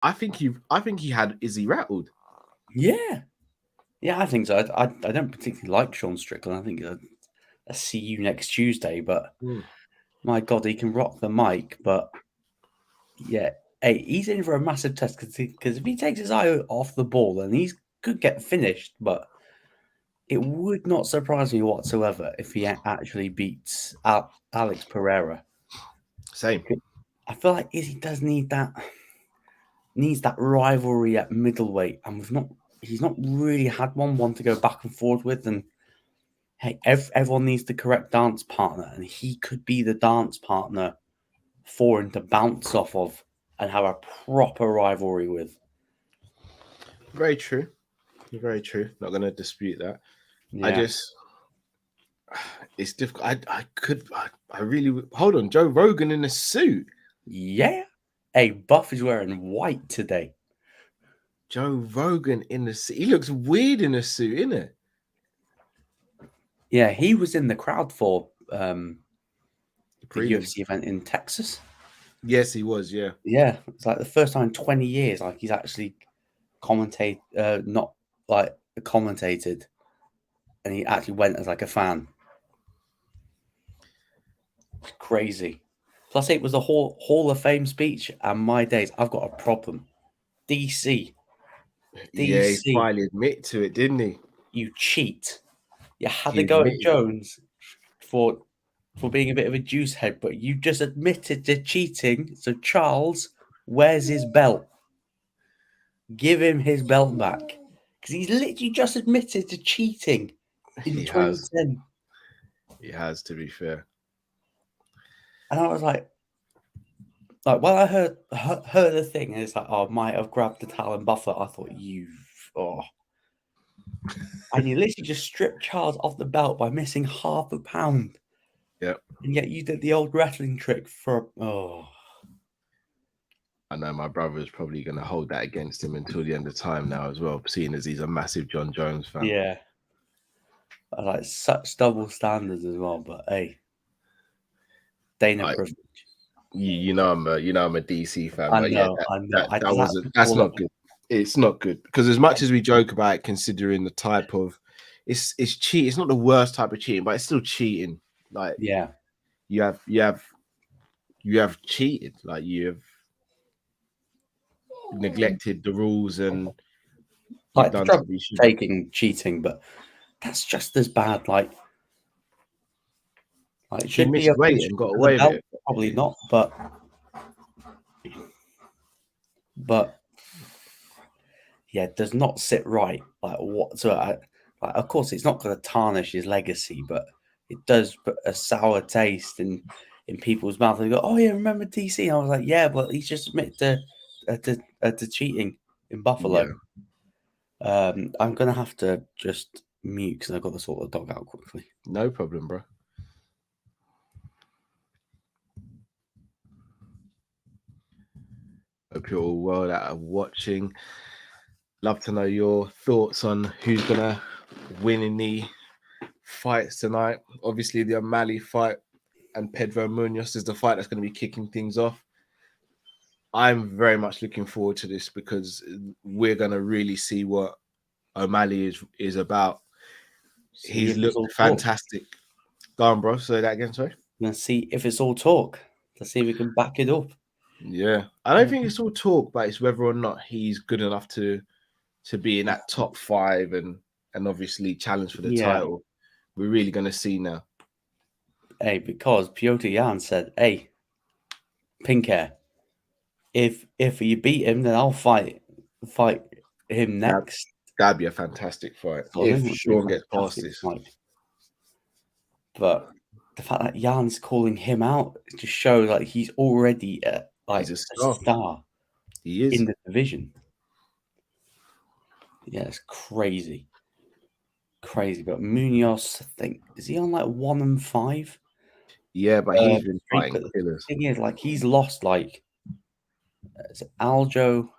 I think he had Izzy rattled. Yeah, I think so. I don't particularly like Sean Strickland. I think I'll see you next Tuesday, but my God, he can rock the mic. But yeah, hey, he's in for a massive test because if he takes his eye off the ball, then he could get finished. But it would not surprise me whatsoever if he actually beats Alex Pereira. Same. I feel like Izzy does need that rivalry at middleweight, and he's not really had one to go back and forth with. And hey, everyone needs the correct dance partner, and he could be the dance partner for him to bounce off of and have a proper rivalry with. Very true. Very true. Not going to dispute that. Yeah. It's difficult. I really hold on. Joe Rogan in a suit. Yeah. Hey, Buff is wearing white today. Joe Rogan in the suit. He looks weird in a suit, innit? Yeah, he was in the crowd for the UFC event in Texas. Yes, he was. Yeah. Yeah, it's like the first time in 20 years, like he's actually commentated, and he actually went as like a fan. It's crazy. Plus, it was the Hall of Fame speech, and my days, I've got a problem. DC. Yeah, he finally admitted to it, didn't he? You cheat. You had to go at Jones for being a bit of a juice head, but you just admitted to cheating. So Charles, where's his belt? Give him his belt back. Because he's literally just admitted to cheating in 2010. He has, to be fair. And I was like, well, I heard the thing, and it's like, oh, might have grabbed the Talon Buffer. I thought, and you literally just stripped Charles off the belt by missing half a pound. Yep. And yet you did the old wrestling trick for, I know my brother is probably going to hold that against him until the end of time now as well, seeing as he's a massive John Jones fan. Yeah. I like such double standards as well, but hey, Dana privilege. You know I'm a DC fan. I but know. That's not good. It's not good because as much as we joke about it, considering the type of it's cheat. It's not the worst type of cheating, but it's still cheating. Like you have cheated. Like you have neglected the rules and like drug taking, cheating, but that's just as bad. Like should be weight and got away with it. Probably not, but yeah, it does not sit right. Like whatsoever. Like, of course, it's not going to tarnish his legacy, but it does put a sour taste in people's mouth. They go, "Oh yeah, remember DC?" And I was like, "Yeah, but he's just admitted to cheating in Buffalo." Yeah. I'm gonna have to just mute because I've got to sort the dog out quickly. No problem, bro. Hope you're all well out of watching. Love to know your thoughts on who's gonna win in the fights tonight. Obviously, the O'Malley fight and Pedro Munhoz is the fight that's going to be kicking things off. I'm very much looking forward to this because we're going to really see what O'Malley is about. He's looked fantastic. Go on, bro. Say that again, sorry. Let's see if it's all talk. Let's see if we can back it up. Yeah. I don't think it's all talk, but it's whether or not he's good enough to be in that top 5 and obviously challenge for the title. We're really going to see now. Hey, because Piotr Jan said, "Hey, pink hair, if you beat him, then I'll fight him next." That'd be a fantastic fight if Sean gets past this. Fight. But the fact that Jan's calling him out just shows like he's already he's a star. He is in the division. Yeah, it's crazy. But Munhoz, I think, is he on like 1-5? Yeah, but he's been fighting killers. The thing is, like, he's lost like Aldo,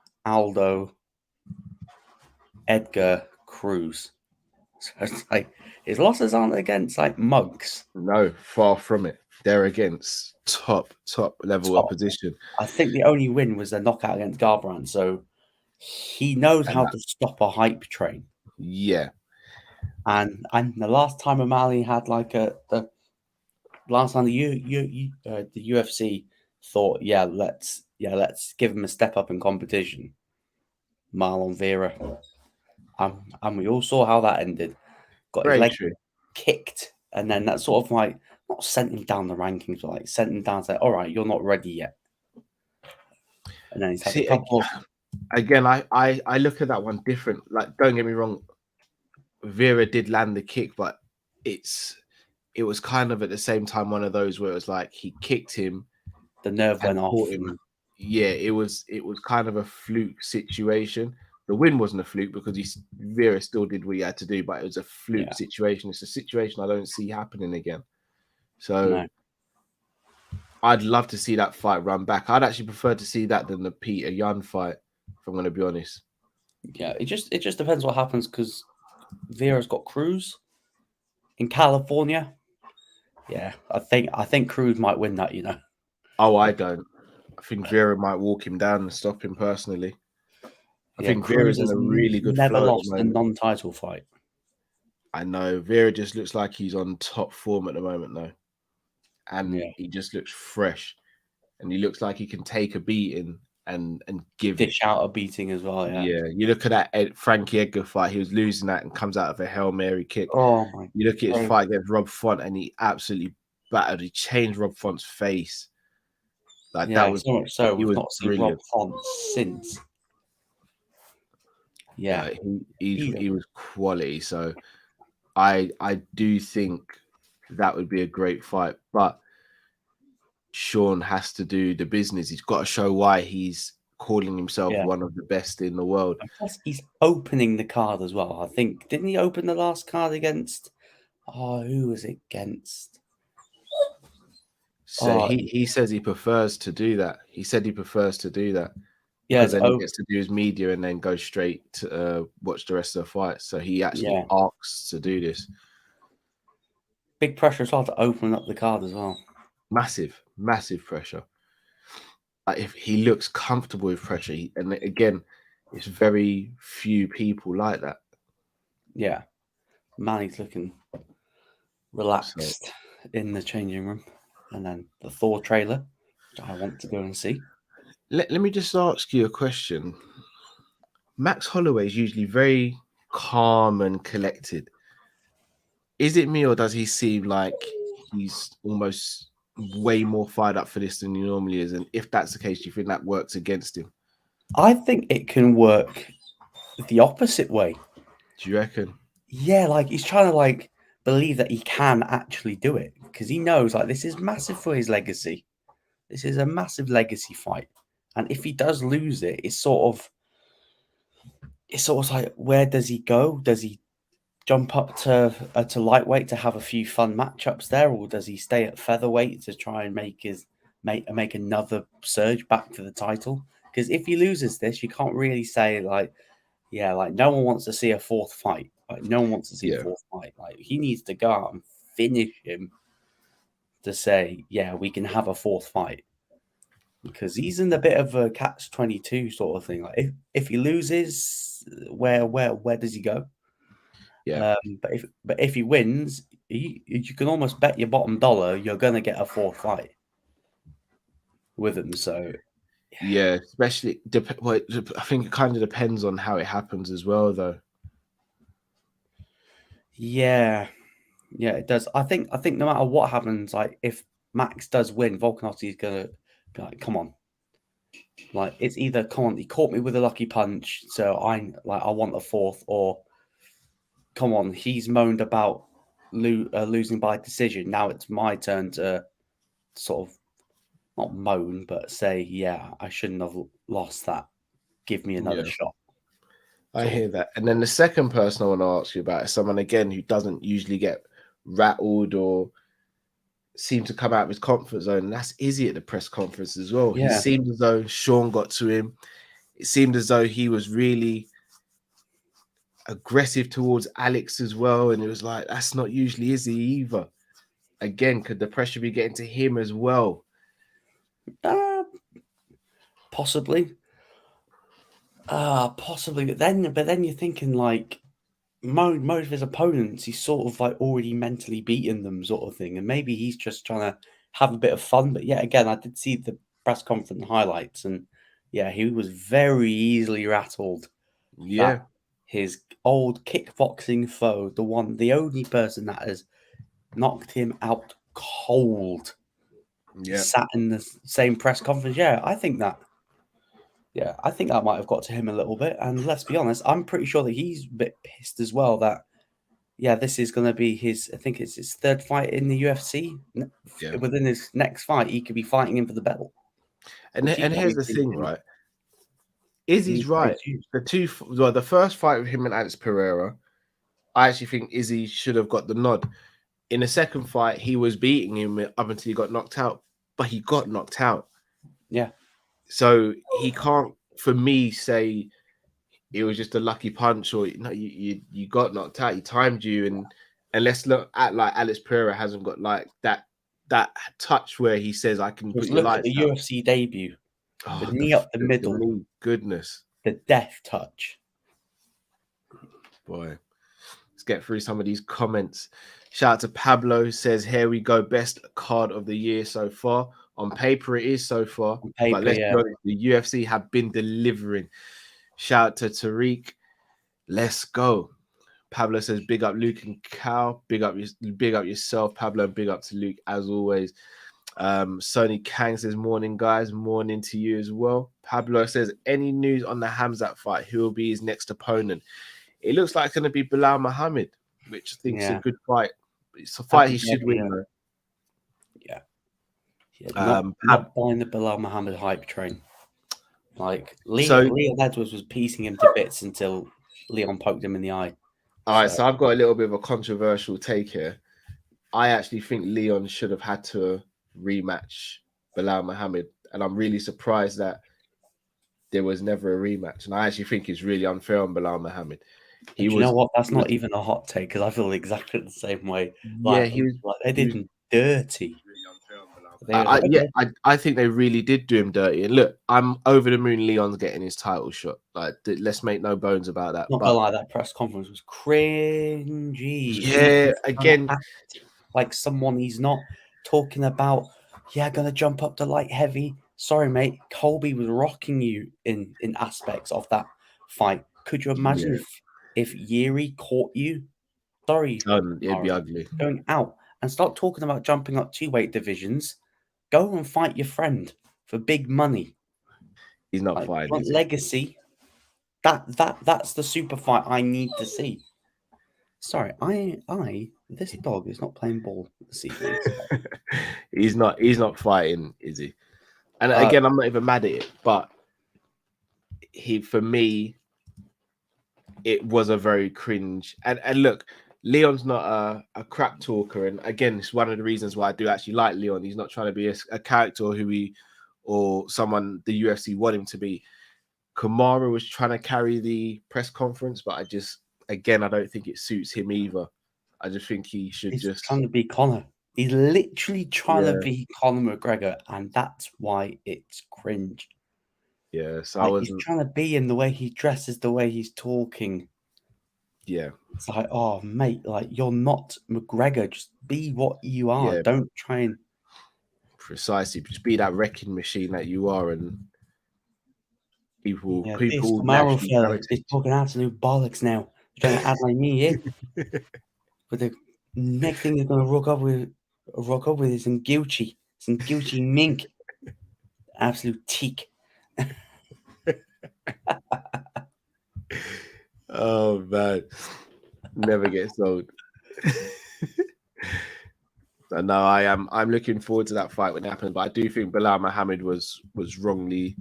Edgar, Cruz. So it's like his losses aren't against like mugs. No, far from it. they're against top level Top. opposition. I think the only win was their knockout against Garbrandt, so he knows And how to stop a hype train. yeah, And the last time O'Malley had like the last time the UFC thought, let's give him a step up in competition. Marlon Vera, and we all saw how that ended. Got his very leg true. kicked, and then that sort of like not sent him down the rankings, but like sent him down to all right, you're not ready yet. And then he's had a couple. Again, I look at that one different. Like, don't get me wrong, Vera did land the kick, but it was kind of at the same time one of those where it was like he kicked him, The nerve went off. Yeah, it was kind of a fluke situation. The win wasn't a fluke because Vera still did what he had to do, but it was a fluke situation. It's a situation I don't see happening again. So I'd love to see that fight run back. I'd actually prefer to see that than the Peter Yan fight, if I'm going to be honest. Yeah, it just depends what happens because Vera's got Cruz in California. Yeah, I think Cruz might win that. Oh, I don't. I think Vera might walk him down and stop him personally. I think Vera's in a really good never flow lost a non-title fight. I know. Vera just looks like he's on top form at the moment, though. And he just looks fresh. And he looks like he can take a beating and dish out a beating as well. Yeah. You look at that Frankie Edgar fight, he was losing that and comes out of a Hail Mary kick. Oh my! You look at his fight against Rob Font and he absolutely battered. He changed Rob Font's face. Like that was so much so he we've was not seen brilliant. Rob Font since. Yeah, he was quality. So I do think that would be a great fight, but Sean has to do the business. He's got to show why he's calling himself one of the best in the world. And plus, he's opening the card as well. I think didn't he open the last card against? Oh, who was it against? So he says he prefers to do that. He said he prefers to do that. Yeah, because then he gets to do his media and then go straight to watch the rest of the fight. So he actually asks to do this. Big pressure as well to open up the card as well. Massive pressure. If he looks comfortable with pressure, and again, it's very few people like that. Yeah, Manny's looking relaxed in the changing room, and then the Thor trailer, which I want to go and see. Let me just ask you a question. Max Holloway is usually very calm and collected. Is it me, or does he seem like he's almost way more fired up for this than he normally is? And if that's the case, do you think that works against him? I think it can work the opposite way. Do you reckon? Yeah, like he's trying to like believe that he can actually do it because he knows like this is massive for his legacy. This is a massive legacy fight. And if he does lose it, it's sort of like, where does he go? Does he jump up to lightweight to have a few fun matchups there, or does he stay at featherweight to try and make another surge back to the title? Because if he loses this, you can't really say like no one wants to see a fourth fight. Like no one wants to see a fourth fight. Like he needs to go out and finish him to say, we can have a fourth fight. Because he's in a bit of a catch-22 sort of thing. Like if he loses, where does he go? Yeah. But if he wins, you can almost bet your bottom dollar you're going to get a fourth fight with him. So especially I think it kind of depends on how it happens as well, though. Yeah, it does. I think no matter what happens, like if Max does win, Volkanovski is going to be like, come on. Like it's either come on, he caught me with a lucky punch, so I want a fourth, or come on, he's moaned about losing by decision. Now it's my turn to sort of not moan, but say, I shouldn't have lost that. Give me another shot. I hear that. And then the second person I want to ask you about is someone, again, who doesn't usually get rattled or seem to come out of his comfort zone. And that's Izzy at the press conference as well. He seemed as though Sean got to him. It seemed as though he was really aggressive towards Alex as well. And it was like, that's not usually Izzy either. again, could the pressure be getting to him as well? Possibly. Possibly. But then you're thinking like most of his opponents, he's sort of like already mentally beaten them, sort of thing, and maybe he's just trying to have a bit of fun. But yeah, again, I did see the press conference highlights, and yeah, he was very easily rattled. Yeah. That his old kickboxing foe, the only person that has knocked him out cold, sat in the same press conference. Yeah, I think that might have got to him a little bit. And let's be honest, I'm pretty sure that he's a bit pissed as well that, yeah, this is going to be I think it's his third fight in the UFC. Yeah. Within his next fight, he could be fighting him for the belt. And here's the thing, right? Izzy's right. The first fight with him and Alex Pereira, I actually think Izzy should have got the nod. In the second fight, he was beating him up until he got knocked out, but he got knocked out. Yeah. So he can't, for me, say it was just a lucky punch or you got knocked out. He timed you, and let's look at like Alex Pereira hasn't got like that touch where he says I can put your lights at the out. UFC debut. The knee up the middle. Goodness. The death touch. Boy. Let's get through some of these comments. Shout out to Pablo, who says, here we go, best card of the year so far. On paper, it is so far. But let's be honest, the UFC have been delivering. Shout out to Tariq. Let's go. Pablo says, big up Luke and Cal. Big up yourself, Pablo, and big up to Luke, as always. Sony Kang says, morning, guys. Morning to you as well. Pablo says, any news on the Hamzat fight? Who will be his next opponent? It looks like it's going to be Belal Muhammad, which I think is a good fight. It's a fight he should win. Not buying the Belal Muhammad hype train. Like Leon Edwards was piecing him to bits until Leon poked him in the eye. All right, so I've got a little bit of a controversial take here. I actually think Leon should have had to rematch Belal Muhammad, and I'm really surprised that there was never a rematch. And I actually think it's really unfair on Belal Muhammad. You know what? That's not even a hot take because I feel exactly the same way. Like, they did him dirty. I think they really did do him dirty. And look, I'm over the moon. Leon's getting his title shot. Like, let's make no bones about that. Not gonna lie, that press conference was cringy. Yeah, again, like someone he's not talking about. Yeah, gonna jump up to light heavy. Sorry, mate. Colby was rocking you in aspects of that fight. Could you imagine if Yuri caught you? Sorry, it'd be ugly. Going out and start talking about jumping up 2 weight divisions. Go and fight your friend for big money. He's not fighting. Legacy. That's the super fight I need to see. Sorry, this dog is not playing ball this evening. He's not fighting, is he? And again, I'm not even mad at it, but for me, it was a very cringe. And look, Leon's not a crap talker, and again, it's one of the reasons why I do actually like Leon. He's not trying to be a character or someone the UFC want him to be. Kamara was trying to carry the press conference, but I don't think it suits him either. I just think he's trying to be Conor. He's literally trying to be Conor McGregor, and that's why it's cringe. Yeah, so he's trying to be in the way he dresses, the way he's talking. Yeah. It's like, oh, mate, like, you're not McGregor. Just be what you are. Yeah. Don't try and... Precisely. Just be that wrecking machine that you are, and people... This Camaro fella is talking absolute bollocks now. He's trying to add like me in. But the next thing he's going to rock up with is some Gucci mink. Absolute teak. Oh man, never get sold. So no, I'm looking forward to that fight when it happens. But I do think Belal Muhammad was wrongly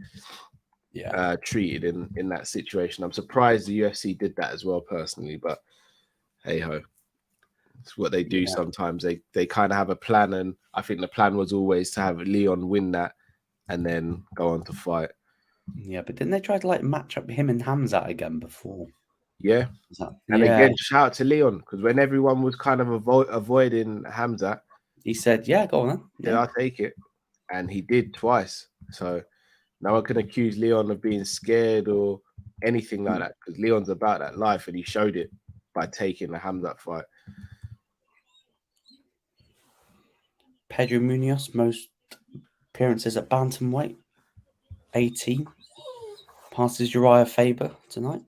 treated in that situation. I'm surprised the UFC did that as well, personally. But hey ho, it's what they do sometimes. They kind of have a plan, and I think the plan was always to have Leon win that and then go on to fight. Yeah, but didn't they try to like match up him and Hamzat again before? Yeah. And again, shout out to Leon, because when everyone was kind of avoiding Hamzat, He said, "Yeah, go on then." Yeah, I'll take it. And he did twice. So no one can accuse Leon of being scared or anything like that, because Leon's about that life and he showed it by taking the Hamzat fight. Pedro Munhoz, most appearances at bantamweight, 18. Passes Uriah Faber tonight.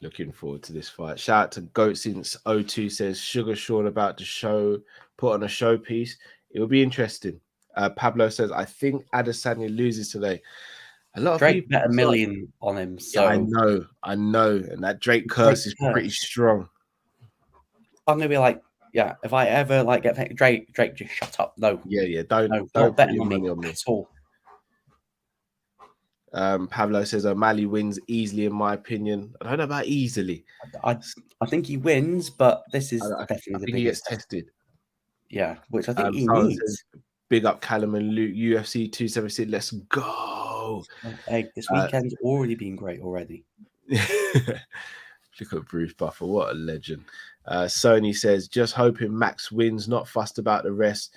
Looking forward to this fight. Shout out to Goat since 02 says Sugar Sean about to put on a showpiece. It will be interesting. Pablo says, I think Adesanya loses today. A lot of Drake people bet $1 million on him. So yeah, I know. And that Drake curse is pretty strong. I'm gonna be like, yeah, if I ever get Drake, just shut up. No. Yeah, don't bet put your money on me at all. Pablo says O'Malley wins easily, in my opinion. I don't know about easily. I think he wins, but this is definitely the biggest. He gets tested. Yeah, which I think he needs. Says, big up Callum and Luke, UFC 276. Let's go. Hey, this weekend's already been great already. Look at Bruce Buffer. What a legend. Sony says, just hoping Max wins, not fussed about the rest.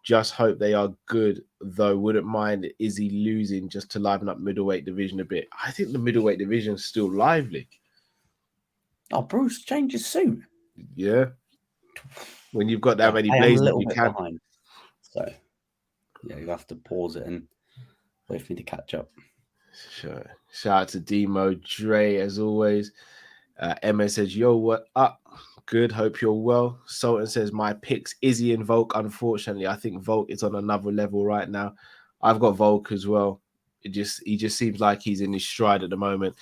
Just hope they are good, though. Wouldn't mind Izzy losing just to liven up middleweight division a bit. I think the middleweight division is still lively. Oh, Bruce, change his suit. Yeah. When you've got that many blazers, you can. Behind. So, yeah, you have to pause it and wait for me to catch up. Sure. Shout out to Demo Dre, as always. Emma says, yo, what up? Good, hope you're well. Sultan says, my picks, Izzy and Volk. Unfortunately, I think Volk is on another level right now. I've got Volk as well. He just seems like he's in his stride at the moment.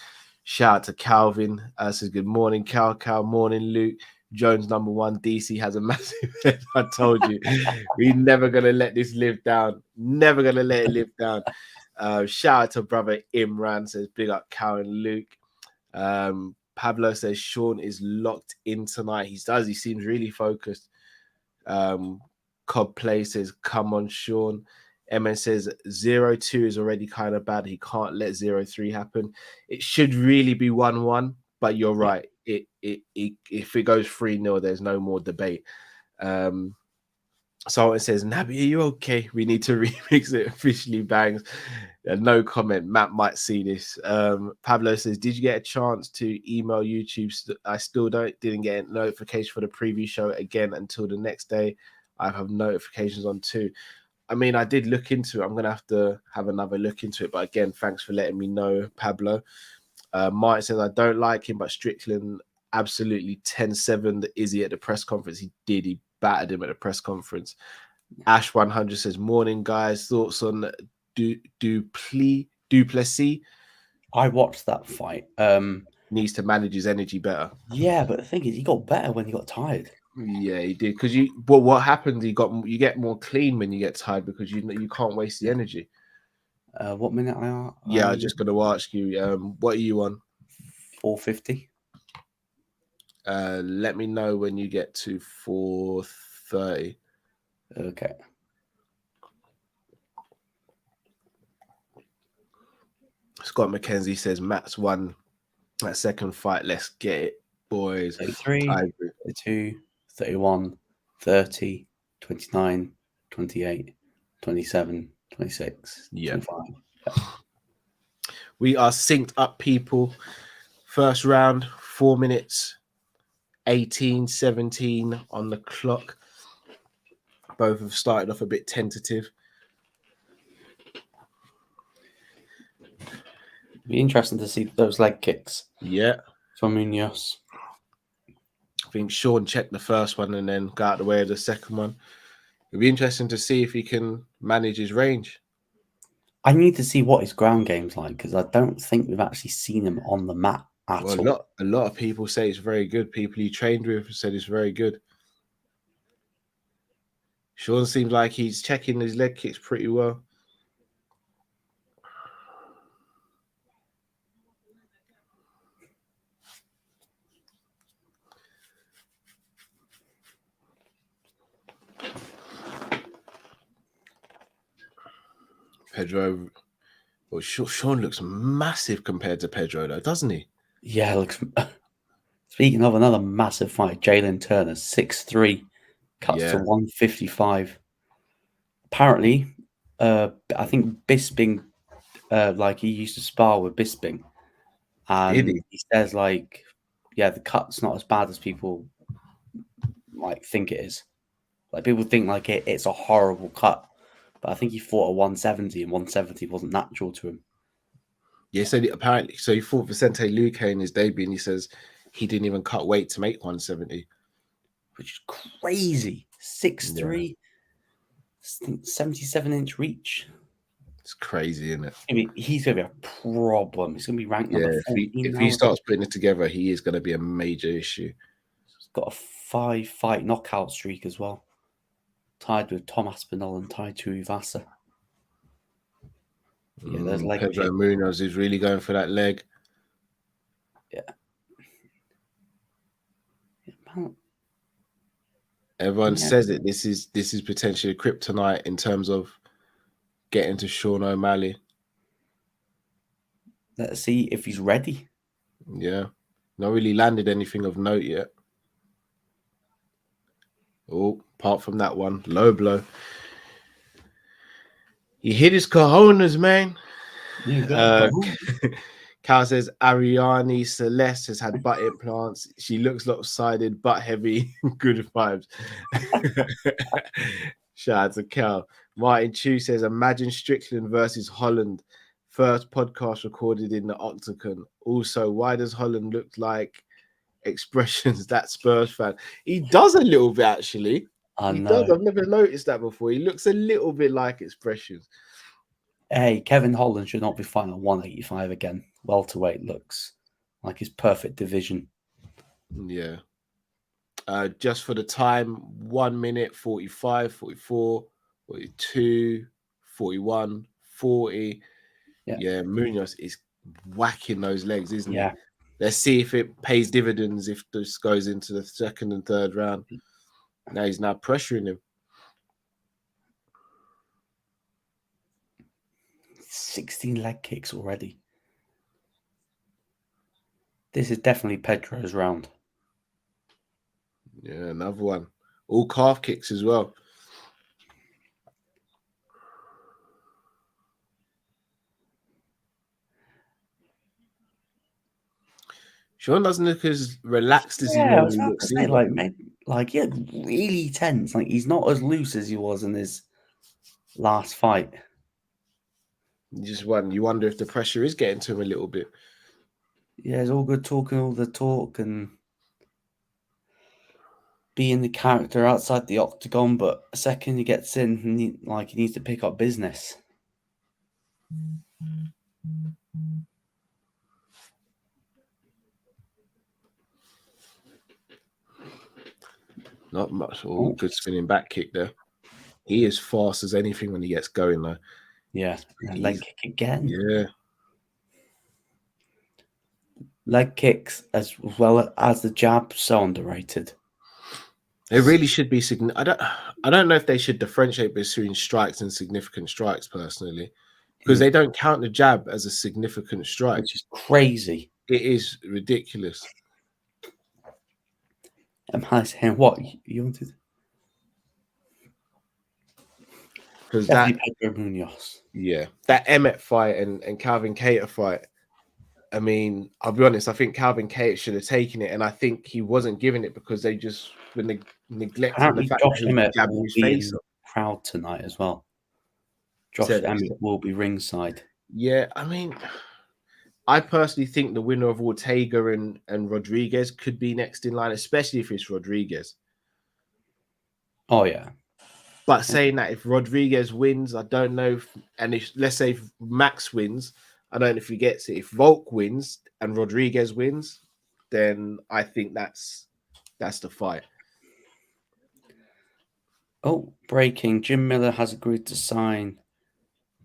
Shout out to Calvin. Says, good morning, Cal. Morning, Luke. Jones #1. DC has a massive head. I told you. We're never going to let this live down. Never going to let it live down. Shout out to brother Imran. Says, big up Cal and Luke. Pablo says Sean is locked in tonight. He does. He seems really focused. Cobb Play says, come on, Sean. MN says 0-2 is already kind of bad. He can't let 0-3 happen. It should really be 1-1, but you're right. If it goes 3-0, there's no more debate. Someone says, Nabi, are you okay? We need to remix it. Officially bangs. No comment. Matt might see this. Pablo says, did you get a chance to email YouTube? I still didn't get a notification for the preview show again until the next day. I have notifications on too. I mean, I did look into it. I'm going to have another look into it. But again, thanks for letting me know, Pablo. Martin says, I don't like him, but Strickland absolutely 10-7 the Izzy at the press conference. He battered him at the press conference. Ash 100 says, morning, guys. Thoughts on Duplessis? I watched that fight. Needs to manage his energy better. Yeah, but the thing is, he got better when he got tired. Yeah, he did. Because what happened? You get more clean when you get tired because you can't waste the energy. What minute are? Yeah, I'm just going to ask you. What are you on? 4:50. Let me know when you get to 4:30. Okay. Scott McKenzie says Matt's won that second fight. Let's get it, boys. 33, 32, 31, 30, 29, 28, 27, 26, 25. Yeah. We are synced up, people. First round, 4 minutes, 18-17 on the clock. Both have started off a bit tentative. Be interesting to see those leg kicks. Yeah. From Munhoz. I think Sean checked the first one and then got out the way of the second one. It'll be interesting to see if he can manage his range. I need to see what his ground game's like because I don't think we've actually seen him on the mat at all. A lot of people say it's very good. People he trained with said it's very good. Sean seems like he's checking his leg kicks pretty well. Pedro, well, Sean looks massive compared to Pedro, though, doesn't he? Yeah, looks. Speaking of another massive fight, Jalen Turner, 6'3", Cuts to Yeah. 155. Apparently, I think Bisping, like he used to spar with Bisping, Did and he? he says like, yeah, the cut's not as bad as people like think it is. Like people think like it's a horrible cut, but I think he fought a 170, and 170 wasn't natural to him. Yeah, so apparently, so he fought Vicente Luque in his debut, and he says he didn't even cut weight to make 170, Which is crazy. 6'3", 77-inch reach. It's crazy, isn't it? I mean, he's going to be a problem. He's going to be ranked number 14 if now. he starts putting it together, he is going to be a major issue. He's got a 5-fight knockout streak as well, tied with Tom Aspinall and Tai Tuivasa. Yeah, there's leg Pedro kick. Munhoz is really going for that leg. Yeah. Man. Everyone says it. This is potentially a kryptonite in terms of getting to Sean O'Malley. Let's see if he's ready. Yeah. Not really landed anything of note yet. Oh, apart from that one, low blow. He hit his cojones, man. Cal says Ariane Celeste has had butt implants. She looks lopsided, butt heavy. Good vibes. Shout out to Cal. Martin Chu says, imagine Strickland versus Holland. First podcast recorded in the Octagon. Also, why does Holland look like Expressions, that Spurs fan? He does a little bit, actually. I know. Does. I've never noticed that before. He looks a little bit like Expressions. Hey, Kevin Holland should not be fighting at 185 again. Welterweight looks like his perfect division. Yeah. Just for the time, 1 minute, 45, 44, 42, 41, 40. Yeah, Munhoz is whacking those legs, isn't he? Let's see if it pays dividends if this goes into the second and third round. Now he's pressuring him. 16 leg kicks already. This is definitely Pedro's round. Yeah, another one. All calf kicks as well. Sean doesn't look as relaxed as he normally looks. Say, like yeah, really tense. Like he's not as loose as he was in his last fight. You wonder if the pressure is getting to him a little bit. Yeah, it's all good talking all the talk and being the character outside the octagon, but a second he gets in, he needs to pick up business. Not much. Oh, good spinning back kick there. He is fast as anything when he gets going, though. Yeah, leg kick again. Yeah. Leg kicks as well as the jab, so underrated. It really should be significant. I don't know if they should differentiate between strikes and significant strikes, personally, because they don't count the jab as a significant strike, which is crazy. It is ridiculous. Am I saying what you wanted? Because that Pedro Munhoz. Yeah, that Emmett fight and Calvin Kattar fight. I mean, I'll be honest. I think Calvin Kattar should have taken it, and I think he wasn't giving it because they just were neglecting the fact that he was jabbing his face up. Crowd tonight as well. Josh Emmett will be ringside. Yeah, I mean, I personally think the winner of Ortega and Rodriguez could be next in line, especially if it's Rodriguez. Oh yeah. But saying that, if Rodriguez wins, I don't know. Let's say if Max wins, I don't know if he gets it. If Volk wins and Rodriguez wins, then I think that's the fight. Oh, breaking! Jim Miller has agreed to sign.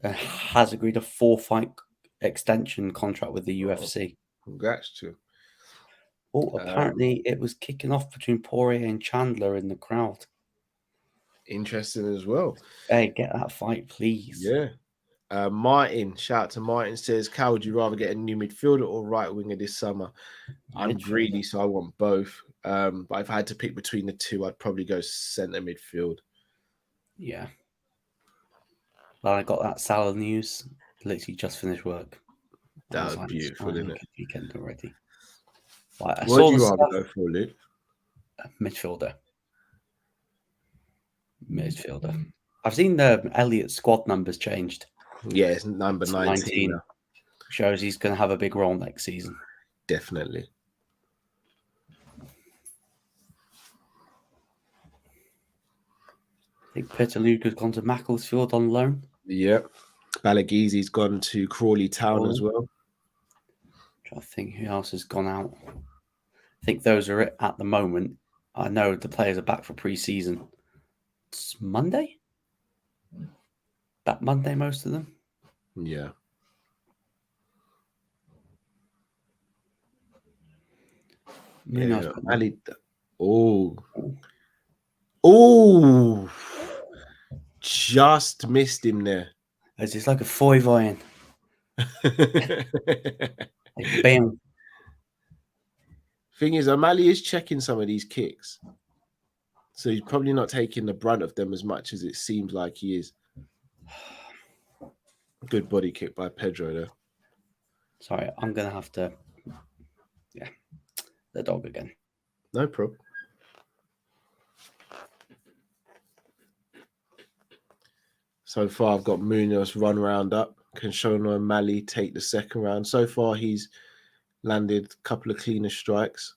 Has agreed a 4-fight extension contract with the UFC. Congrats to him. Oh, apparently it was kicking off between Poirier and Chandler in the crowd. Interesting as well. Hey, get that fight, please. Yeah. Martin, shout out to Martin, says, Cal, would you rather get a new midfielder or right winger this summer? I'm greedy, so I want both. But if I had to pick between the two, I'd probably go centre midfield. Yeah. Well, I got that Salah news. Literally just finished work. That was beautiful, isn't it? Weekend already. Like, I What saw do the you rather stuff. go for, Luke? Midfielder. I've seen the Elliott squad numbers changed. Yeah, it's number 19 now. Shows he's going to have a big role next season. Definitely. I think Peter Luca's gone to Macclesfield on loan. Yep. Balagizi's gone to Crawley Town as well. I think who else has gone out. I think those are it at the moment. I know the players are back for pre-season. It's Monday? Back Monday, most of them. Yeah. Ali. Oh. Just missed him there. It's like a five iron. Like, bam. Thing is, O'Malley is checking some of these kicks. So he's probably not taking the brunt of them as much as it seems like he is. Good body kick by Pedro there. Sorry, I'm going to have to... Yeah, the dog again. No problem. So far, I've got Munhoz run round up. Cannonier and O'Malley take the second round. So far, he's landed a couple of cleaner strikes.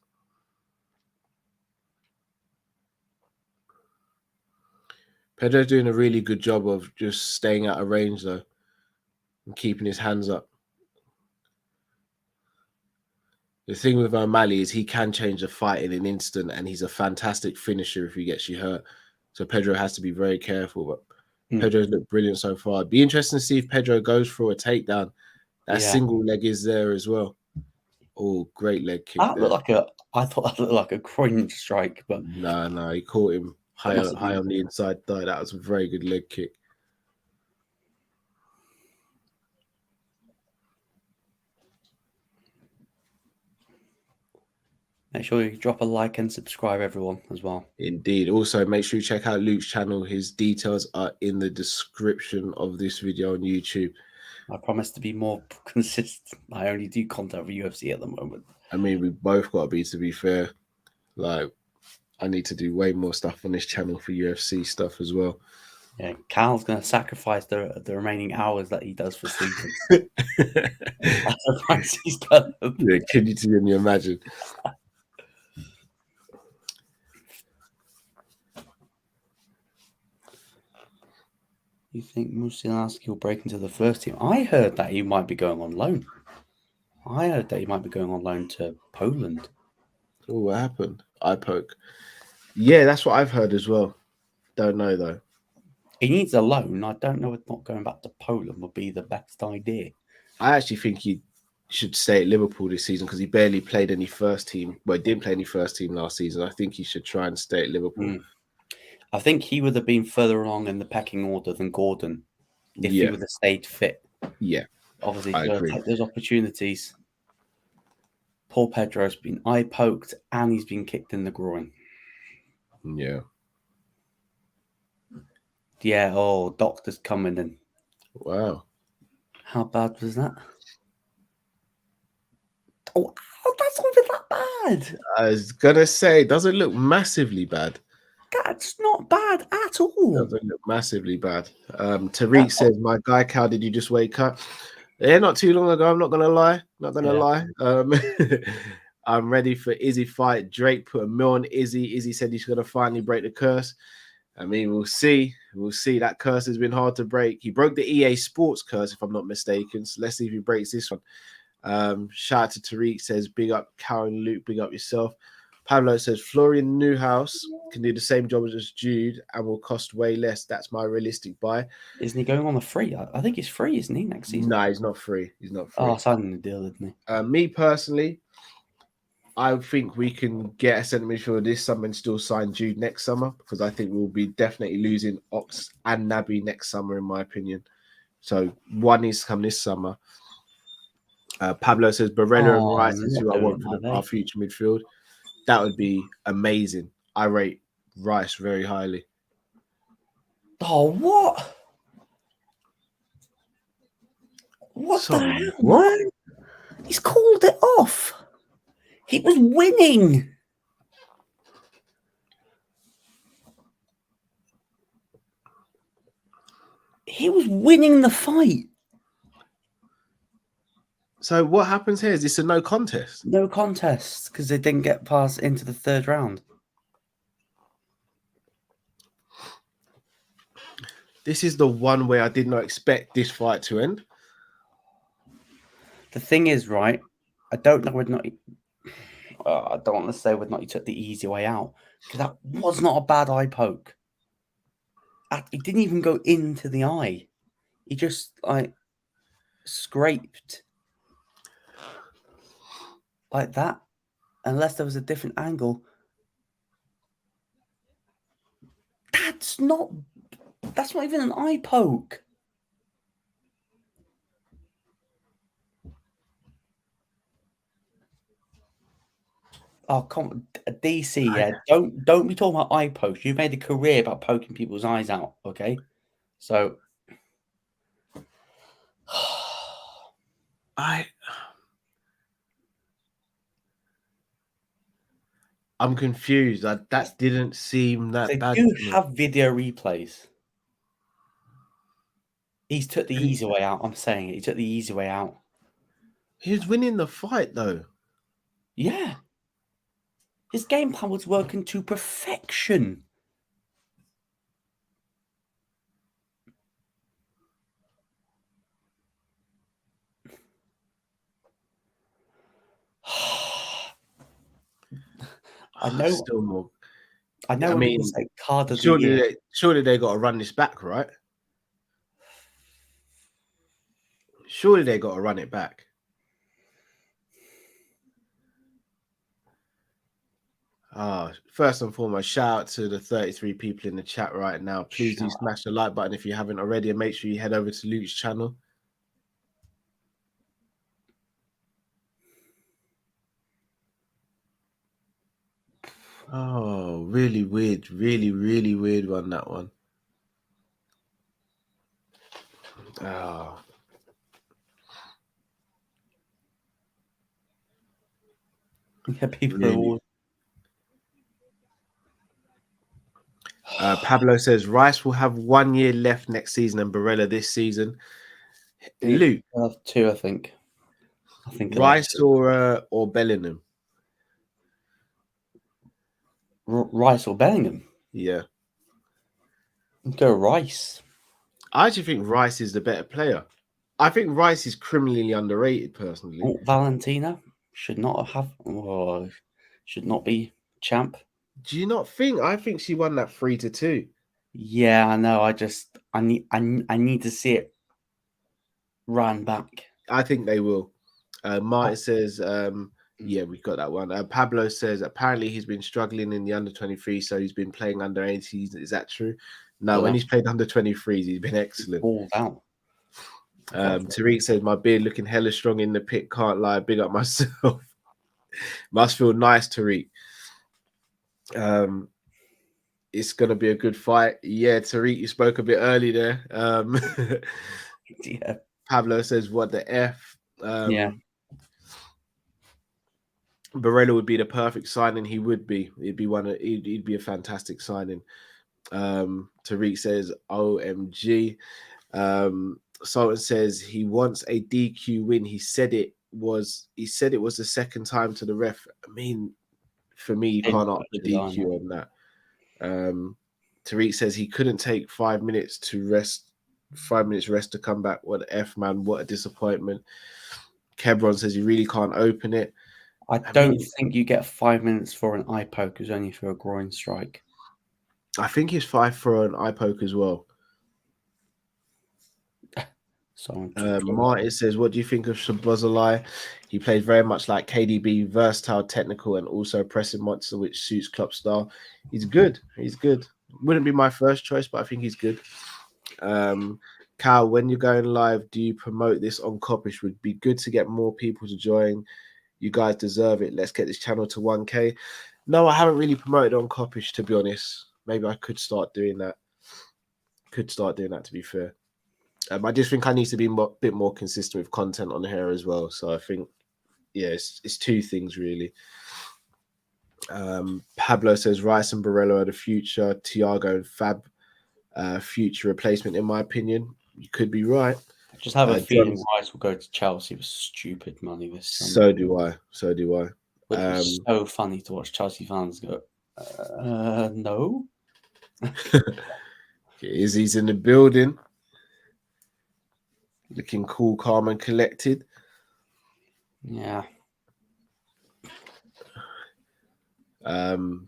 Pedro's doing a really good job of just staying out of range, though, and keeping his hands up. The thing with O'Malley is he can change the fight in an instant, and he's a fantastic finisher if he gets you hurt. So Pedro has to be very careful, but Pedro's looked brilliant so far. It'd be interesting to see if Pedro goes for a takedown. That single leg is there as well. Oh, great leg kick. I thought that looked like a groin strike, but no, he caught him high on the inside thigh. That was a very good leg kick. Make sure you drop a like and subscribe, everyone, as well. Indeed. Also, make sure you check out Luke's channel. His details are in the description of this video on YouTube. I promise to be more consistent. I only do content for UFC at the moment. I mean, we both got to be fair. Like, I need to do way more stuff on this channel for UFC stuff as well. Yeah, Cal's going to sacrifice the remaining hours that he does for sleeping. That's the price he's got. Yeah, can you imagine? You think Musialski will break into the first team? I heard that he might be going on loan. I heard that he might be going on loan to Poland. Oh, what happened? I poke. Yeah, that's what I've heard as well. Don't know, though. He needs a loan. I don't know if not going back to Poland would be the best idea. I actually think he should stay at Liverpool this season because he barely played any first team. Well, he didn't play any first team last season. I think he should try and stay at Liverpool. I think he would have been further along in the pecking order than Gordon if he would have stayed fit. Yeah. Obviously, he's got to take those opportunities. Poor Pedro's been eye poked and he's been kicked in the groin. Yeah. Yeah, doctor's coming in. Wow. How bad was that? Oh, that's not even that bad. I was going to say, it doesn't look massively bad. That's not bad at all. It doesn't look massively bad. Tariq says, my guy, Cal, did you just wake up? Yeah, not too long ago. I'm not going to lie. Not going to lie. I'm ready for Izzy fight. Drake put a mill on Izzy. Izzy said he's going to finally break the curse. I mean, we'll see. We'll see. That curse has been hard to break. He broke the EA Sports curse, if I'm not mistaken. So let's see if he breaks this one. Shout out to Tariq, says, big up Karen Luke, big up yourself. Pablo says, Florian Newhouse can do the same job as Jude and will cost way less. That's my realistic buy. Isn't he going on a free? I think he's free, isn't he, next season? No, he's not free. He's not free. Oh, signing the deal, isn't he? Me personally, I think we can get a centre midfielder this summer and still sign Jude next summer because I think we'll be definitely losing Ox and Naby next summer, in my opinion. So one needs to come this summer. Pablo says, Barbarina and Rice is who I want for our future midfield. That would be amazing. I rate Rice very highly. Oh, what? What the hell, What? man? He's called it off. He was winning. He was winning the fight. So what happens here? Is this a no contest? No contest because they didn't get past into the third round. This is the one where I did not expect this fight to end. The thing is, right, I don't know whether or not I don't want to say whether or not he took the easy way out because that was not a bad eye poke. He didn't even go into the eye. He just like scraped like that, unless there was a different angle. That's not even an eye poke. Oh, come on, DC, yeah. Don't be talking about eye pokes. You made a career about poking people's eyes out, okay? So I'm confused. That didn't seem that they bad. do have video replays. He's took the easy way out. I'm saying it. He took the easy way out. He was winning the fight, though. Yeah. His game plan was working to perfection. I know. Still more. I know. I mean, it's like card of the year. surely they got to run this back, right? Surely they got to run it back. First and foremost, shout out to the 33 people in the chat right now. Please do smash the like button if you haven't already, and make sure you head over to Luke's channel. Oh, really weird. Really, really weird one, that one. Oh. Yeah, people really. Pablo says Rice will have 1 year left next season and Barbarina this season. Luke, he'll have 2, I think. Rice or Bellingham? Rice or Bellingham? Yeah. Go Rice. I actually think Rice is the better player. I think Rice is criminally underrated, personally. Oh, Valentina should not be champ. Do you not think? I think she won that 3-2. Yeah, I know. I need to see it run back. I think they will. Martin says, yeah, we've got that one. Pablo says apparently he's been struggling in the under 23, so he's been playing under 18s. Is that true? No, when he's played under 23s, he's been excellent. All out. Tariq says my beard looking hella strong in the pit. Can't lie. Big up myself. Must feel nice, Tariq. It's gonna be a good fight. Yeah, Tariq, you spoke a bit early there. Yeah. Pablo says, "What the f?" Yeah. Barbarina would be the perfect signing. He would be. He'd be a fantastic signing. Tariq says, "OMG." Sultan says he wants a DQ win. He said it was the second time to the ref. I mean, for me, you can't opt the DQ on that. Tariq says he couldn't take 5 minutes to rest. 5 minutes rest to come back. What the F, man? What a disappointment. Kebron says you really can't open it. I don't think you get 5 minutes for an eye poke. It's only for a groin strike. I think it's 5 for an eye poke as well. Martin says, what do you think of Shabazalai? He plays very much like KDB, versatile, technical, and also pressing monster, which suits Klopp's style. He's good. He's good. Wouldn't be my first choice, but I think he's good. Cal, when you're going live, do you promote this on Coppish? Would be good to get more people to join. You guys deserve it. Let's get this channel to 1K. No, I haven't really promoted on Coppish, to be honest. Maybe I could start doing that. To be fair. I just think I need to be a bit more consistent with content on here as well. So I think, yeah, it's two things really. Pablo says Rice and Barella are the future. Thiago and Fab, future replacement, in my opinion. You could be right. I just have a feeling Rice will go to Chelsea with stupid money this summer. So do I. Which was so funny to watch Chelsea fans go, no. Izzy's in the building. Looking cool, calm, and collected. Yeah.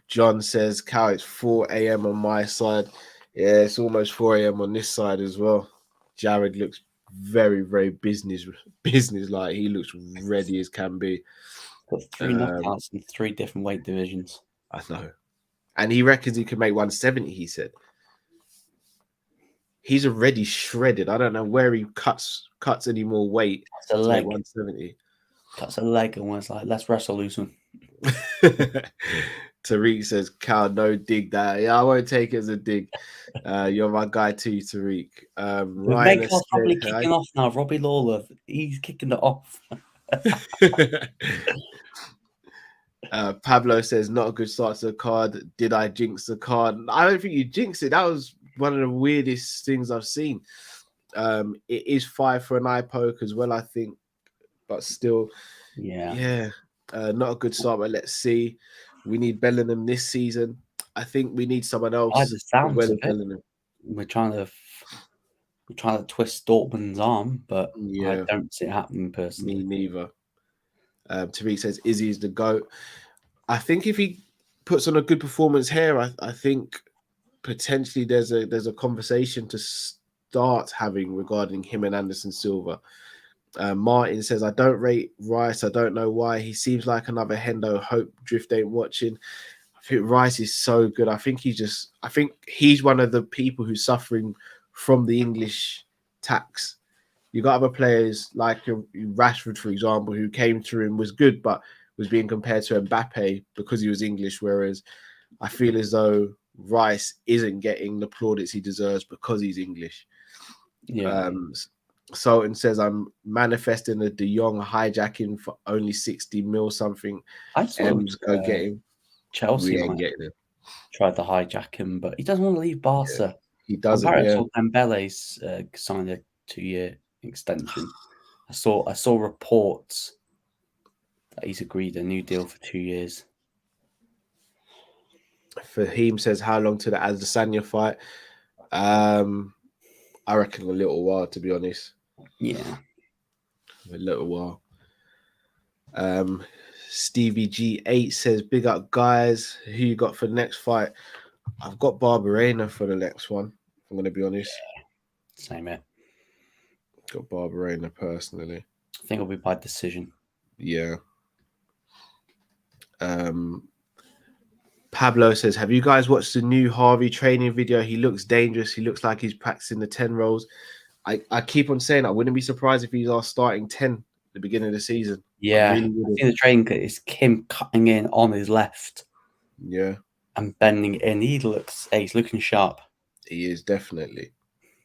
John says, Cal, it's 4 a.m. on my side. Yeah, it's almost 4 a.m. on this side as well. Jared looks very, very business-like. He looks ready as can be. Got 3 knockouts in 3 different weight divisions. I know. And he reckons he can make 170, he said. He's already shredded. I don't know where he cuts any more weight to make 170. Cuts a leg and was like, let's wrestle loose one. Tariq says, Cal, no dig that. Yeah, I won't take it as a dig. You're my guy too, Tariq. Ryan is probably kicking off now. Robbie Lawler, he's kicking it off. Pablo says, not a good start to the card. Did I jinx the card? I don't think you jinxed it. That was one of the weirdest things I've seen. It is 5 for an eye poke as well, I think, but still, yeah, not a good start. But let's see. We need Bellingham this season. I think we need someone else. By the sounds of it, we're trying to twist Dortmund's arm, but I don't see it happening personally. Me neither. Tariq says Izzy's the GOAT. I think if he puts on a good performance here, I think potentially there's a conversation to start having regarding him and Anderson Silva. Martin says, I don't rate Rice. I don't know why. He seems like another Hendo. Hope Drift ain't watching. I think Rice is so good. I think he's one of the people who's suffering from the English tax. You got other players like Rashford, for example, who came through and was good, but was being compared to Mbappe because he was English. Whereas I feel as though Rice isn't getting the plaudits he deserves because he's English. Yeah. Sultan says, I'm manifesting a De Jong hijacking for only 60 mil something. I saw go get him. Chelsea we ain't getting him. Tried to hijack him, but he doesn't want to leave Barca. Yeah, he doesn't. Dembele's signed a 2-year extension. I saw reports that he's agreed a new deal for 2 years. Fahim says, how long to the Adesanya fight? I reckon a little while, to be honest. Yeah. A little while. Stevie G8 says, big up, guys. Who you got for the next fight? I've got Barbarina for the next one. I'm going to be honest. Yeah. Same here. Got Barbarina personally. I think it'll be by decision. Yeah. Pablo says, have you guys watched the new Harvey training video? He looks dangerous. He looks like he's practicing the 10 rolls. I keep on saying I wouldn't be surprised if he's our starting 10 at the beginning of the season. Yeah. I think the training is him cutting in on his left. Yeah. And bending in. He's looking sharp. He is, definitely.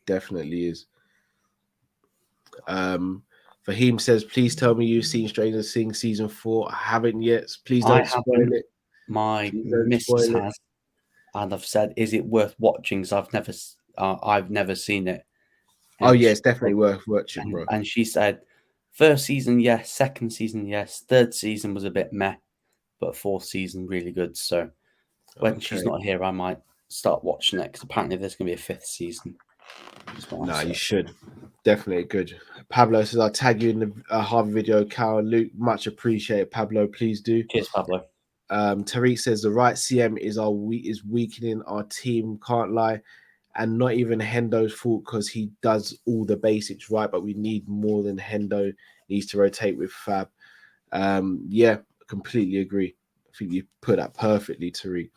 Definitely is. Fahim says, please tell me you've seen Stranger Things season 4. I haven't yet. Please don't spoil it. My missus has, and I've said, "Is it worth watching?" Because I've never seen it. And it's definitely worth watching, bro. And she said, first season, yes. Second season, yes. Third season was a bit meh, but fourth season really good. So when she's not here, I might start watching it because apparently there's going to be a 5th season. No, you should. Definitely good. Pablo says, I'll tag you in the Harvey video. Cal and Luke, much appreciated. Pablo, please do. Cheers, Pablo. Tariq says, the right CM is weakening our team. Can't lie. And not even Hendo's fault because he does all the basics right, but we need more than Hendo needs to rotate with Fab. Yeah, completely agree. I think you put that perfectly, Tariq.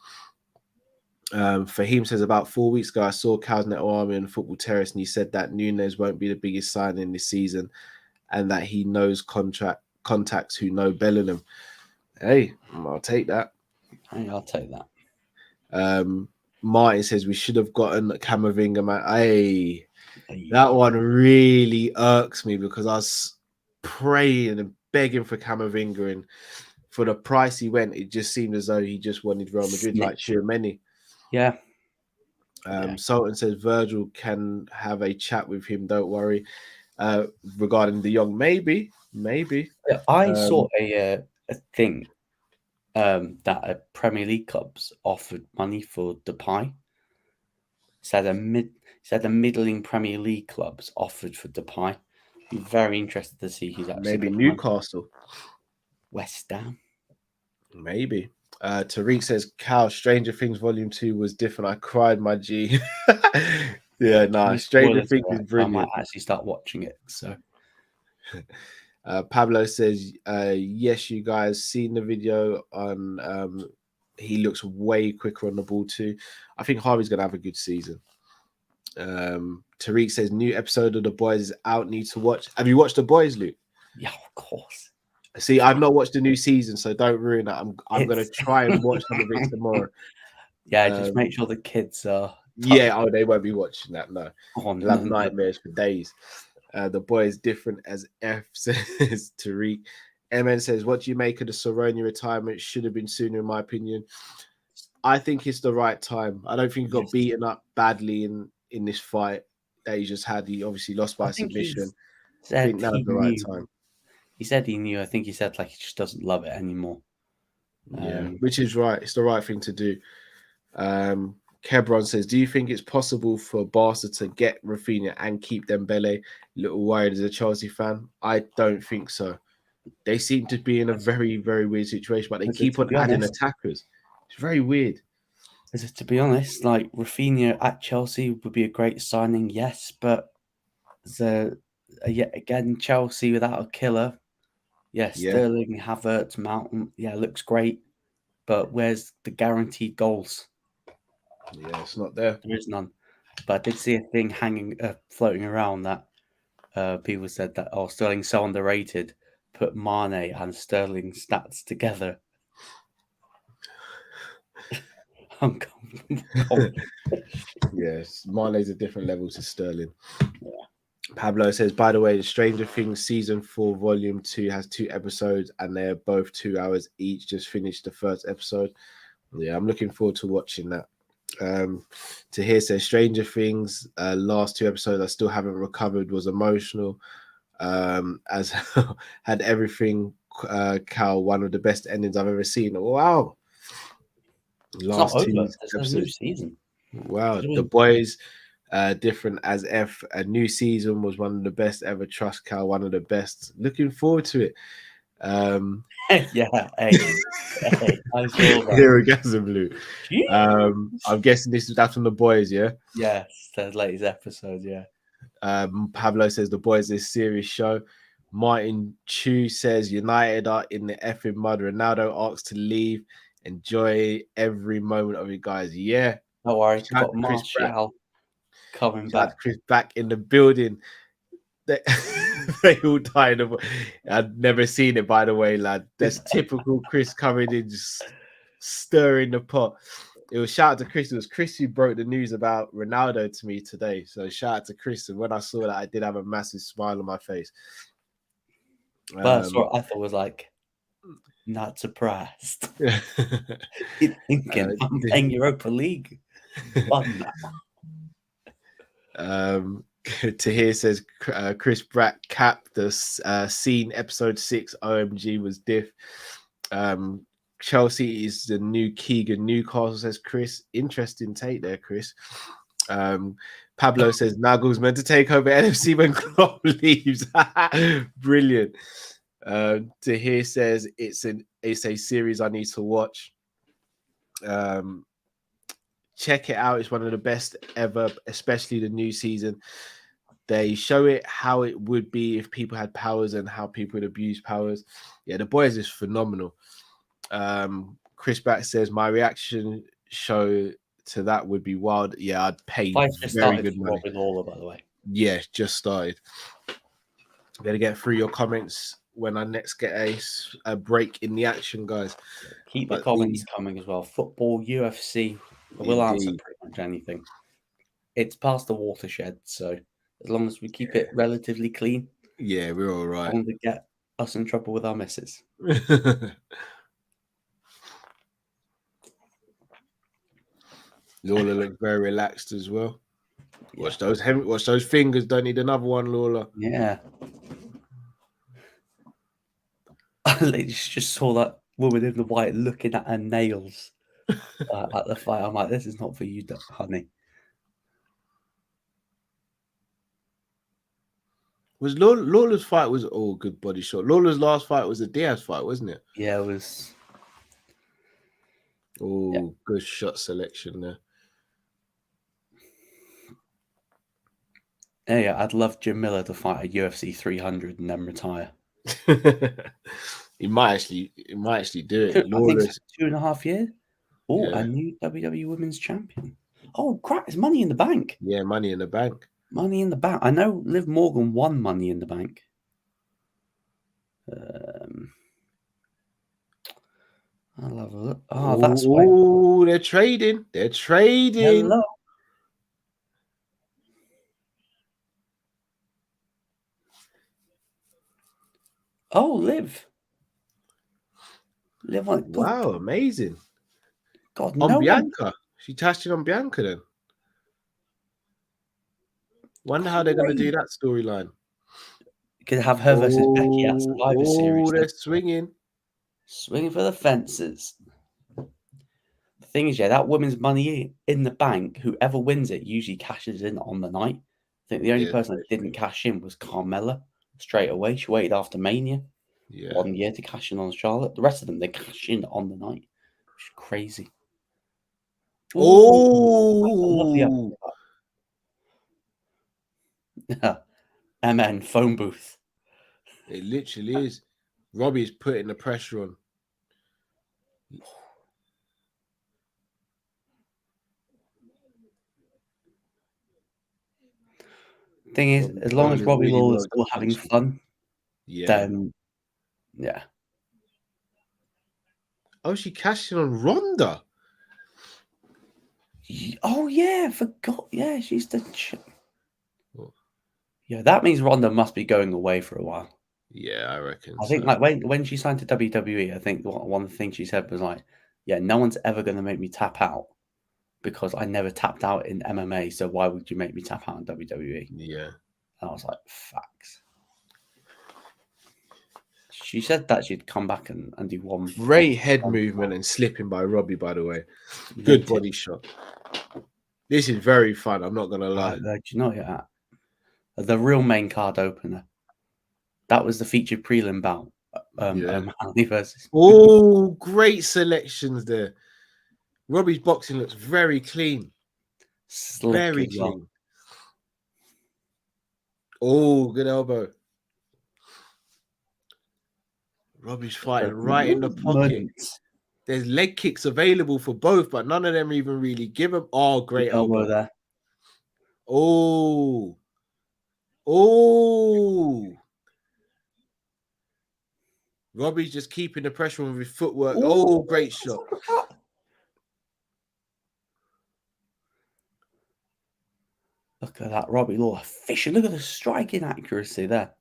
Fahim says, about 4 weeks ago, I saw Cal's Net Army on Football Terrace, and he said that Nunez won't be the biggest signing this season and that he knows contacts who know Bellingham. Hey, I'll take that. Hey, I'll take that. Martin says we should have gotten Camavinga, man. Hey, that one really irks me because I was praying and begging for Camavinga, and for the price he went, it just seemed as though he just wanted Real Madrid, like Tchouaméni. Yeah. Sultan says Virgil can have a chat with him. Don't worry. Regarding De Jong, maybe. Yeah, I saw a thing that Premier League clubs offered money for Depay. Said a middling Premier League clubs offered for Depay. Be very interested to see who's actually maybe Newcastle, West Ham. Maybe. Tariq says, Cal, Stranger Things Volume 2 was different. I cried, my G. Yeah, nah, Stranger Things is brilliant. I might actually start watching it. So, Pablo says, yes, you guys seen the video on. He looks way quicker on the ball too. I think Harvey's gonna have a good season. Tariq says, new episode of The Boys is out. Need to watch. Have you watched The Boys, Luke? Yeah, of course. See, I've not watched the new season, so don't ruin that. I'm gonna try and watch some of it tomorrow. Yeah, just make sure the kids are. Yeah, they won't be watching that. No, they'll have nightmares for days. The boy is different, as F says. Tariq. MN says, what do you make of the Cerrone retirement? Should have been sooner, in my opinion. I think it's the right time. I don't think he got beaten up badly in this fight that he just had. He obviously lost by submission. I think that was the right time. He said he knew. I think he said he just doesn't love it anymore. Yeah, which is right. It's the right thing to do. Kebron says, do you think it's possible for Barca to get Rafinha and keep Dembele? Little worried as a Chelsea fan. I don't think so. They seem to be in a very, very weird situation, but they keep on adding attackers. It's very weird. To be honest, Rafinha at Chelsea would be a great signing, yes, but yet again, Chelsea without a killer. Yes, Sterling, Havertz, Mount, looks great, but where's the guaranteed goals? Yeah, it's not there. There is none. But I did see a thing floating around that people said that Sterling's so underrated. Put Mane and Sterling stats together. Yes, Mane's a different level to Sterling. Yeah. Pablo says, by the way, the Stranger Things season 4 volume 2 has 2 episodes and they're both 2 hours each. Just finished the first episode. Yeah, I'm looking forward to watching that. To hear says Stranger Things last 2 episodes I still haven't recovered, was emotional, as had everything. Cal, one of the best endings I've ever seen. Wow. Last 2 episodes. New season. Wow. The Boys, different as F. A new season was one of the best ever. Trust Cal, one of the best. Looking forward to it. Yeah, I saw that. Irrigasm, Blue. I'm guessing that's from The Boys, yeah? Yes, the latest episode, yeah. Pablo says The Boys is a serious show. Martin Chu says United are in the effing mud. Ronaldo asks to leave. Enjoy every moment of it, guys. Yeah. No worries. Got Martial coming back. Chris back in the building. They all died. I'd never seen it, by the way, lad. That's typical Chris coming in, just stirring the pot. It was shout out to Chris. It was Chris who broke the news about Ronaldo to me today. So shout out to Chris. And when I saw that, I did have a massive smile on my face. That's what I thought was not surprised. Thinking I'm playing Europa League. Tahir says Chris Brack capped the scene episode 6 OMG was diff. Chelsea is the new Keegan. Newcastle, says Chris. Interesting take there, Chris. Pablo says Nagel's meant to take over NFC when Klopp leaves. Brilliant. Tahir says it's a series I need to watch. Check it out. It's one of the best ever, especially the new season. They show it how it would be if people had powers and how people would abuse powers. Yeah, The Boys is phenomenal. Chris Back says my reaction show to that would be wild. Yeah, I'd pay very good money. Lawler, by the way. Yeah, just started. Better get through your comments. when I next get a break in the action, guys. Keep the comments coming as well. Football, UFC, we'll answer pretty much anything. It's past the watershed, so as long as we keep it relatively clean, yeah, we're all right. I want to get us in trouble with our missus. Lawler looked very relaxed as well. Watch those fingers. Don't need another one, Lawler. Yeah. I just saw that woman in the white looking at her nails at the fight. I'm like, this is not for you, honey. Was Lawler's fight was good body shot. Lawler's last fight was the Diaz fight, wasn't it? Yeah, it was. Good shot selection there. Yeah, I'd love Jim Miller to fight a UFC 300 and then retire. He might actually do it. I think it's 2.5 years. Oh, a new WWE Women's Champion. Oh, crap! It's Money in the Bank. Yeah, Money in the Bank. Money in the Bank. I know Liv Morgan won Money in the Bank. I'll have a look. Oh, that's why. Oh, they're trading. They're trading. Hello. Oh, Liv. Wow, amazing. God, on Bianca. She touched it on Bianca then. Wonder how they're going to do that storyline. You could have her versus Becky at Survivor Series. Oh, they're swinging. Swinging for the fences. The thing is, that woman's Money in the Bank, whoever wins it usually cashes in on the night. I think the only person that didn't cash in was Carmella straight away. She waited after Mania 1 year to cash in on Charlotte. The rest of them, they cash in on the night. Which is crazy. Oh! MN phone booth. It literally is. Robbie's putting the pressure on. Thing is, as long as Robbie Lawler's still having fun, then yeah. Oh, she cashed in on Ronda. Oh yeah, I forgot. Yeah, she's the. Yeah, that means Ronda must be going away for a while. Yeah, I reckon. I think like when she signed to WWE, I think one of the things she said was like, "Yeah, no one's ever going to make me tap out because I never tapped out in MMA. So why would you make me tap out in WWE?" Yeah, and I was like, "Facts." She said that she'd come back and do one great head movement and slipping by Robbie. By the way, good body shot. This is very fun. I'm not gonna lie. Do you know that? The real main card opener. That was the featured prelim bout. Versus. Oh, great selections there. Robbie's boxing looks very clean. Slick very clean. Oh, good elbow. Robbie's fighting right in the pocket. There's leg kicks available for both, but none of them even really give him. Oh, great elbow there. Oh. Robbie's just keeping the pressure on with his footwork. Oh, great shot. Look at that, Robbie Lawler fishing. Look at the striking accuracy there.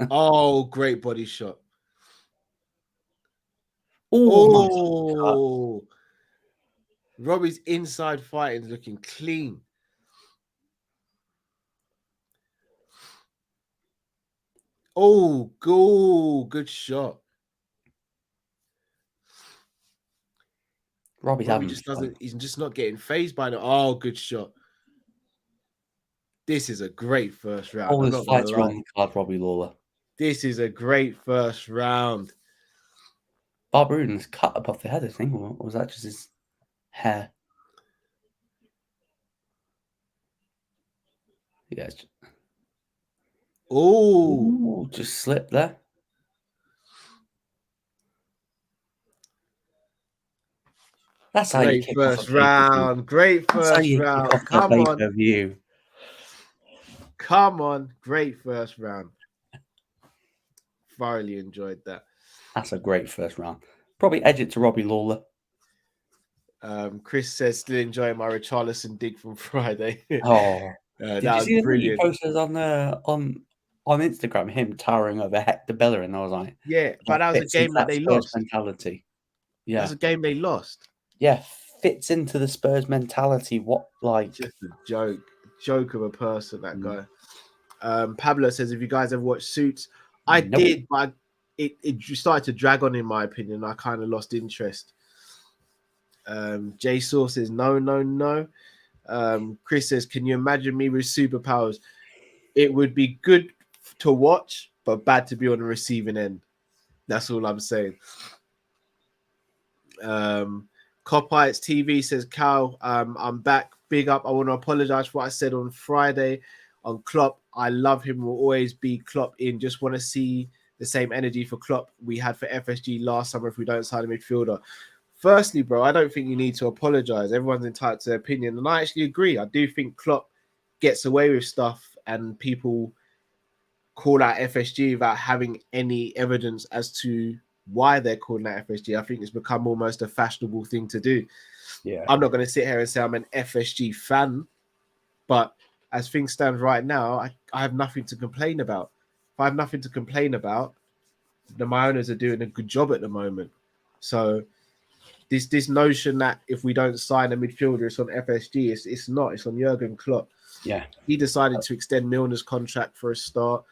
Oh, great body shot. Oh, Robbie's inside fighting is looking clean. Oh, good shot. Robbie just doesn't. He's just not getting phased by the. Oh, good shot. This is a great first round. All his fights are on the card, Robbie Lawler. This is a great first round. Barbarina's cut above the head, I think, or was that just his hair? Yeah. Oh, just slipped there. That's how you kick first round. Great first round. Come on. Come on. Great first round. thoroughly enjoyed that. That's a great first round. Probably edge it to Robbie Lawler. Chris says still enjoying my Richarlison dig from Friday. Oh, That did you was see the thing he brilliant. posted on Instagram? Him towering over Hector Bellerin. I was like, Yeah, but that was a fits into game that they Spurs lost. mentality. Yeah, That's a game they lost. yeah, fits into the Spurs mentality. What like? Just a joke of a person, that guy. Pablo says, if you guys ever watched Suits, I Nope. did, but it started to drag on, in my opinion. I kind of lost interest. Jay Saw says, no. Chris says, can you imagine me with superpowers? It would be good to watch, but bad to be on the receiving end. That's all I'm saying. Copites TV says, Cal, I'm back. Big up. I want to apologize for what I said on Friday on Klopp. I love him. Will always be Klopp in. Just want to see the same energy for Klopp we had for FSG last summer if we don't sign a midfielder. Firstly, bro, I don't think you need to apologize. Everyone's entitled to their opinion. And I actually agree. I do think Klopp gets away with stuff and people call out FSG without having any evidence as to why they're calling out FSG. I think it's become almost a fashionable thing to do. Yeah, I'm not going to sit here and say I'm an FSG fan, but as things stand right now, I have nothing to complain about. If I have nothing to complain about, then my owners are doing a good job at the moment. So this notion that if we don't sign a midfielder, it's on FSG. It's not. It's on Jurgen Klopp. yeah. He decided to extend Milner's contract for a start.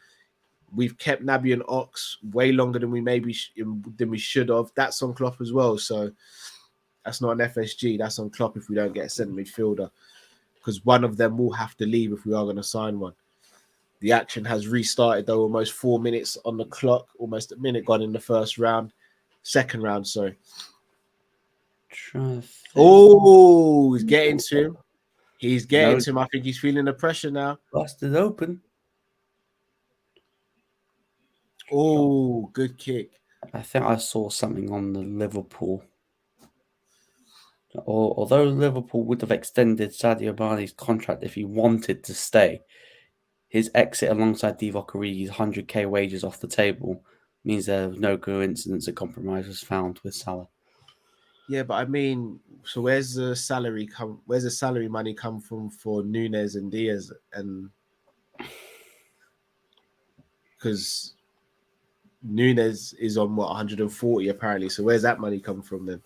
We've kept Naby and Ox way longer than we should have. That's on Klopp as well. So that's not an FSG. That's on Klopp if we don't get a centre midfielder, because one of them will have to leave if we are going to sign one. The action has restarted though. Almost 4 minutes on the clock. Almost a minute gone in the second round. Sorry. Oh, he's getting to him. He's getting to him. I think he's feeling the pressure now. Busted open. Oh, good kick. I think I saw something on the Liverpool. Although Liverpool would have extended Sadio Mane's contract if he wanted to stay, his exit alongside Divock Origi's 100k wages off the table means there was no coincidence a compromise was found with Salah. Yeah, but I mean, so where's the salary money come from for Núñez and Diaz? And because Núñez is on 140 apparently. So where's that money come from then?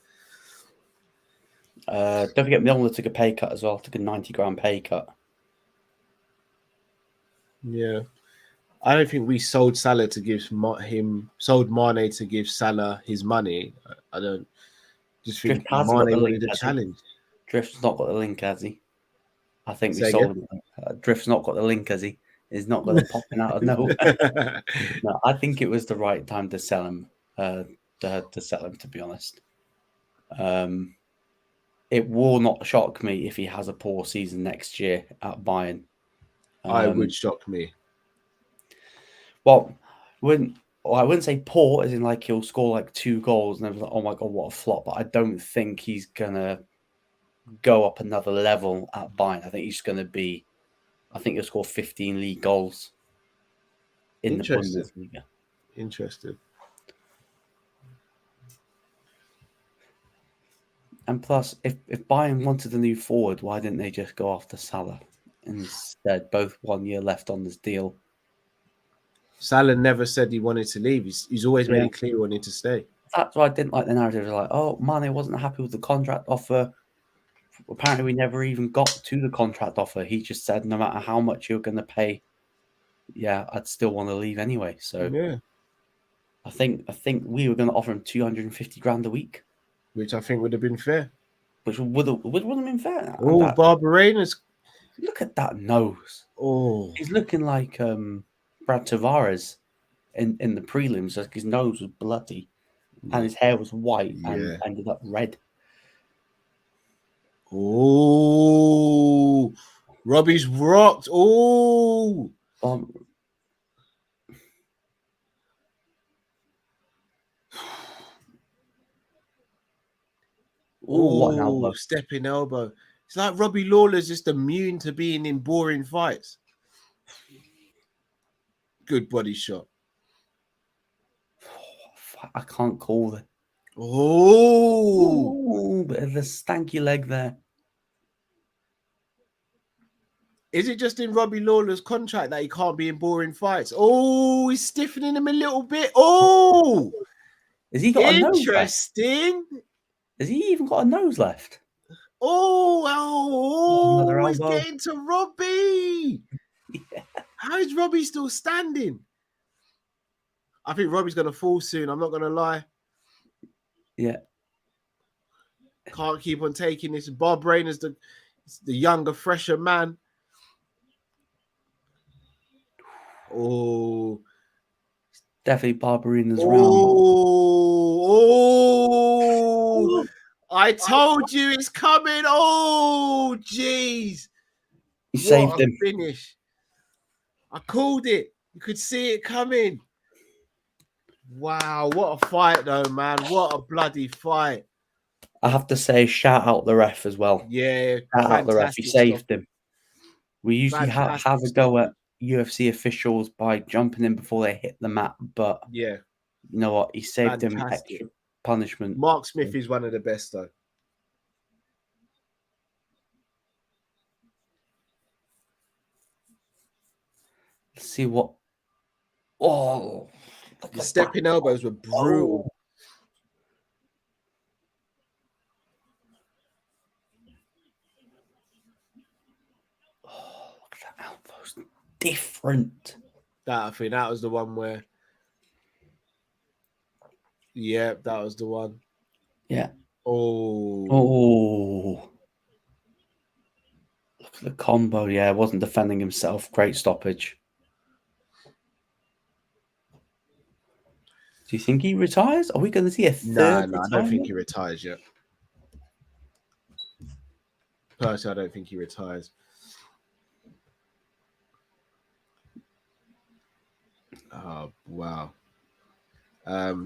Don't forget Milner took a pay cut as well. Took a 90 grand pay cut. Yeah, I don't think we sold Salah to give sold Mane to give Salah his money. I don't. Just think Mane wanted a challenge. Drift's not got the link, has he? I think we sold him. Drift's not got the link, has he? He's not going to pop him out of nowhere. No, I think it was the right time to sell him. To be honest, it will not shock me if he has a poor season next year at Bayern. I would shock me. Well, I wouldn't say poor, as in like he'll score like 2 goals and like, oh my god, what a flop. But I don't think he's gonna go up another level at Bayern. I think he'll score 15 league goals in the Bundesliga. Interesting. And plus, if Bayern wanted a new forward, why didn't they just go after Salah instead? Both 1 year left on this deal. Salah never said he wanted to leave. He's always made it clear he wanted to stay. That's why I didn't like the narrative. Like, oh, Mane wasn't happy with the contract offer. Apparently, we never even got to the contract offer. He just said, no matter how much you're going to pay, yeah, I'd still want to leave anyway. So yeah, I think we were going to offer him 250 grand a week, which I think would have been fair. Which wouldn't have been fair. Oh, Barbarina's. Look at that nose. Oh, he's looking like Brad Tavares in the prelims. Like his nose was bloody and his hair was white and ended up red. Oh, Robbie's rocked. Oh, what an elbow. Stepping elbow. It's like Robbie Lawler's just immune to being in boring fights. Good body shot. I can't call it. Oh, Bit of a stanky leg there. is it just in Robbie Lawler's contract that he can't be in boring fights? Oh, he's stiffening him a little bit. Oh, Has he got a nose left? interesting. Has he even got a nose left? Another He's elbow. getting to Robbie. Yeah. How is Robbie still standing? I think Robbie's going to fall soon. I'm not going to lie. Yeah. Can't keep on taking this. Barbarina's the younger, fresher man. Oh, Definitely Barbarina's round. Oh, I told you it's coming. Oh, jeez. He saved him. Finish. I called it. You could see it coming. Wow, what a fight though, man. What a bloody fight. I have to say, shout out the ref as well. Yeah. Shout out the ref. He saved him. We usually have a go at UFC officials by jumping in before they hit the mat, but yeah, you know what? He saved him extra punishment. Mark Smith is one of the best though. Let's see what. Oh, the stepping elbows were brutal. Oh, look at that elbows. Different. I think that was the one where. Yeah, that was the one. Yeah. Oh. Look at the combo. Yeah, wasn't defending himself. Great stoppage. Do you think he retires? Are we going to see a third? No, I don't think he retires yet. Personally, I don't think he retires. Oh, wow.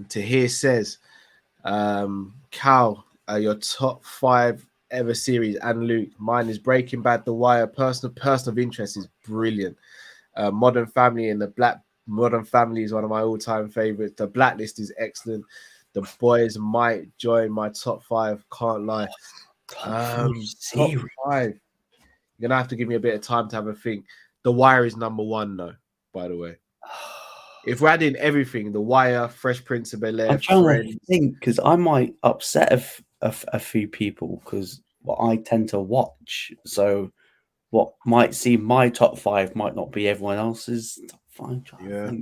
Tahir says, Cal, your top 5 ever series, and Luke, mine is Breaking Bad, The Wire. Person of interest is brilliant. Modern Family and Modern Family is one of my all-time favorites. The Blacklist is excellent. The Boys might join my top 5. Can't lie. Top 5. You're gonna have to give me a bit of time to have a think. The Wire is number 1, though. By the way, if we're adding everything, The Wire, Fresh Prince of Bel-Air, I'm trying to think because I might upset a few people because what I tend to watch. So what might seem my top 5 might not be everyone else's top 5. Yeah.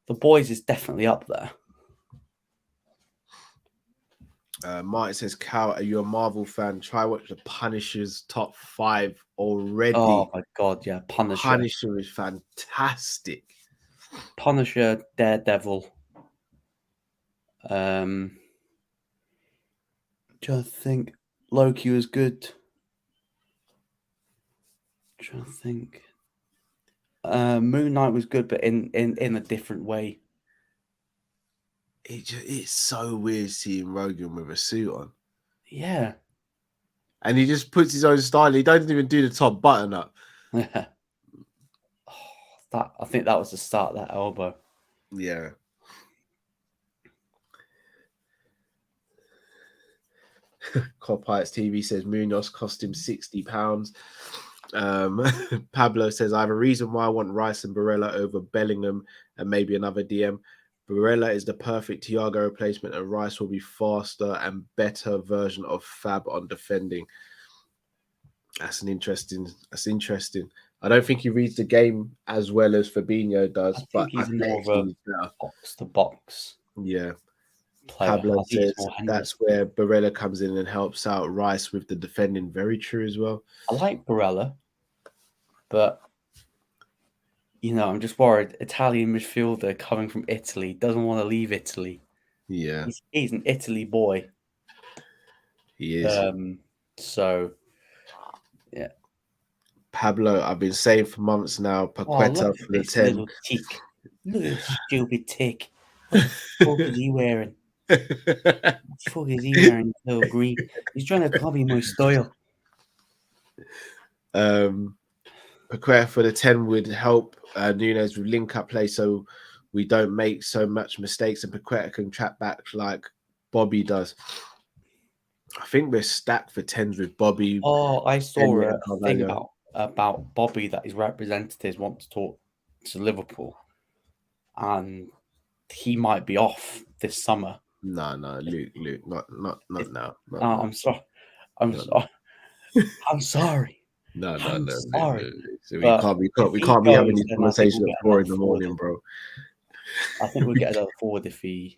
The Boys is definitely up there. Martin says, Cal, are you a Marvel fan? Try watch The Punisher's top 5 already. Oh my god, yeah. Punisher is fantastic. Punisher, Daredevil. Trying to think. Loki was good. Trying to think. Moon Knight was good, but in a different way. It's so weird seeing Rogan with a suit on. Yeah. And he just puts his own style. He doesn't even do the top button up. I think that was the start of that elbow. Yeah. Cop Pirates TV says Munhoz cost him £60. Pablo says, I have a reason why I want Rice and Barella over Bellingham and maybe another DM. Barella is the perfect Thiago replacement and Rice will be faster and better version of Fab on defending. That's interesting. I don't think he reads the game as well as Fabinho does, but he's more of a box to box. Yeah. Player. Pablo says that's where Barella comes in and helps out Rice with the defending. Very true as well. I like Barella, but I'm just worried. Italian midfielder coming from Italy doesn't want to leave Italy. Yeah, he's an Italy boy. He is. So, yeah. Pablo, I've been saying for months now. Paqueta for the 10. Little tick. Look at this stupid tick. What the fuck is he wearing? What the fuck is he wearing? Little green. He's trying to copy my style. Paqueta for the 10 would help Nunes with link-up play, so we don't make so much mistakes and Paqueta can trap back like Bobby does. I think we're stacked for 10s with Bobby. Oh, I saw Cannonier, a thing about Bobby that his representatives want to talk to Liverpool, and he might be off this summer. No, Luke, not now. I'm sorry. I'm sorry. No. Sorry. So But we if he can't be having goes, these then I think conversations we'll at get 4 in another the forward. morning, bro. I think we'll get another forward if he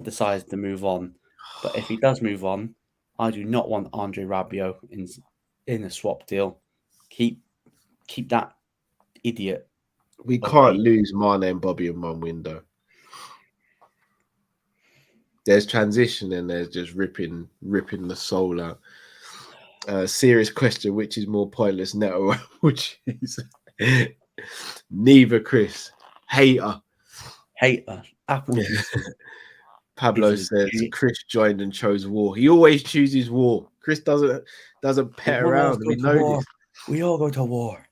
decides to move on. But if he does move on, I do not want Andre Rabiot in a swap deal. Keep that idiot. We away. can't lose Mane and Bobby in one window. There's transition and there's just ripping the soul out. Serious question: which is more pointless, Neto? Which is neither. Chris, hater. Apple juice. Pablo says Chris joined and chose war. He always chooses war. Chris doesn't pet around. We know this. We all go to war.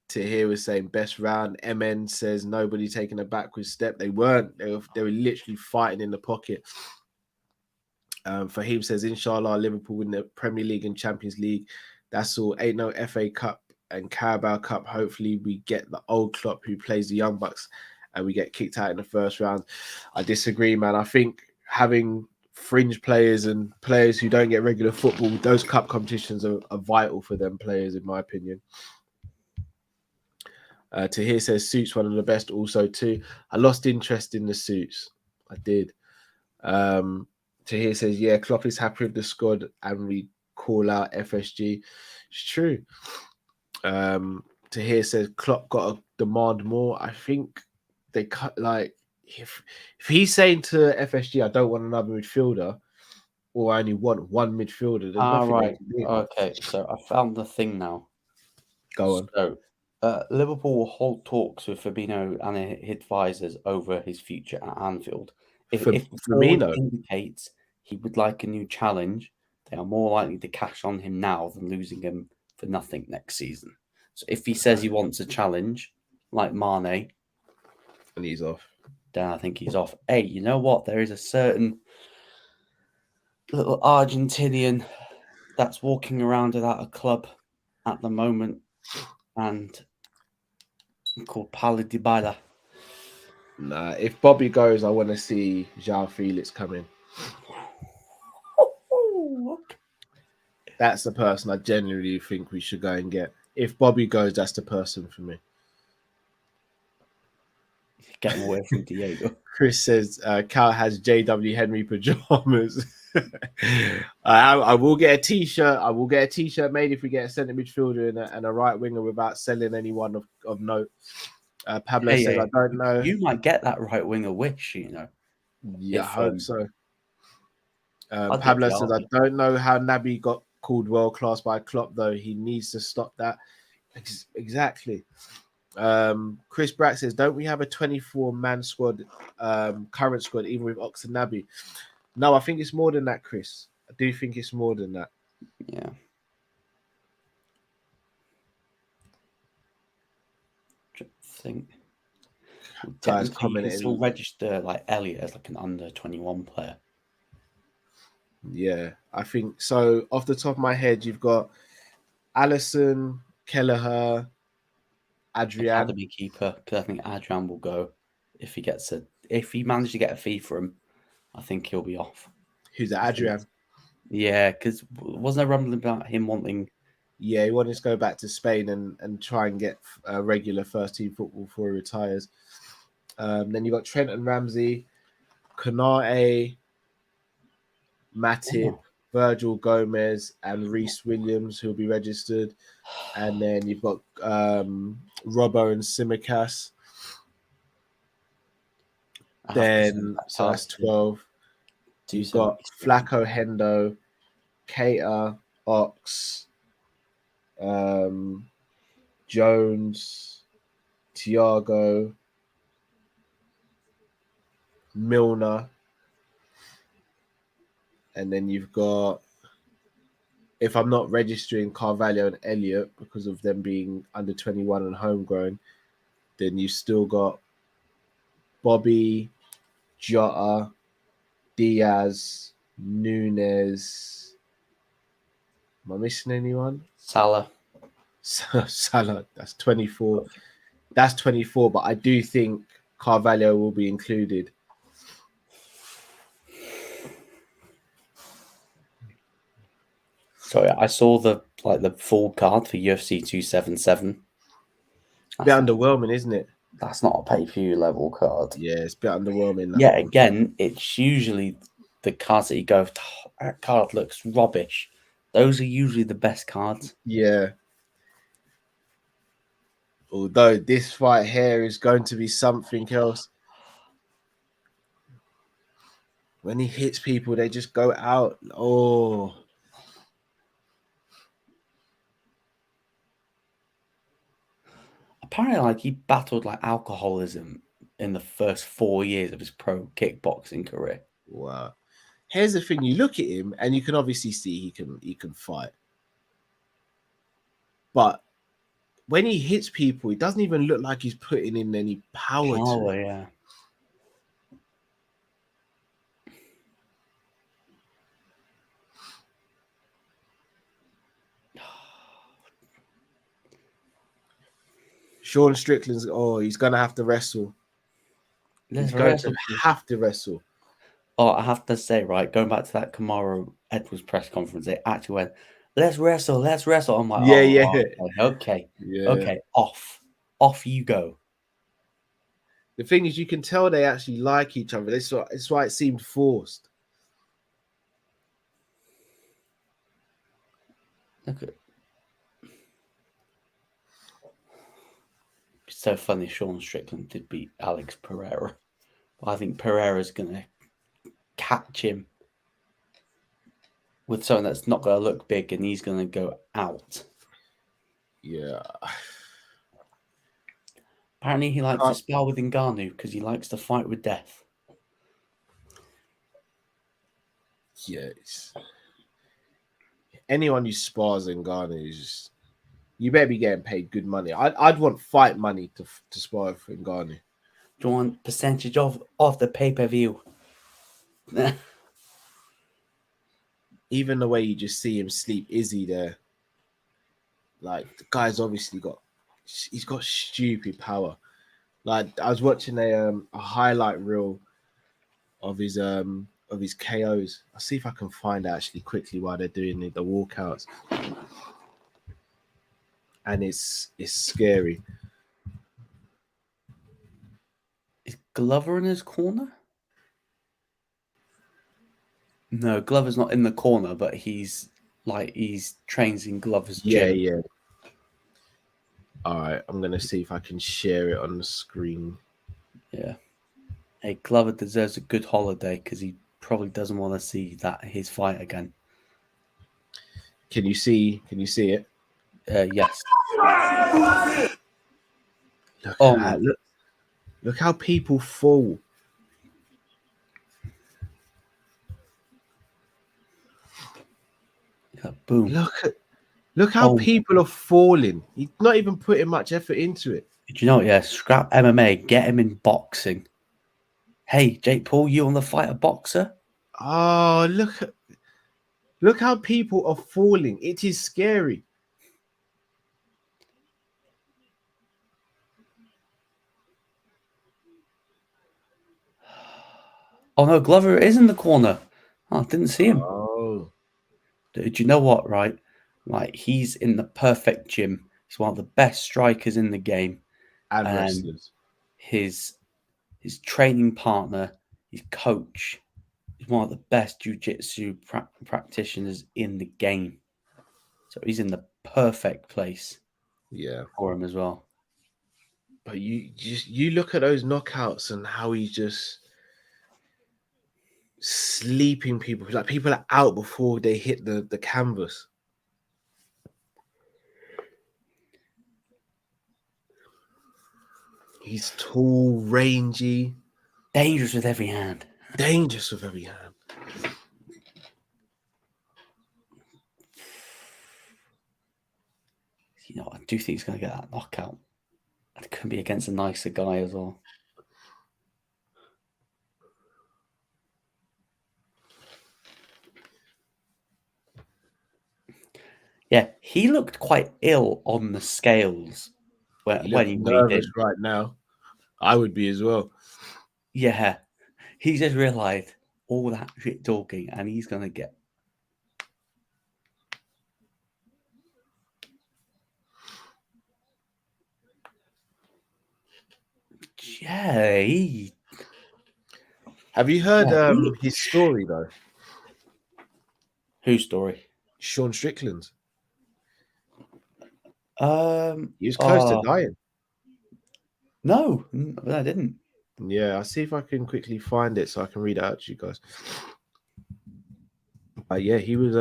Tahir was saying best round. MN says nobody taking a backward step. They weren't. They were literally fighting in the pocket. Fahim says inshallah Liverpool win the Premier League and Champions League. That's all. Ain't no FA Cup and Carabao Cup. Hopefully we get the old Klopp who plays the Young Bucks and we get kicked out in the first round. I disagree, man. I think having fringe players and players who don't get regular football, those cup competitions are vital for them players, in my opinion. Tahir says suits one of the best also too. I lost interest in the suits. I did. Tahir says, yeah, Klopp is happy with the squad and we call out FSG. It's true. Tahir says Klopp got to demand more. I think they cut like if he's saying to FSG, I don't want another midfielder, or I only want one midfielder, there's nothing Right. they can do. Okay, so I found the thing now. Go on. So Liverpool will hold talks with Fabinho and his advisors over his future at Anfield. If Firmino indicates he would like a new challenge, they are more likely to cash on him now than losing him for nothing next season. So if he says he wants a challenge, like Mane, and he's off, then I think he's off. Hey, you know what? There is a certain little Argentinian that's walking around without a club at the moment, and called Paulo Dybala. Nah, if Bobby goes, I want to see João Felix come in. That's the person I genuinely think we should go and get. If Bobby goes, that's the person for me. Getting away from Diego. Chris says Cal has JW Henry pajamas. I will get a t-shirt. I will get a t-shirt made if we get a centre midfielder and a right winger without selling anyone of note. Pablo says, I don't know. You might get that right winger wish, you know. Yeah, I hope so. Pablo says, I don't know how Naby got called world class by Klopp, though. He needs to stop that. Exactly. Chris Brack says, don't we have a 24-man squad, current squad, even with Ox and Naby? No, I think it's more than that, Chris. I do think it's more than that. Yeah. Think guys commenting, you can still register like Elliot as like an under 21 player. Yeah, I think so. Off the top of my head, you've got Alisson, Kelleher, Adrian, academy keeper. Because I think Adrian will go if he manages to get a fee for him. I think he'll be off. Who's that, Adrian? Yeah, because wasn't there rumbling about him wanting? Yeah, he wanted to go back to Spain and try and get regular first team football before he retires. Then you got Trent and Ramsey, Cannonier, Matip, Virgil Gomez, and Reece Williams, who'll be registered. And then you've got Robbo and Simicas. Then so that's 12. You've got Flacco, Hendo, Keita, Ox, Jones, Thiago, Milner, and then you've got if I'm not registering Carvalho and Elliott because of them being under 21 and homegrown, then you've still got Bobby, Jota, Diaz, Nunes. Am I missing anyone? Salah. Salah. That's 24. That's 24, but I do think Carvalho will be included. Sorry, I saw the full card for UFC 277. Bit underwhelming, isn't it? That's not a pay-per-view level card. Yeah, it's a bit underwhelming. Yeah, again, it's usually the cards that you go, oh, that card looks rubbish. Those are usually the best cards. Yeah. Although this fight here is going to be something else. When he hits people, they just go out. Oh. Apparently, he battled alcoholism in the first 4 years of his pro kickboxing career. Wow. Here's the thing: you look at him, and you can obviously see he can fight. But when he hits people, it doesn't even look like he's putting in any power to it. Yeah. Sean Strickland's he's gonna have to wrestle. He's going to have to wrestle. Oh, I have to say, right, going back to that Kamaru Edwards press conference, they actually went, let's wrestle. I'm like, okay, off you go. The thing is, you can tell they actually like each other. That's why it seemed forced. Look at it's so funny. Sean Strickland did beat Alex Pereira. But I think Pereira's gonna catch him with something that's not gonna look big, and he's gonna go out. Yeah. Apparently, he likes to spar with Ngannou because he likes to fight with death. Yes. Anyone who spars Ngannou is just, you better be getting paid good money. I'd want fight money to spar for Ngannou. Do you want percentage of the pay-per-view? Even the way you just see him sleep Izzy there. Like, the guy's obviously he's got stupid power. Like, I was watching a highlight reel of his KOs. I'll see if I can find it actually quickly while they're doing the walkouts. And it's scary. Is Glover in his corner? No, Glover's not in the corner, but he's trains in Glover's gym. Yeah. All right, I'm gonna see if I can share it on the screen. Yeah. Hey, Glover deserves a good holiday because he probably doesn't want to see his fight again. Can you see it? Yes. Look how people fall. Boom. Look how people are falling. He's not even putting much effort into it. Do you know what? Yeah, scrap MMA, get him in boxing. Hey, Jake Paul, you want to fight a boxer? Oh, look how people are falling. It is scary. Oh no, Glover is in the corner. Oh, I didn't see him. Oh. Do you know what, right? Like, he's in the perfect gym. He's one of the best strikers in the game. And wrestlers. His training partner, his coach, is one of the best jiu-jitsu practitioners in the game. So he's in the perfect place for him as well. But you look at those knockouts and how he's just sleeping people. Like, people are out before they hit the canvas. He's tall, rangy. Dangerous with every hand. I do think he's going to get that knockout. It could be against a nicer guy as well. Yeah, he looked quite ill on the scales when he weighed nervous in. right now. I would be as well. Yeah, he just realised all that shit talking, and he's going to get. Yeah, Have you heard his story though? Whose story? Sean Strickland's. He was close to dying. No, I didn't. Yeah, I'll see if I can quickly find it so I can read it out to you guys. Yeah, he was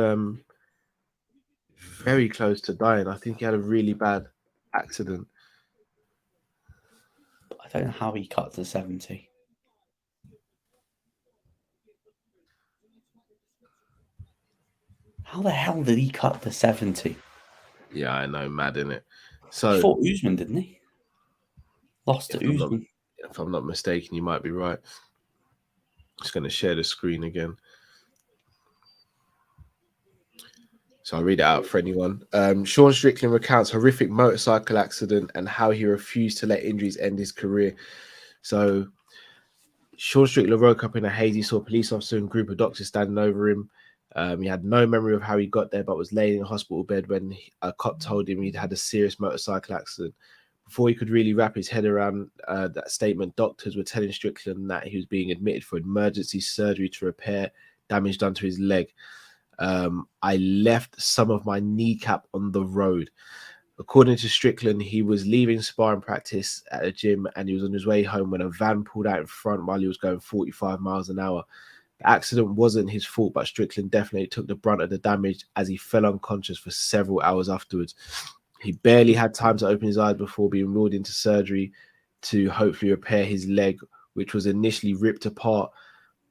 very close to dying. I think he had a really bad accident. I don't know how he cut to 70. How the hell did he cut to 70? Yeah, I know, mad, innit? So He fought Usman, didn't he? Lost to Usman. If I'm not mistaken, you might be right. Just going to share the screen again. So I'll read it out for anyone. Sean Strickland recounts horrific motorcycle accident and how he refused to let injuries end his career. So Sean Strickland woke up in a haze. He saw a police officer and a group of doctors standing over him. He had no memory of how he got there, but was laying in a hospital bed when a cop told him he'd had a serious motorcycle accident. Before he could really wrap his head around that statement, doctors were telling Strickland that he was being admitted for emergency surgery to repair damage done to his leg. I left some of my kneecap on the road. According to Strickland, he was leaving sparring practice at a gym and he was on his way home when a van pulled out in front while he was going 45 miles an hour. The accident wasn't his fault, but Strickland definitely took the brunt of the damage as he fell unconscious for several hours afterwards. He barely had time to open his eyes before being ruled into surgery to hopefully repair his leg, which was initially ripped apart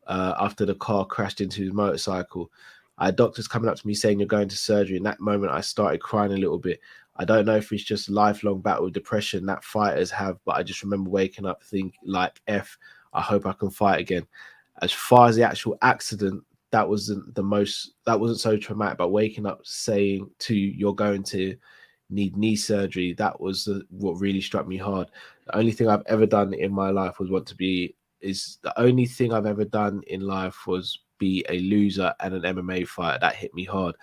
after the car crashed into his motorcycle. I had doctors coming up to me saying, "You're going to surgery." In that moment, I started crying a little bit. I don't know if it's just a lifelong battle with depression that fighters have, but I just remember waking up thinking, like, I hope I can fight again. As far as the actual accident, that wasn't so traumatic, but waking up saying you're going to need knee surgery, that was what really struck me hard. The only thing I've ever done in my life was be a loser and an MMA fighter. That hit me hard.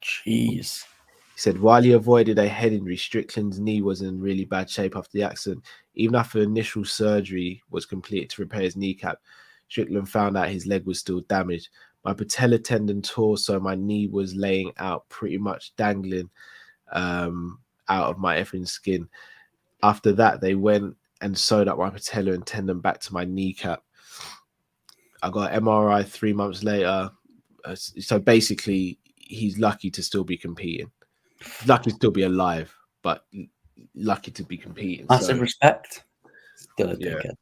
Jeez. He said while he avoided a head injury, Strickland's knee was in really bad shape after the accident. Even after initial surgery was completed to repair his kneecap, Strickland found out his leg was still damaged. My patella tendon tore, so my knee was laying out pretty much dangling out of my effing skin. After that, they went and sewed up my patella and tendon back to my kneecap. I got an MRI 3 months later. So basically, he's lucky to still be competing. Lucky to still be alive, but lucky to be competing. Massive respect. Still a yeah. dickhead.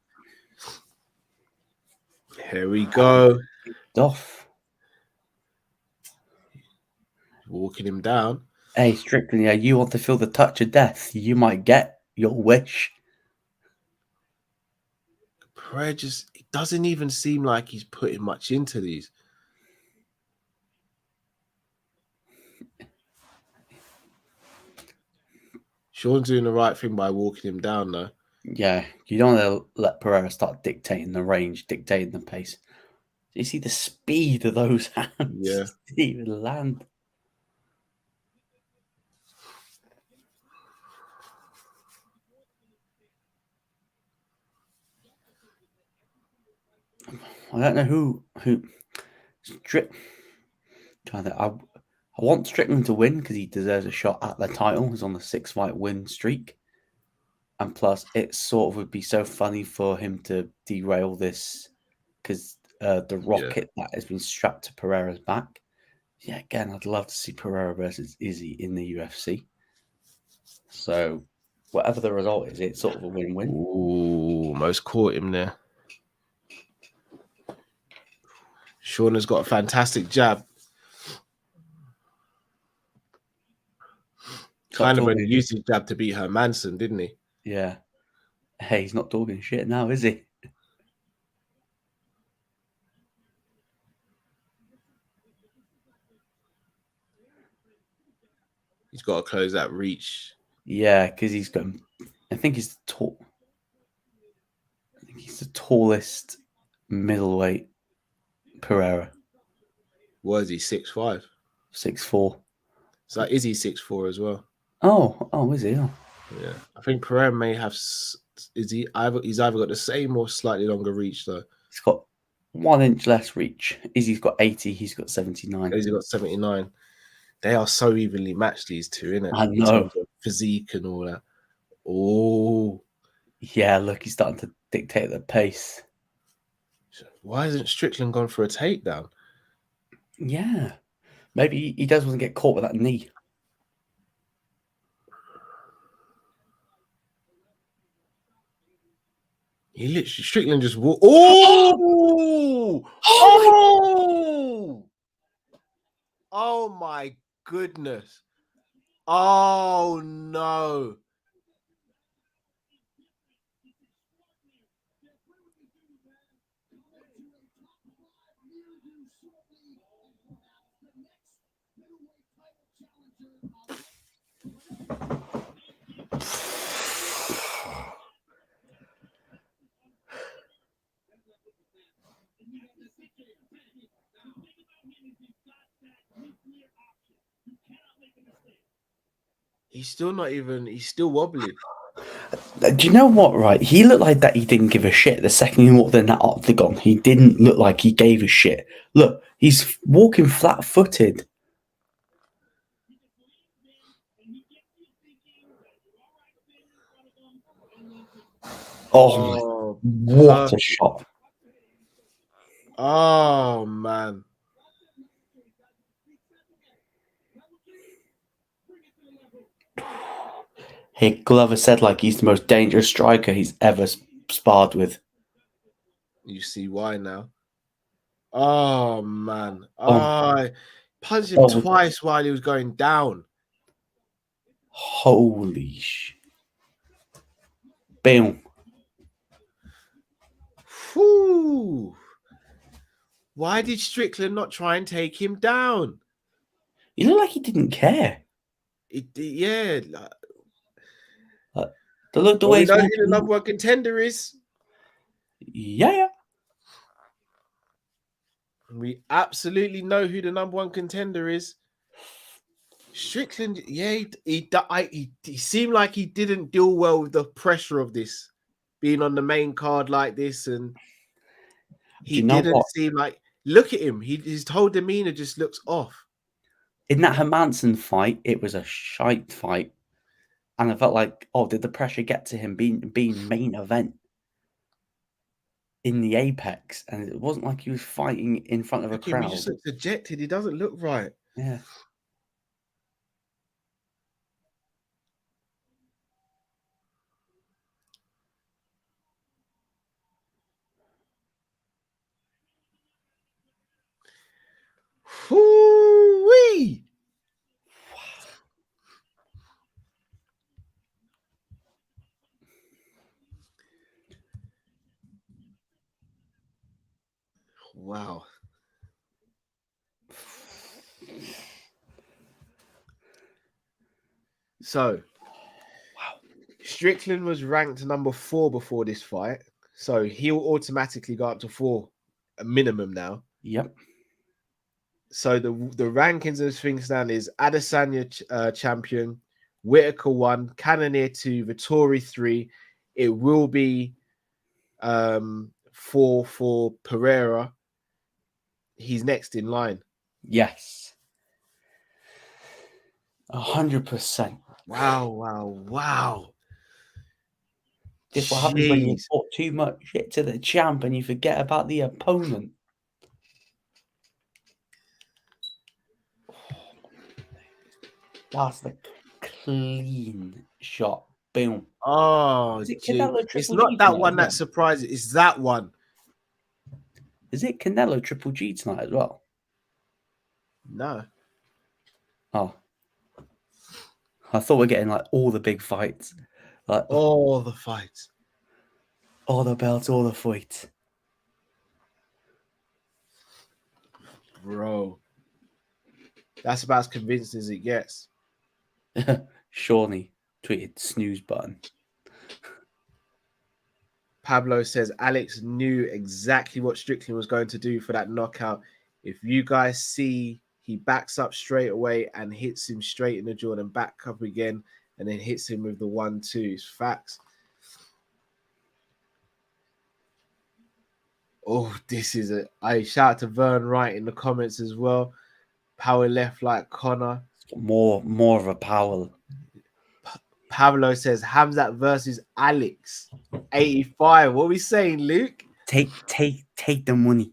Here we go. Off. Walking him down. Hey, Strickland, yeah, you want to feel the touch of death? You might get your wish. Pereira it doesn't even seem like he's putting much into these. Sean's doing the right thing by walking him down, though. Yeah, you don't want to let Pereira start dictating the range, dictating the pace. Do you see the speed of those hands? Yeah. Didn't even land. I don't know who I want Strickland to win because he deserves a shot at the title. He's on the 6-fight win streak. And plus, it sort of would be so funny for him to derail this because the rocket that has been strapped to Pereira's back. Yeah, again, I'd love to see Pereira versus Izzy in the UFC. So, whatever the result is, it's sort of a win-win. Ooh, almost caught him there. Sean has got a fantastic jab. Kind of only used his jab to beat her Manson, didn't he? Yeah. Hey, he's not talking shit now, is he? He's got to close that reach. Yeah, because he's going. I think he's tall. I think he's the tallest middleweight. Pereira. What is he? 6'5"? 6'4". So is he 6'4" as well? Oh, is he? Oh. Yeah, I think Pereira may have. He's either got the same or slightly longer reach though. He's got 1 inch less reach. Izzy's got 80. He's got 79. He's got 79. They are so evenly matched, these two, innit? I know. In terms of physique and all that. Oh. Yeah, look, he's starting to dictate the pace. Why hasn't Strickland gone for a takedown? Yeah. Maybe he does want to get caught with that knee. He literally, Strickland just walked. Oh! Oh! Oh my goodness. Oh no. He's still wobbly. Do you know what, right? He looked like that he didn't give a shit the second he walked in that octagon. He didn't look like he gave a shit. Look, he's walking flat-footed. Oh, what a shot. Oh, man. Hey, Glover said like he's the most dangerous striker he's ever sparred with. You see why now? Oh, man. I punched him twice while he was going down. Holy sh! Boom. Whew. Why did Strickland not try and take him down? He looked like he didn't care. Yeah. The way we know who the number one contender is. Yeah. We absolutely know who the number one contender is. Strickland, yeah, he seemed like he didn't deal well with the pressure of this, being on the main card like this, and he didn't seem like. Look at him; his whole demeanor just looks off. In that Hermanson fight, it was a shite fight, and I felt like, did the pressure get to him being main event in the Apex? And it wasn't like he was fighting in front of a crowd. He just looks dejected. He doesn't look right. Yeah. Hoo-wee! Wow. So, Strickland was ranked number 4 before this fight, so he'll automatically go up to 4, a minimum now. Yep. So the rankings of things stand is Adesanya champion, Whitaker 1, Cannonier 2, Vittori 3. It will be 4 for Pereira. He's next in line. Yes. 100%. Wow. This is what happens when you talk too much shit to the champ and you forget about the opponent. That's the clean shot. Boom. Oh, it's not that one that surprises. It's that one. Is it Canelo Triple G tonight as well? No. Oh. I thought we're getting like all the big fights, like All the fights. all the belts, all the fights. Bro. That's about as convincing as it gets. Shawnee tweeted snooze button. Pablo says Alex knew exactly what Strickland was going to do for that knockout. If you guys see, he backs up straight away and hits him straight in the jaw and back up again and then hits him with the 1-2. It's facts. Oh, this is a... I shout out to Vern Wright in the comments as well. Power left like Connor. More of a Powell. Pablo says Hamzat versus Alex. 85. What are we saying, Luke? Take the money.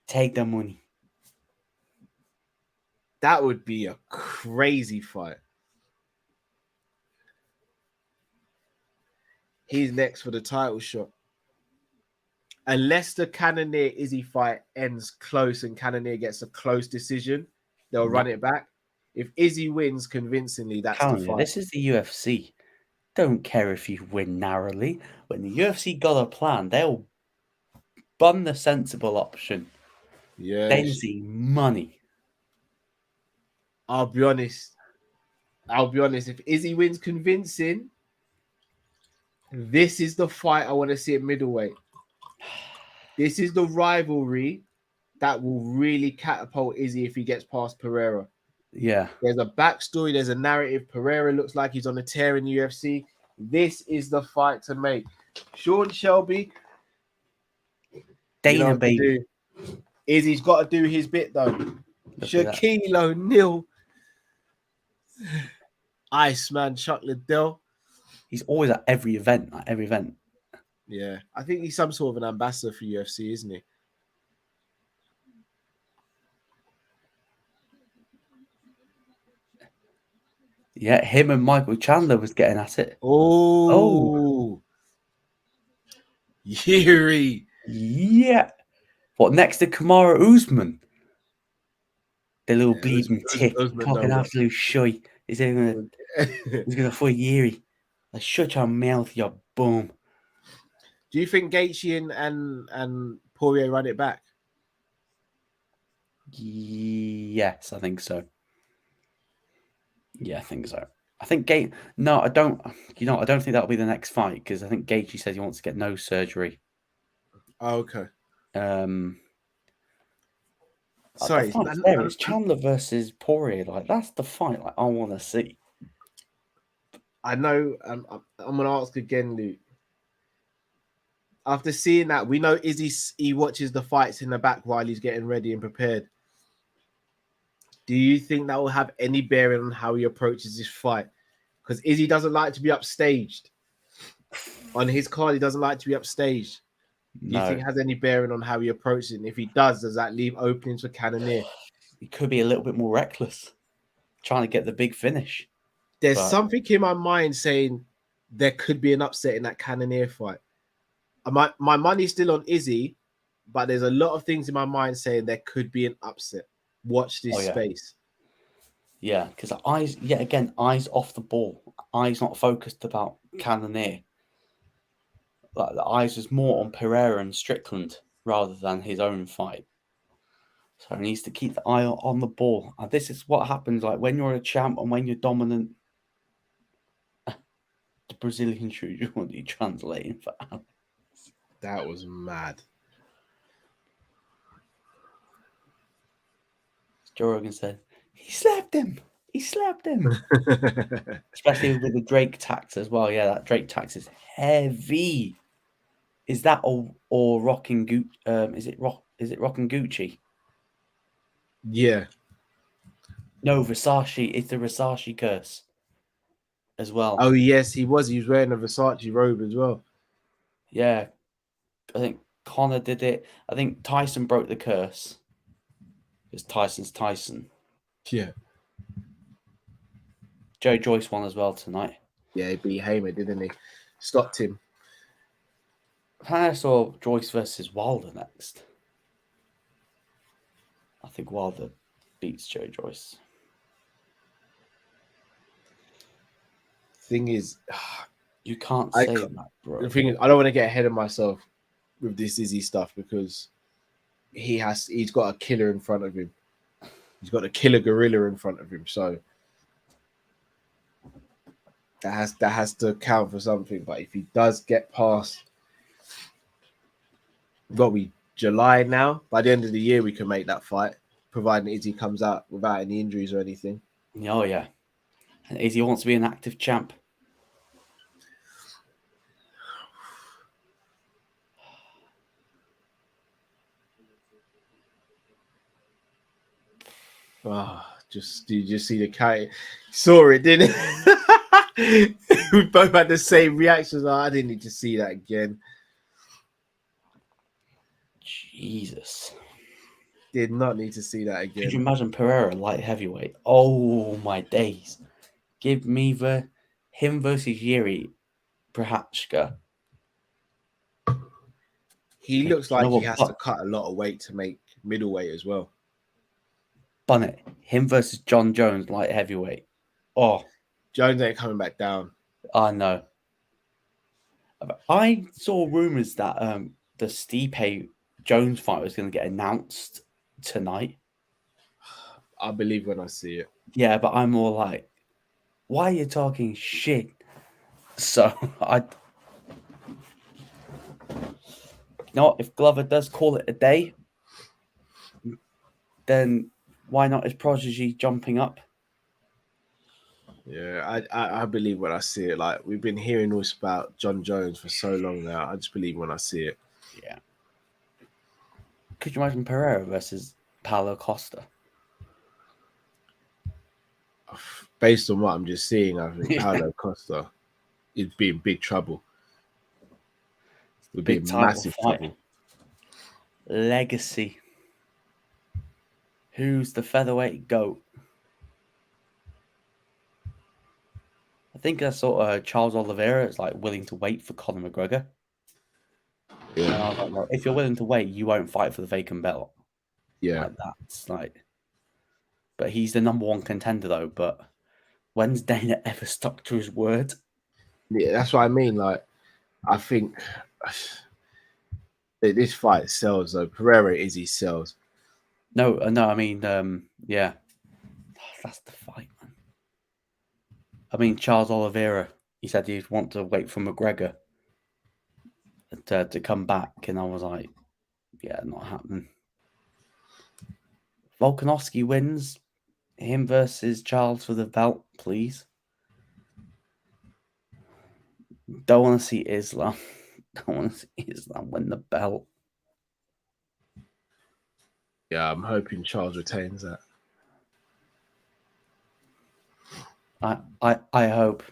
Take the money. That would be a crazy fight. He's next for the title shot. Unless the Cannonier Izzy fight ends close and Cannonier gets a close decision, they'll run it back. If Izzy wins convincingly, that's the fight. This is the UFC. Don't care if you win narrowly. When the UFC got a plan, they'll bun the sensible option. Yeah. Then see money. I'll be honest. If Izzy wins convincing, this is the fight I want to see at middleweight. This is the rivalry that will really catapult Izzy if he gets past Pereira. Yeah. There's a backstory. There's a narrative. Pereira looks like he's on a tear in the UFC. This is the fight to make. Sean Shelby. Dana, baby. Izzy's got to do his bit, though. Shaquille O'Neal. Iceman Chuck Liddell. He's always at every event. Yeah. I think he's some sort of an ambassador for UFC, isn't he? Yeah, him and Michael Chandler was getting at it. Oh. Yuri. Yeah. What, next to Kamara Usman? The little bleeding tick. Talking absolute shy. He's going to fight Yuri. Like, shut your mouth, you bum. Do you think Gaethje and Poirier run it back? Yes, I think so. Yeah, I think so. I think No, I don't. I don't think that'll be the next fight because I think Gaethje says he wants to get no surgery. Oh, okay. Sorry, it's Chandler versus Poirier. Like, that's the fight. Like, I want to see. I know. I'm going to ask again, Luke. After seeing that, we know he watches the fights in the back while he's getting ready and prepared. Do you think that will have any bearing on how he approaches this fight? Because Izzy doesn't like to be upstaged. On his card, he doesn't like to be upstaged. Do you think it has any bearing on how he approaches it? And if he does that leave openings for Cannonier? He could be a little bit more reckless, trying to get the big finish. There's something in my mind saying there could be an upset in that Cannonier fight. My money's still on Izzy, but there's a lot of things in my mind saying there could be an upset. Watch this space. Yeah, because eyes off the ball. Eyes not focused about Cannonier. Like, the eyes was more on Pereira and Strickland rather than his own fight. So he needs to keep the eye on the ball. And this is what happens like when you're a champ and when you're dominant. The Brazilian shoe, what are you translating for Alex? That was mad. Joe Rogan said, he slapped him. Especially with the Drake tax as well. Yeah, that Drake tax is heavy. Is that or rocking Gucci? Is it rocking Gucci? Yeah. No, Versace. It's the Versace curse as well. Oh, yes, he was. He was wearing a Versace robe as well. Yeah. I think Connor did it. I think Tyson broke the curse. Because Tyson's Tyson. Yeah. Joe Joyce won as well tonight. Yeah, he beat Hamer, didn't he? Stopped him. I saw Joyce versus Wilder next. I think Wilder beats Joe Joyce. Thing is, You can't I say ca- that, bro. the thing is, I don't want to get ahead of myself with this Izzy stuff because he's got a killer in front of him. He's got a killer gorilla in front of him. So that has to count for something. But if he does get past, got we July now. By the end of the year, we can make that fight, providing Izzy comes out without any injuries or anything. Oh yeah, and Izzy wants to be an active champ. Oh, you just see the cat. Saw it, didn't it? We both had the same reactions. Oh, I didn't need to see that again. Jesus. Did not need to see that again. Could you imagine Pereira light heavyweight? Oh my days. Give me him versus Yuri Prohaska. He looks like he has what? to cut a lot of weight to make middleweight as well. Bun it. Him versus John Jones light heavyweight. Oh, Jones ain't coming back down. I know. I saw rumors that the Stipe Jones fight was going to get announced tonight. I believe when I see it. Yeah, but I'm more like, why are you talking shit? So you know what? If Glover does call it a day, then why not his prodigy jumping up? Yeah, I believe when I see it. Like we've been hearing all this about John Jones for so long now. I just believe when I see it. Yeah. Could you imagine Pereira versus Paulo Costa? Based on what I'm just seeing, I think Paulo Costa would be in big trouble. Would be in massive trouble. Legacy. Who's the featherweight GOAT? I think I saw Charles Oliveira is like willing to wait for Conor McGregor. Yeah. And I was like, well, if you're willing to wait, you won't fight for the vacant belt. Yeah. Like that's like, but he's the number one contender though. But when's Dana ever stuck to his word? Yeah, that's what I mean. Like, I think this fight sells though. Pereira Izzy sells. No, I mean, yeah, that's the fight, man. I mean, Charles Oliveira, he said he'd want to wait for McGregor to come back, and I was like, yeah, not happening. Volkanovski wins. Him versus Charles for the belt, please. Don't want to see Islam. Don't want to see Islam win the belt. Yeah, I'm hoping Charles retains that. I hope.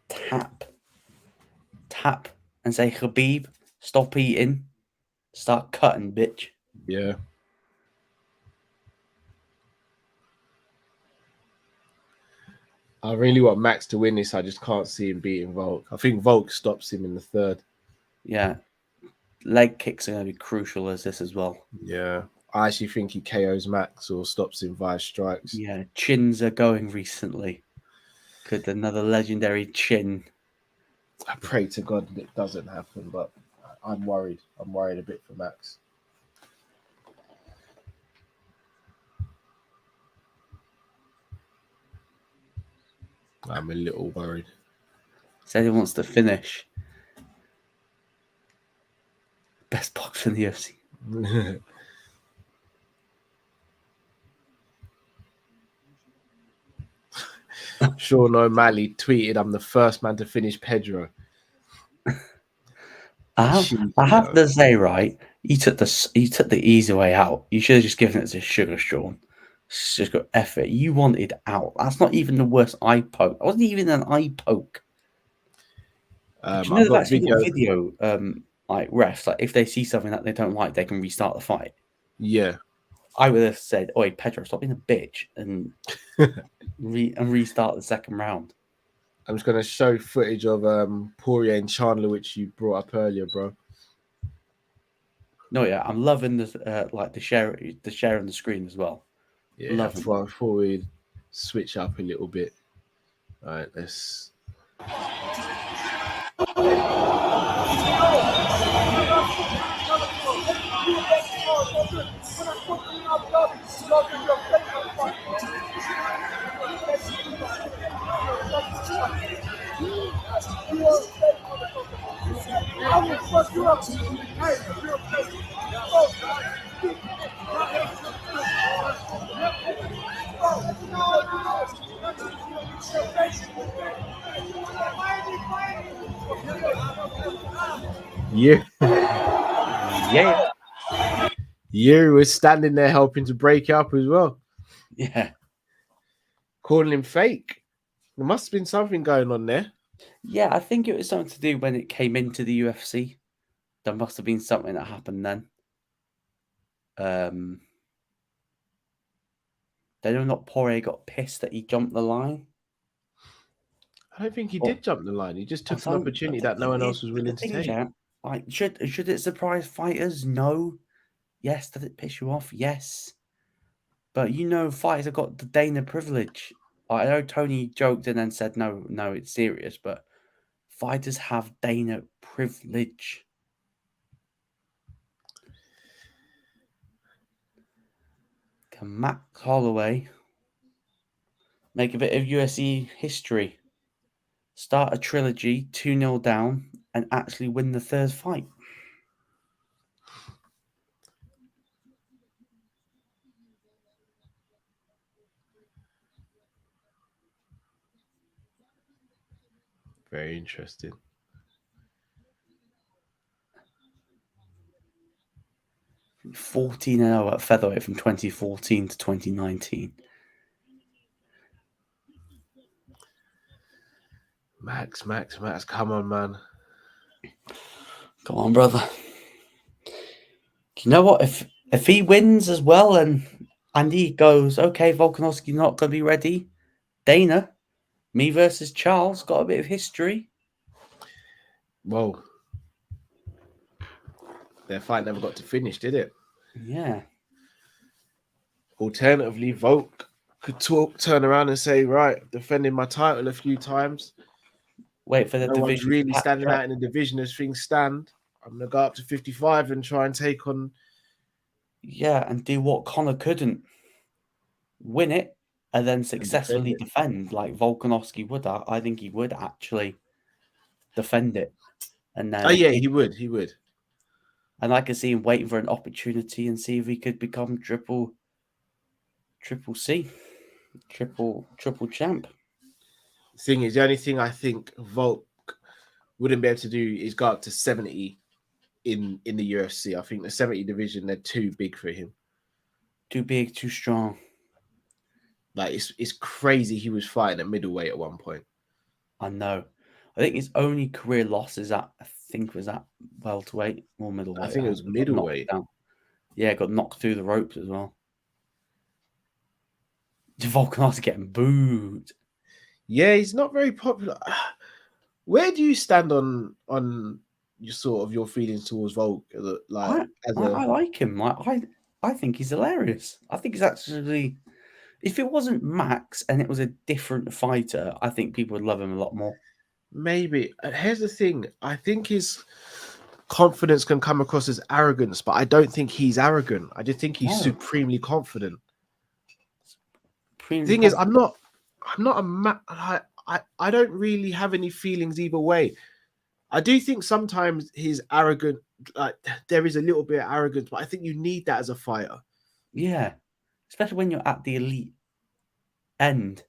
Tap and say, Khabib, stop eating. Start cutting, bitch. Yeah. I really want Max to win this. I just can't see him beating Volk. I think Volk stops him in the third. Yeah. Leg kicks are going to be crucial as this as well. Yeah. I actually think he KOs Max or stops him via strikes. Yeah. Chins are going recently. Could another legendary chin. I pray to God that it doesn't happen, but I'm worried. I'm worried a bit for Max. I'm a little worried. Said he wants to finish. Best boxer in the UFC. Sean O'Malley tweeted, "I'm the first man to finish Pedro." I have to say, right, he took the easy way out. You should have just given it to Sugar Sean. Just got effort. You wanted out. That's not even the worst eye poke. That wasn't even an eye poke. Do you know they've actually got video like refs, like if they see something that they don't like, they can restart the fight. Yeah. I would have said, "Oi, Pedro, stop being a bitch," and restart the second round. I'm just gonna show footage of Poirier and Chandler, which you brought up earlier, bro. No, yeah, I'm loving this like the share on the screen as well. Yeah, before we switch up a little bit. All right, let's. Yeah. Yeah. Yuri was standing there helping to break up as well, Yeah. calling him fake. There must have been something going on there. Yeah, I think it was something to do when it came into the UFC. There must have been something that happened then. Then or not Poirier got pissed that he jumped the line. I don't think he Or- did jump the line. He just took an some- opportunity the that no one thing else is- was the willing to thing is, take. yeah, like should it surprise fighters? No. Yes. Does it piss you off? Yes. But fighters have got the Dana privilege. I know Tony joked and then said, no, it's serious. But fighters have Dana privilege. Can Max Holloway make a bit of UFC history? Start a trilogy 2-0 down and actually win the third fight? Very interesting. 14-0 at featherweight from 2014 to 2019. Max, come on, man. Come on, brother. You know what? If he wins as well and he goes, okay, Volkanovski not going to be ready, Dana, me versus Charles, got a bit of history. Well, their fight never got to finish, did it? Yeah. Alternatively, Volk could turn around and say, right, defending my title a few times. Wait for the No one's division. really standing out in the division as things stand. I'm going to go up to 55 and try and take on... Yeah, and do what Conor couldn't. Win it and then successfully defend like Volkanovski would. I think he would actually defend it. And then, oh, yeah, he would. And I can see him waiting for an opportunity and see if he could become triple C, triple champ. The thing is, the only thing I think Volk wouldn't be able to do is go up to 70 in the UFC. I think the 70 division, they're too big for him. Too big, too strong. Like, it's crazy he was fighting at middleweight at one point. I know. I think his only career loss is at, was that welterweight or middleweight. I think it was middleweight. Yeah, got knocked through the ropes as well. Volkanovski getting booed. Yeah, he's not very popular. Where do you stand on your feelings towards Volk? I like him. I think he's hilarious. I think he's actually. If it wasn't Max and it was a different fighter, I think people would love him a lot more. Maybe. Here's the thing. I think his confidence can come across as arrogance, but I don't think he's arrogant. I just think he's supremely confident. The thing is, I'm not I don't really have any feelings either way. I do think sometimes he's arrogant. Like, there is a little bit of arrogance, but I think you need that as a fighter. Yeah. Especially when you're at the elite end.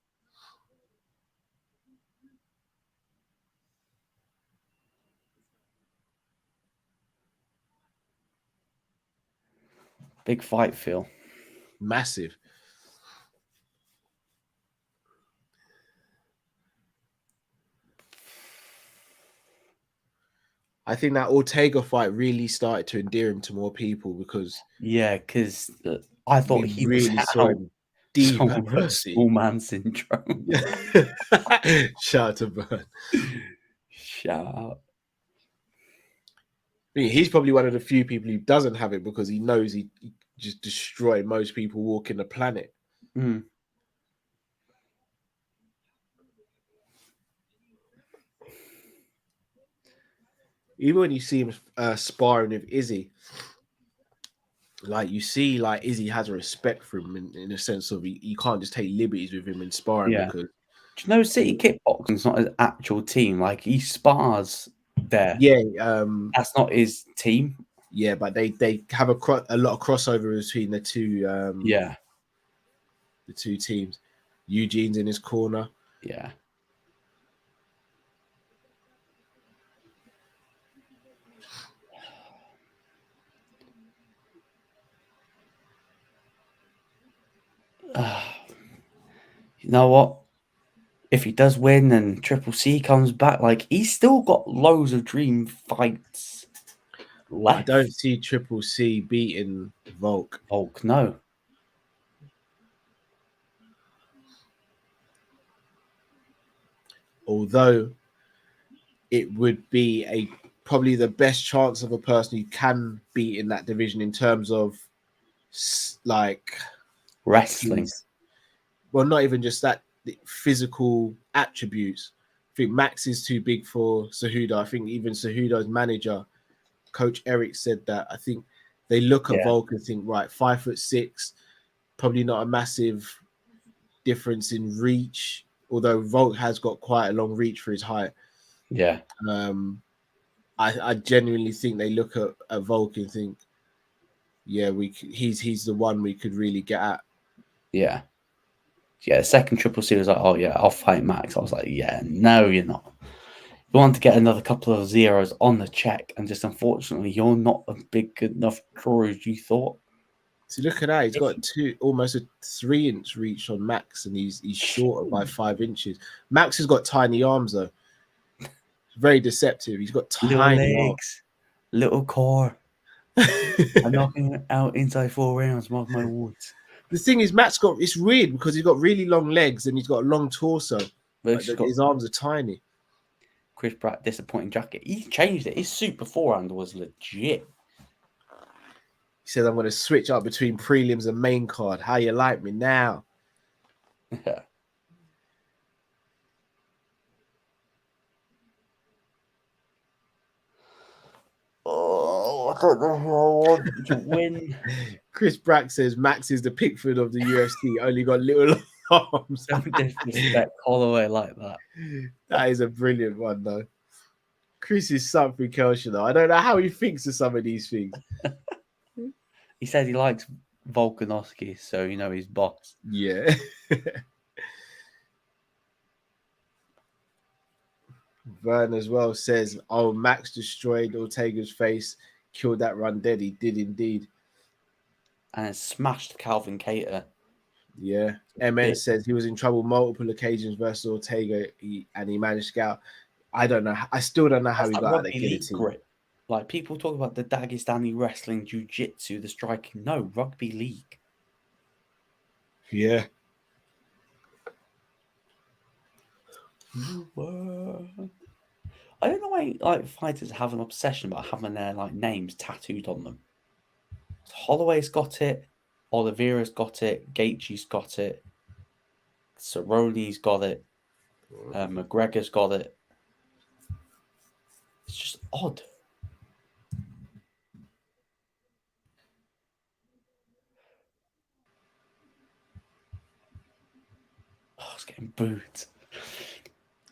Big fight, Phil. Massive. I think that Ortega fight really started to endear him to more people because... Yeah, because I thought he really was saw him deep at small man syndrome. Shout out to Burn. Shout out. I mean, he's probably one of the few people who doesn't have it because he knows he just destroyed most people walking the planet. Mm. Even when you see him sparring with Izzy, like you see, like Izzy has a respect for him in a sense of you can't just take liberties with him in sparring Yeah. because Do you know City Kickboxing's not his actual team? Like he spars there. yeah, That's not his team. yeah, but they have a lot of crossover between the two teams. Eugene's in his corner. Yeah. You know what? If he does win and Triple C comes back, like he's still got loads of dream fights left. I don't see Triple C beating Volk. Volk, no. Although it would be probably the best chance of a person who can beat in that division in terms of like Wrestling. Well, not even just that, the physical attributes. I think Max is too big for Cejudo. I think even Cejudo's manager, Coach Eric, said that. I think they look at Volk and think, right, 5'6", probably not a massive difference in reach, although Volk has got quite a long reach for his height. Yeah. I genuinely think they look at Volk and think, yeah, he's the one we could really get at. Yeah. Yeah, the second Triple C was like, oh yeah, I'll fight Max. I was like, yeah, no, you're not. You want to get another couple of zeros on the check, and just unfortunately, you're not a big enough draw as you thought. So look at that. He's got almost a 3-inch reach on Max, and he's shorter by 5 inches. Max has got tiny arms though. Very deceptive. He's got tiny little legs, little core. I'm knocking out inside 4 rounds. Mark my words. The thing is, it's weird because he's got really long legs and he's got a long torso, but his arms are tiny. Chris Pratt, disappointing jacket. He changed it. His super forehand was legit. He said, I'm going to switch up between prelims and main card. How you like me now? Yeah. Oh, I don't know who I want to win. Chris Brack says Max is the Pickford of the UFC, only got little arms. Don't disrespect Holloway like that. That is a brilliant one, though. Chris is something else, you know. I don't know how he thinks of some of these things. He said he likes Volkanovski, so you know he's boss. Yeah. Vern as well says, oh, Max destroyed Ortega's face, killed that run dead. He did indeed. And it smashed Calvin Cater. Yeah. MN says he was in trouble multiple occasions versus Ortega, and he managed to get out. I don't know. I still don't know how he got out of the guillotine. Grip. Like people talk about the Dagestani wrestling, jiu-jitsu, the striking. No, rugby league. Yeah. I don't know why like fighters have an obsession about having their like names tattooed on them. Holloway's got it, Oliveira's got it, Gaethje's got it, Cerrone's got it, McGregor's got it. It's just odd. Oh, it's getting booed.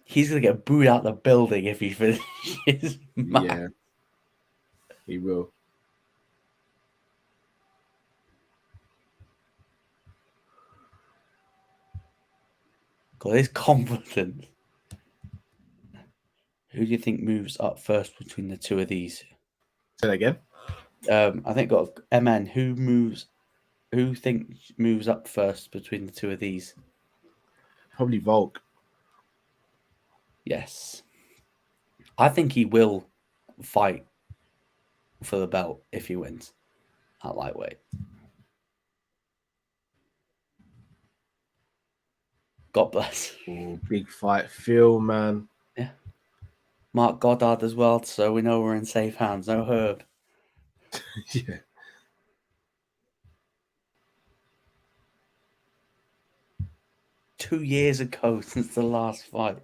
He's going to get booed out the building if he finishes. Yeah, he will. God, his confidence. Who do you think moves up first between the two of these? Say that again. I think got MN. Who thinks moves up first between the two of these? Probably Volk. Yes. I think he will fight for the belt if he wins at lightweight. God bless. Oh, big fight. Phil, man. Yeah. Mark Goddard as well, so we know we're in safe hands. No Herb. Yeah. Two years ago since the last fight.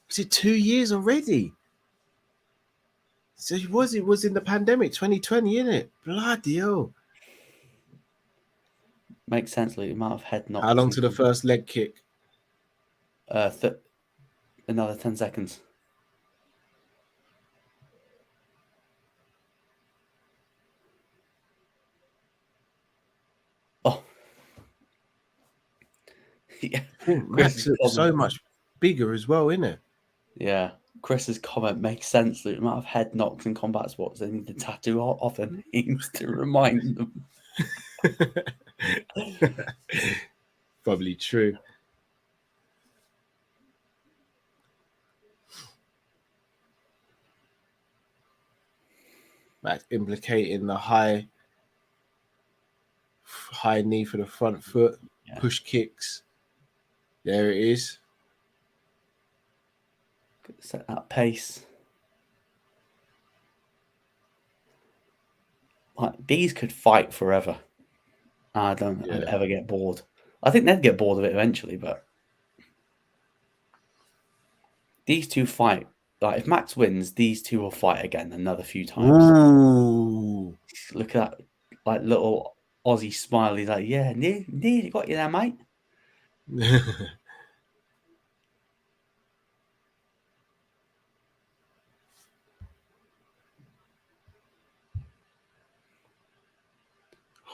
Was it 2 years already? So it was in the pandemic, 2020, innit? Bloody hell. Makes sense, like the amount of head knocks. How long to the first leg kick? Another 10 seconds. Oh. Yeah. Max looks so much bigger as well, innit? Yeah. Chris's comment makes sense. The amount of head knocks in combat sports, they need to tattoo off their names to remind them. Probably true. Max implicating the high knee for the front foot, push kicks. There it is. Set that pace. Like, these could fight forever. I don't ever get bored. I think they'd get bored of it eventually, but these two fight. Like, if Max wins, these two will fight again another few times. Ooh. Look at that, like, little Aussie smile. He's like, yeah, nearly got you there, mate.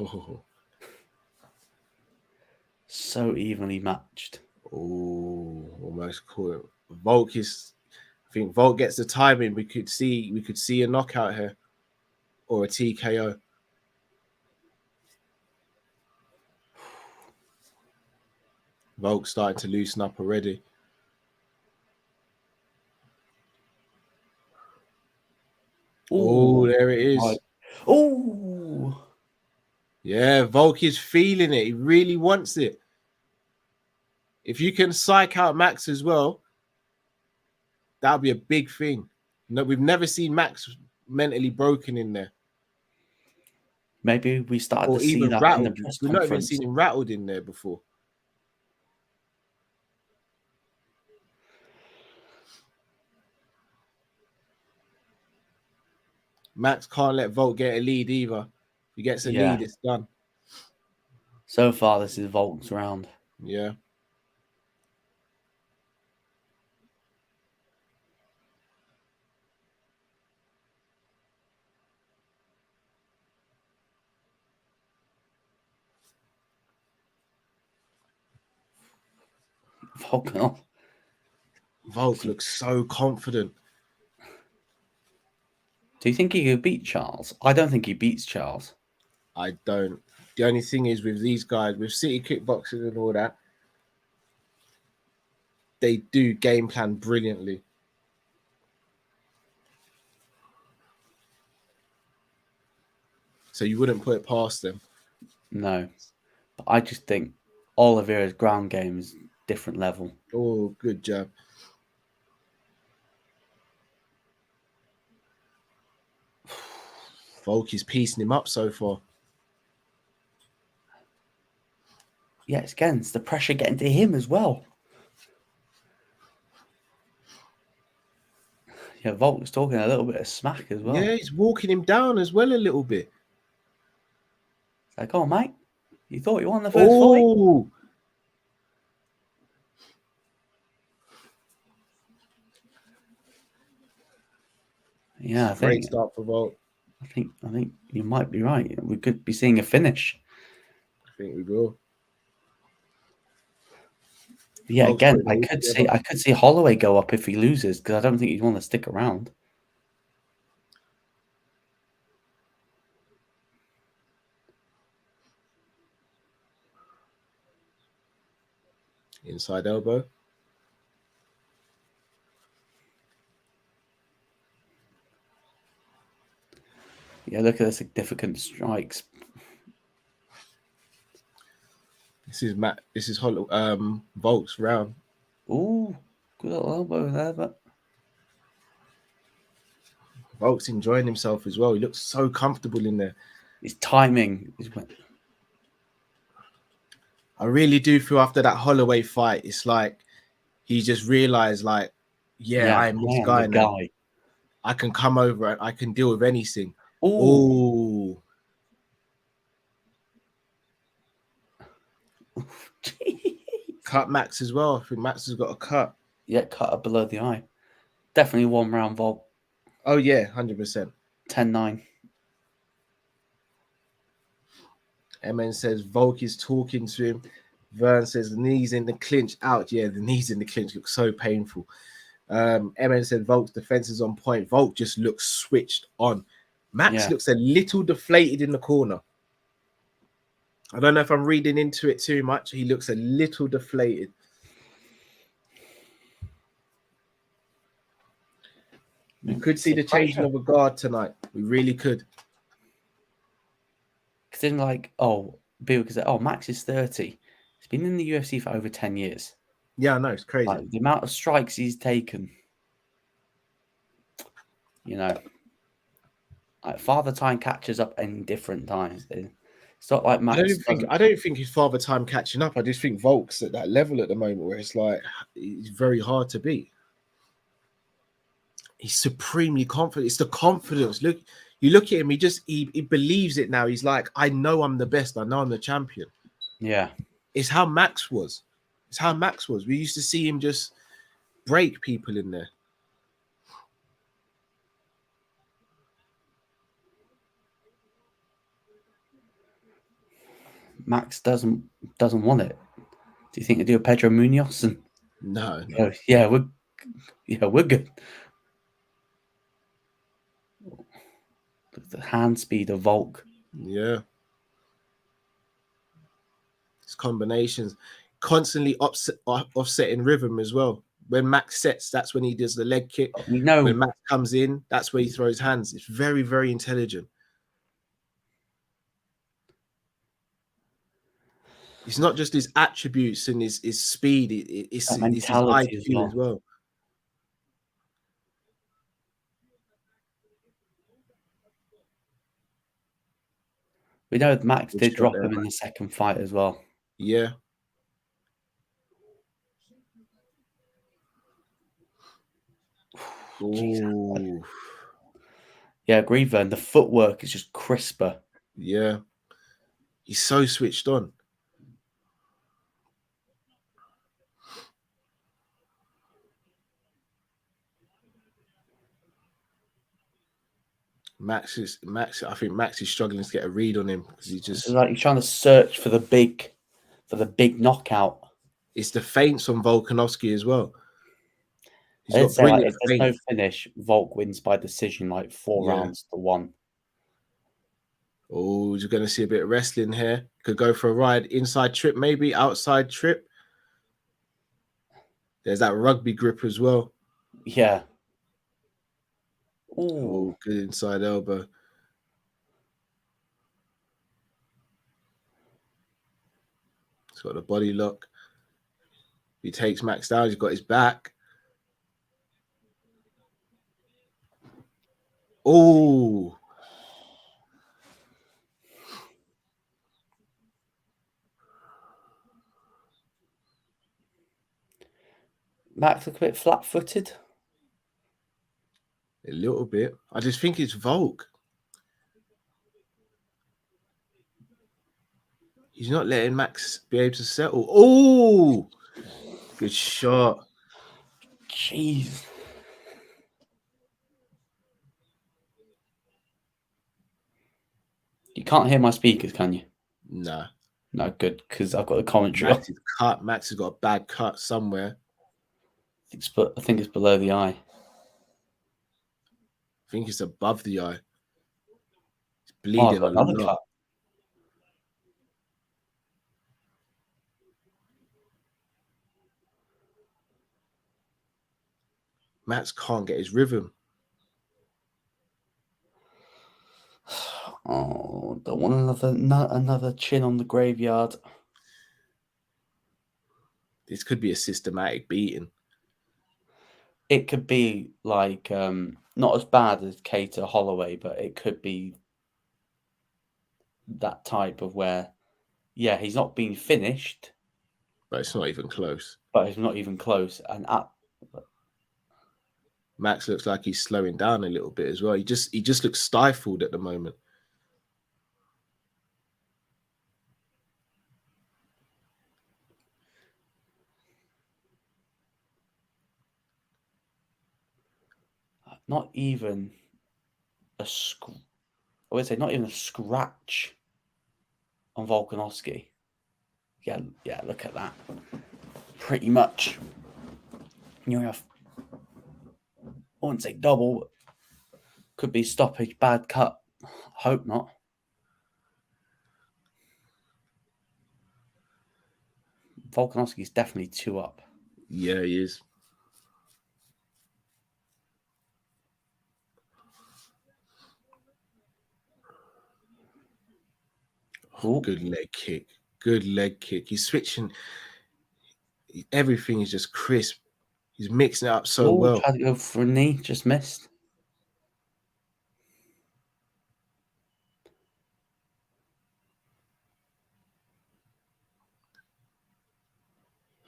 Oh. So evenly matched. Oh, almost caught it. Volk is. I think Volk gets the timing. We could see a knockout here, or a TKO. Volk starting to loosen up already. Oh, there it is. Oh, yeah, Volk is feeling it. He really wants it. If you can psych out Max as well, that'll be a big thing. No, we've never seen Max mentally broken in there. Maybe we started to see that rattled. in the press We've not even seen him rattled in there before. Max can't let Volk get a lead either. If he gets a lead, it's done. So far, this is Volk's round. Yeah. Volk looks so confident. Do you think he could beat Charles? I don't think he beats Charles. I don't. The only thing is with these guys, with City Kickboxing and all that, they do game plan brilliantly. So you wouldn't put it past them. No. But I just think Oliveira's ground game is different level. Oh, good job. Volk is piecing him up so far. Yeah, it's the pressure getting to him as well. Yeah, Volk's talking a little bit of smack as well. Yeah, he's walking him down as well a little bit. It's like, oh, mate, you thought you won the first fight? Yeah, great start for Volk. I think you might be right. We could be seeing a finish. I think we will. Yeah, Volk's again, I could see Holloway go up if he loses because I don't think he'd want to stick around. Inside elbow. Yeah, look at the significant strikes. This is Volk's round. Ooh, good little elbow there, but Volk's enjoying himself as well. He looks so comfortable in there. His timing is. I really do feel after that Holloway fight, it's like he just realized, like, I am this guy now. I can come over and I can deal with anything. Ooh. Oh, cut Max as well. I think Max has got a cut. Yeah, cut up below the eye. Definitely 1 round Volk. Oh yeah, 100%. 10-9. MN says Volk is talking to him. Vern says the knees in the clinch out. Yeah, the knees in the clinch look so painful. MN said Volk's defense is on point. Volk just looks switched on. Max looks a little deflated in the corner. I don't know if I'm reading into it too much. He looks a little deflated. We could see the changing of a guard tonight. We really could. Because then, like, people could say, Max is 30. He's been in the UFC for over 10 years. Yeah, I know. It's crazy. Like, the amount of strikes he's taken. You know, like Father Time catches up in different times. It's not like Max. I don't think his Father Time catching up. I just think Volk's at that level at the moment where it's like he's very hard to beat. He's supremely confident. It's the confidence. Look, you look at him. He believes it now. He's like, I know I'm the best. I know I'm the champion. Yeah, it's how Max was. We used to see him just break people in there. Max doesn't want it. Do you think they do a Pedro Munhoz? And no. We're good. The hand speed of Volk. Yeah. It's combinations. Constantly offsetting rhythm as well. When Max sets, that's when he does the leg kick. We know. When Max comes in, that's where he throws hands. It's very, very intelligent. It's not just his attributes and his speed. It's his IQ as well. We know Max did drop him in the second fight as well. Yeah. Ooh. Yeah, agree, Vern. The footwork is just crisper. Yeah. He's so switched on. I think Max is struggling to get a read on him because he's like he's trying to search for the big knockout. It's the feints on Volkanovski as well. I'd say if there's no finish, Volk wins by decision, like 4 rounds to 1. Oh, you're going to see a bit of wrestling here. Could go for a ride. Inside trip, maybe. Outside trip. There's that rugby grip as well. Yeah. Oh, good inside elbow. He's got the body lock. He takes Max down. He's got his back. Oh. Max look a bit flat-footed. A little bit. I just think it's Volk. He's not letting Max be able to settle. Oh, good shot. Jeez. You can't hear my speakers, can you? No. No, good, because I've got the commentary. Max has got a bad cut somewhere. I think it's below the eye. I think it's above the eye. It's bleeding a lot. Cut. Max can't get his rhythm. Oh, don't want another chin on the graveyard. This could be a systematic beating. It could be like not as bad as Cater Holloway, but it could be that type of where, he's not being finished, but it's not even close. And Max looks like he's slowing down a little bit as well. He just looks stifled at the moment. Not even I would say not even a scratch on Volkanovski. Yeah, look at that. Pretty much. You have, I wouldn't say double, but could be stoppage, bad cut. Hope not. Volkanovski's definitely 2 up. Yeah, he is. Oh, good leg kick. Good leg kick. He's switching. Everything is just crisp. He's mixing it up so well. Tried to go for a knee, just missed.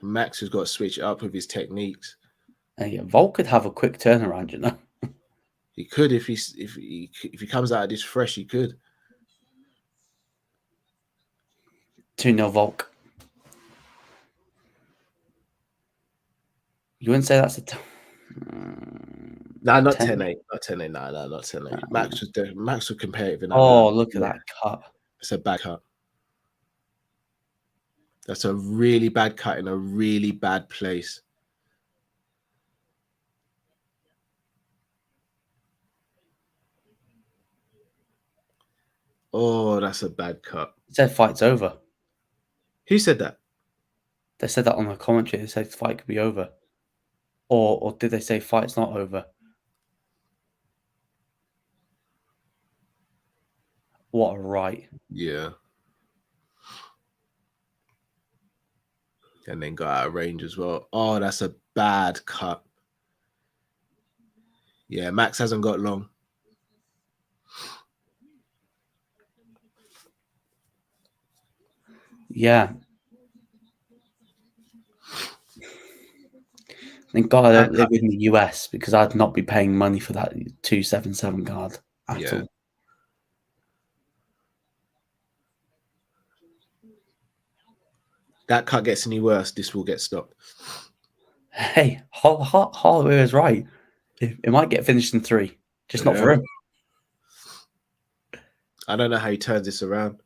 Max has got to switch it up with his techniques. Yeah, Volk could have a quick turnaround, you know. He could if he comes out of this fresh. He could. 2-0 Volk. You wouldn't say that's a... No, not 10-8. Not 10-8. No, not 10-8. Max was competitive. Look at that cut. It's a bad cut. That's a really bad cut in a really bad place. Oh, that's a bad cut. It said fight's over. Who said that? They said that on the commentary. They said the fight could be over. Or did they say fight's not over? What a right. Yeah. And then got out of range as well. Oh, that's a bad cut. Yeah, Max hasn't got long. Yeah. Thank God I don't live in the US because I'd not be paying money for that 277 card at all. That cut gets any worse, this will get stopped. Hey, Holloway is right. It might get finished in 3, just not for him. I don't know how he turns this around.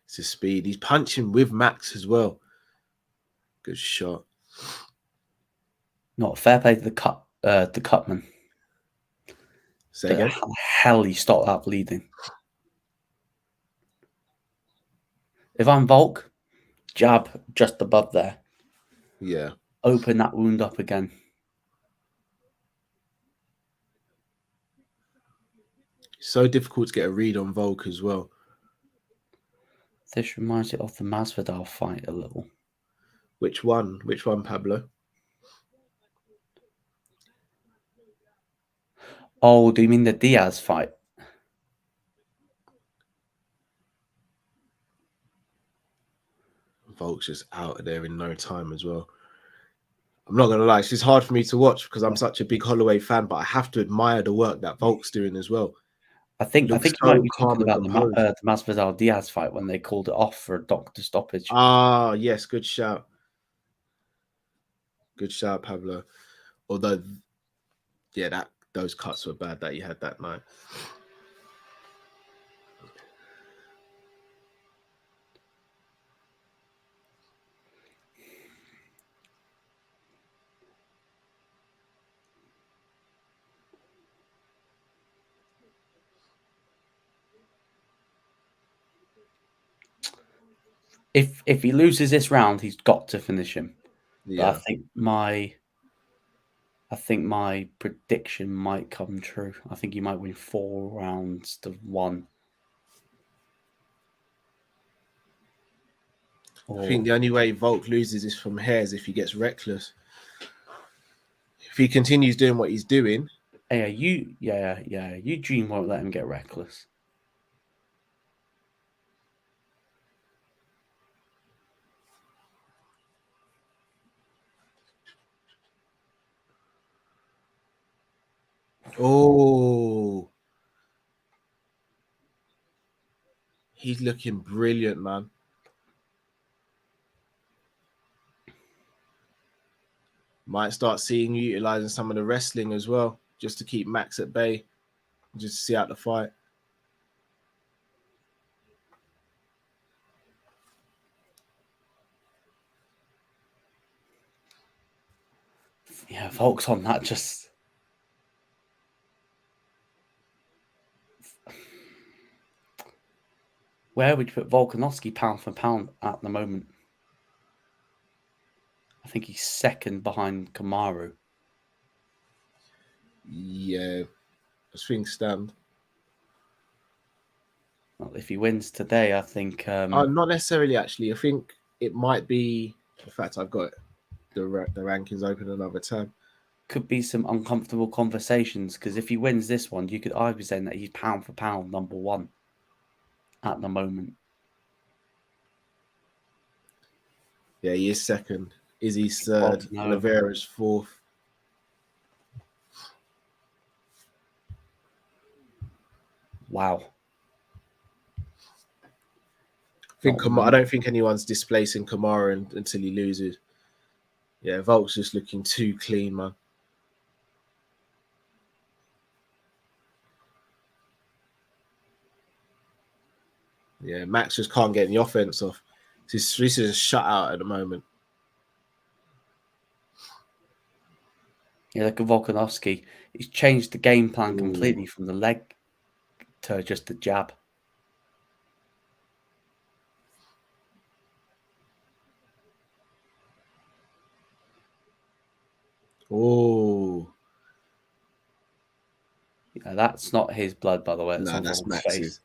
It's his speed. He's punching with Max as well. Good shot. Not fair play to the cutman. Say again? How the hell he stopped that bleeding? If I'm Volk, jab just above there. Yeah. Open that wound up again. So difficult to get a read on Volk as well. This reminds me of the Masvidal fight a little. Which one? Which one, Pablo? Oh, do you mean the Diaz fight? Volk's just out of there in no time as well. I'm not going to lie, it's just hard for me to watch because I'm such a big Holloway fan, but I have to admire the work that Volk's doing as well. I think you might be talking about the Masvidal Diaz fight when they called it off for a doctor stoppage. Ah, yes, good shout. Good shout, Pablo. Although, yeah, those cuts were bad that he had that night. If he loses this round, he's got to finish him. Yeah. But I think my prediction might come true. I think he might win 4 rounds to 1. I think the only way Volk loses is from hairs if he gets reckless. If he continues doing what he's doing, Eugene won't let him get reckless. Oh, he's looking brilliant, man. Might start seeing you utilizing some of the wrestling as well, just to keep Max at bay, just to see out the fight. Yeah, Volk's on that just. Where would you put Volkanovski pound for pound at the moment? I think he's second behind Kamaru. Yeah, as things stand. Well, if he wins today, I think. Not necessarily, actually. I think it might be. In fact, I've got the rankings open another tab. Could be some uncomfortable conversations because if he wins this one, you could argue saying that he's pound for pound number one at the moment. Yeah, he is second. Izzy's third. No. Oliveira's fourth. Wow. I don't think anyone's displacing Kamara until he loses. Yeah, Volk's just looking too clean, man. Yeah, Max just can't get the offense off. This is a shutout at the moment. Yeah, look at Volkanovski. He's changed the game plan completely from the leg to just the jab. Oh. Yeah, that's not his blood, by the way. No, that's Max's face.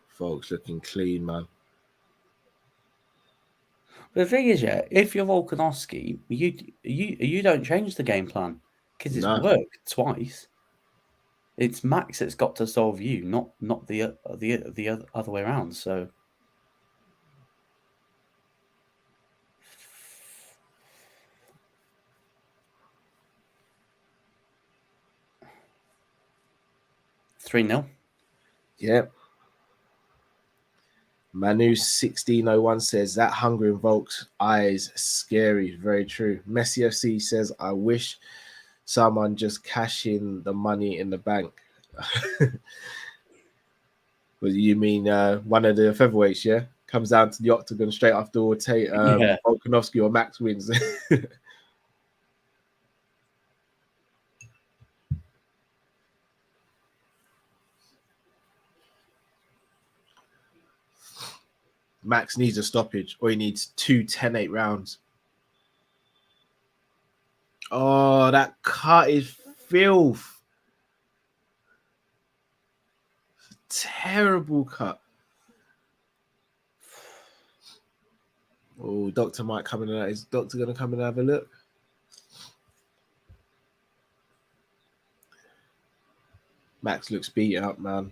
Folks looking clean, man. But the thing is, yeah, if you're Volkanovski, you don't change the game plan because it's worked twice. It's Max that's got to solve you, not the other way around. So. $3-0. Yep. Manu1601 says that hunger in Volk's eyes scary. Very true. Messi FC says, I wish someone just cash in the money in the bank. But you mean one of the featherweights, yeah? Comes down to the octagon straight after Volkanovski or Max wins. Max needs a stoppage, or he needs 2 10-8 rounds. Oh, that cut is filth. Terrible cut. Oh, Doctor might come in. Is Doctor going to come in and have a look? Max looks beat up, man.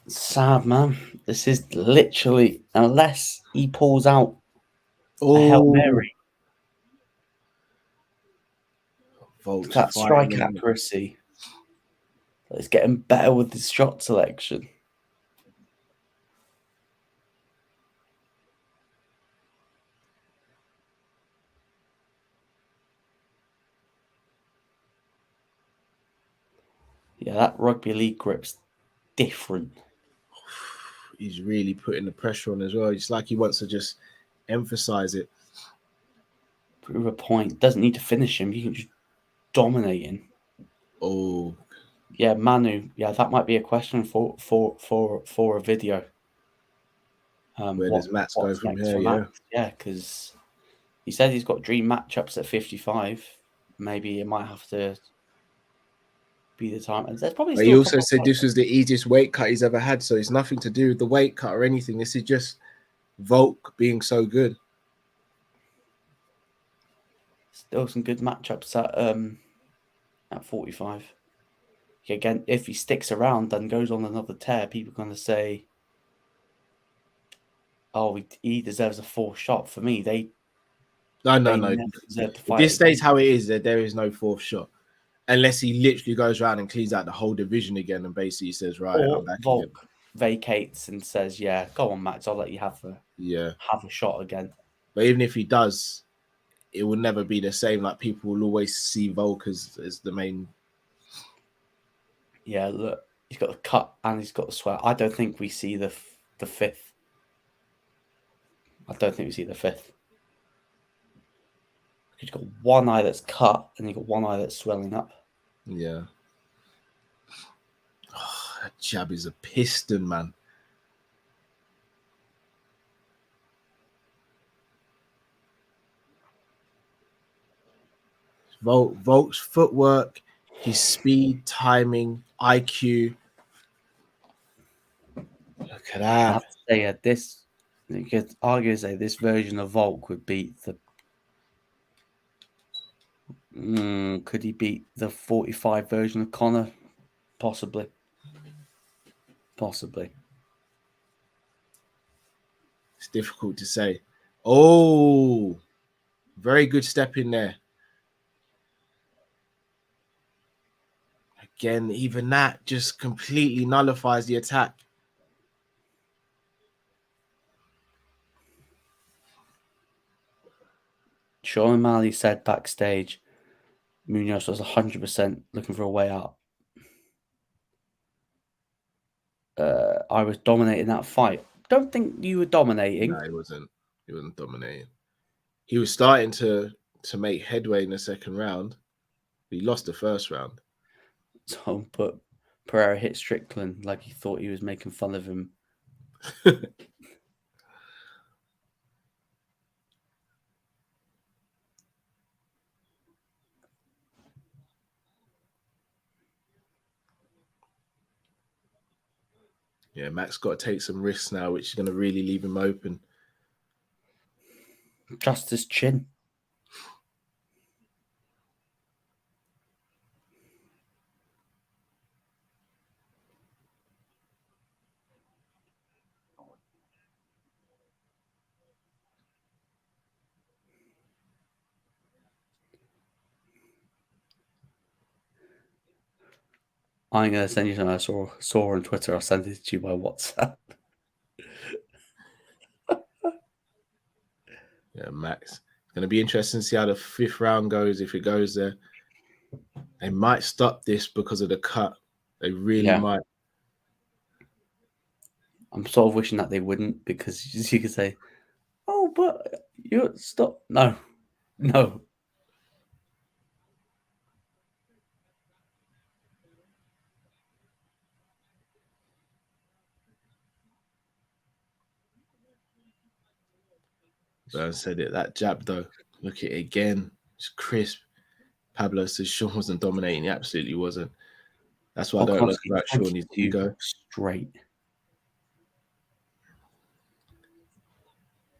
Sad, man. This is literally, unless he pulls out a Hail Mary. Volk's that strike accuracy. It's getting better with the shot selection. Yeah, that rugby league grip's different. He's really putting the pressure on as well. It's like he wants to just emphasize it. Prove a point. Doesn't need to finish him. You can just dominate him. Oh. Yeah, Manu. Yeah, that might be a question for a video. Where does Max go what's from next here? for Yeah. Max? Yeah, because he said he's got dream matchups at 55. Maybe it might have to be the time. And there's probably But still he a also couple said this was the easiest weight cut he's ever had, so it's nothing to do with the weight cut or anything. This is just Volk being so good. still some good matchups at 45. Again, if he sticks around and goes on another tear, people are going to say, "Oh, he deserves a 4th shot." For me, they No. never deserve to If fight this stays again. how it is, there is no 4th shot. Unless he literally goes around and cleans out the whole division again and basically says, right, Or I'm back Volk again. vacates and says, "Yeah, go on, Max. I'll let you have a shot again." But even if he does, it will never be the same. Like, people will always see Volk as the main. Yeah, look, he's got the cut and he's got the sweat. I don't think we see the 5th. I don't think we see the 5th. He's got one eye that's cut and he's got one eye that's swelling up. Yeah. Oh, that jab is a piston, man. Volk's footwork, his speed, timing, IQ. Look at I that. have to say, you could argue say this version of Volk would beat the. Could he beat the 45 version of Connor? Possibly. It's difficult to say. Oh, very good step in there. Again, even that just completely nullifies the attack. Sean O'Malley said backstage, Munhoz was 100% looking for a way out. I was dominating that fight. Don't think you were dominating. No, he wasn't. He wasn't dominating. He was starting to make headway in the second round. He lost the first round. So, but Pereira hit Strickland like he thought he was making fun of him. Yeah, Max got to take some risks now, which is going to really leave him open. Just his chin. I'm going to send you something I saw on Twitter. I'll send it to you by WhatsApp. Yeah, Max. It's going to be interesting to see how the 5th round goes. If it goes there, they might stop this because of the cut. They really might. I'm sort of wishing that they wouldn't, because you could say, "Oh, but you stop." No. Burn said it. That jab, though, look at it again. It's crisp. Pablo says Sean wasn't dominating. He absolutely wasn't. That's what I don't like about Sean. His ego. Straight.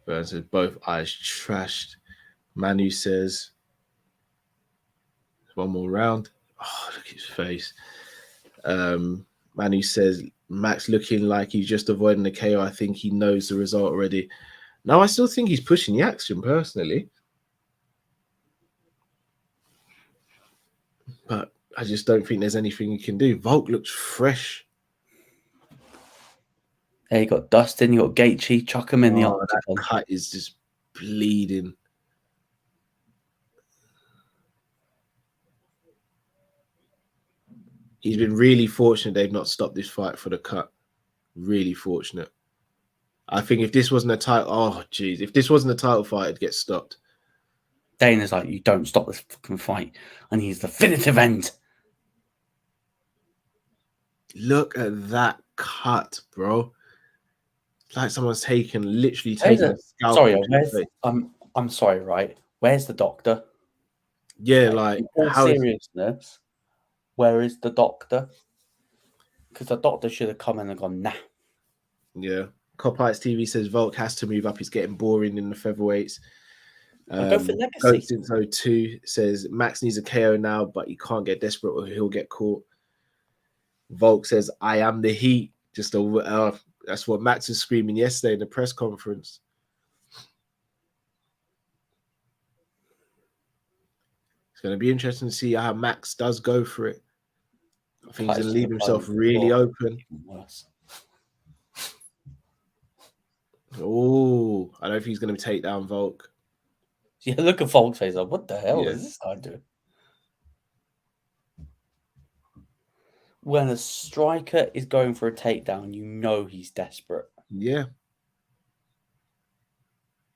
Burn says both eyes trashed. Manu says one more round. Oh, look at his face. Manu says Max looking like he's just avoiding the KO. I think he knows the result already. No, I still think he's pushing the action personally. But I just don't think there's anything he can do. Volk looks fresh. Hey, you got Dustin, you got Gaethje, chuck him in the octagon. That cut is just bleeding. He's been really fortunate they've not stopped this fight for the cut. Really fortunate. I think if this wasn't a title, if this wasn't a title fight, it'd get stopped. Dana's like, "You don't stop this fucking fight. And he's the definitive end." Look at that cut, bro. It's like someone's literally taken a scalpel Sorry, to his face. I'm sorry, right? Where's the doctor? Yeah, like in all how is seriousness, where is the doctor? Because the doctor should have come in and gone, nah. yeah. Cop Heights TV says Volk has to move up. He's getting boring in the featherweights. I'll go for legacy. Goat since 02 says Max needs a KO now, but he can't get desperate or he'll get caught. Volk says, I am the heat. Just that's what Max was screaming yesterday in the press conference. It's going to be interesting to see how Max does go for it. I think he's going to leave himself really open. Oh, I don't think he's going to take down Volk. Yeah, look at Volk's face. Like, what the hell is this guy doing? When a striker is going for a takedown, you know he's desperate. Yeah.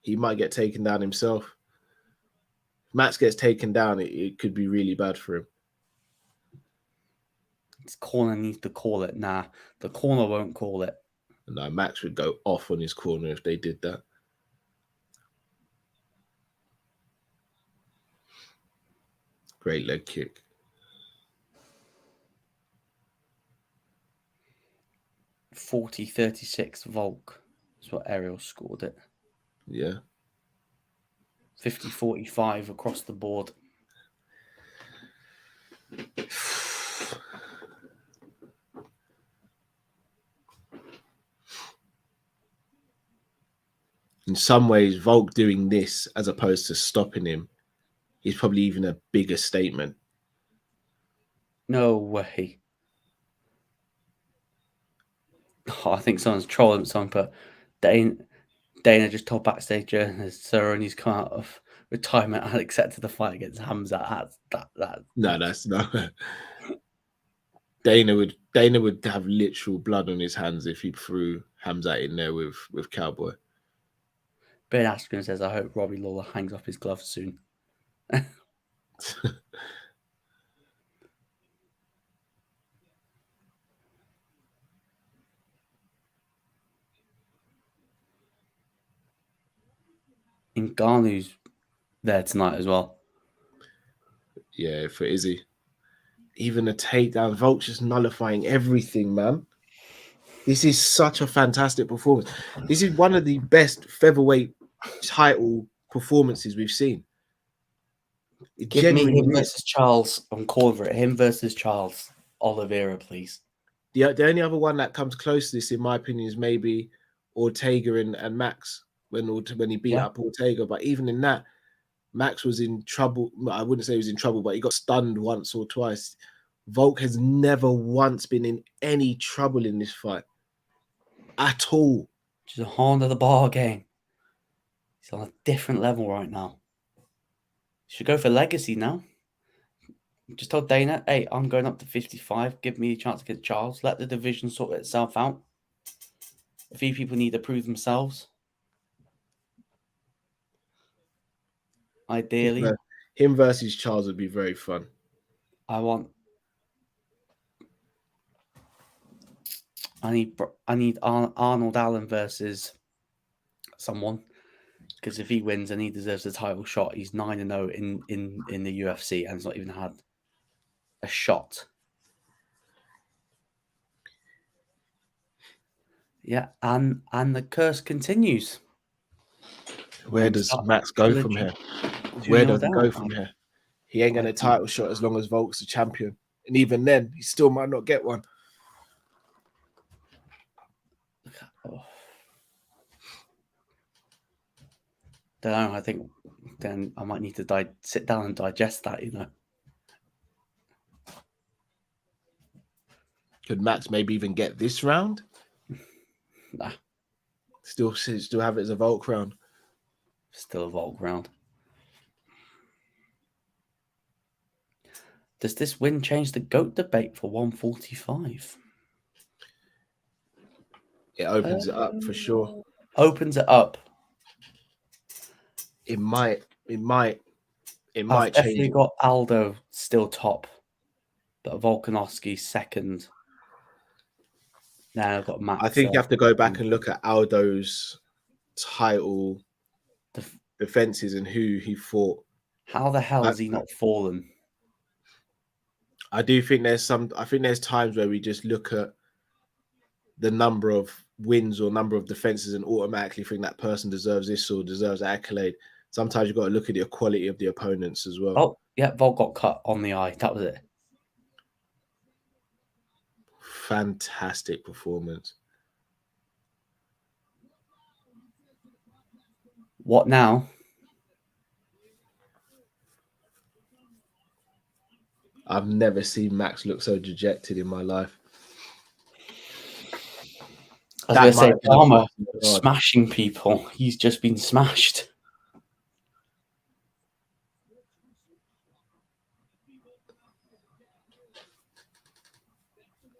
He might get taken down himself. If Max gets taken down, it could be really bad for him. His corner needs to call it. Nah, the corner won't call it. No, Max would go off on his corner if they did that. Great leg kick. .40-36 Volk is what Ariel scored it. Yeah. 50-45 across the board. In some ways, Volk doing this as opposed to stopping him is probably even a bigger statement. No way. Oh, I think someone's trolling someone, but Dana just told backstage journalists Cerrone's come out of retirement and accepted the fight against Hamza. No, that's not. Dana would have literal blood on his hands if he threw Hamza in there with Cowboy. Ben Askren says, I hope Robbie Lawler hangs up his gloves soon. Ngannou's there tonight as well. Yeah, for Izzy. Even a takedown, Volk just nullifying everything, man. This is such a fantastic performance. This is one of the best featherweight title performances we've seen. Give me him versus Charles. I'm calling for it. Him versus Charles Oliveira, please. The only other one that comes close to this, in my opinion, is maybe Ortega and Max when he beat up Ortega. But even in that, Max was in trouble. I wouldn't say he was in trouble, but he got stunned once or twice. Volk has never once been in any trouble in this fight at all. Just a horn of the ball game. He's on a different level right now. Should go for legacy now. Just told Dana, hey, I'm going up to 55. Give me a chance against Charles. Let the division sort itself out. A few people need to prove themselves. Ideally. Him versus Charles would be very fun. I need Arnold Allen versus someone. Because if he wins and he deserves a title shot, he's 9-0 in the UFC and has not even had a shot. Yeah, and the curse continues. Where does Max go from here? Where does he go from here? He ain't getting a title shot as long as Volk's a champion. And even then, he still might not get one. Don't know. I think then I might need to sit down and digest that, Could Max maybe even get this round? Nah. Still have it as a Volk round. Still a Volk round. Does this win change the GOAT debate for 145? It opens it up for sure. Opens it up. It might I've change. Definitely got Aldo still top, but Volkanovski second. Now I've got Max. I think you have to go back and look at Aldo's title defenses and who he fought. How the hell has he not fallen? I do think there's times where we just look at the number of wins or number of defenses and automatically think that person deserves this or deserves that accolade. Sometimes you've got to look at the quality of the opponents as well. Oh, yeah, Volk got cut on the eye. That was it. Fantastic performance. What now? I've never seen Max look so dejected in my life. I was going to say, Palmer smashing people. He's just been smashed.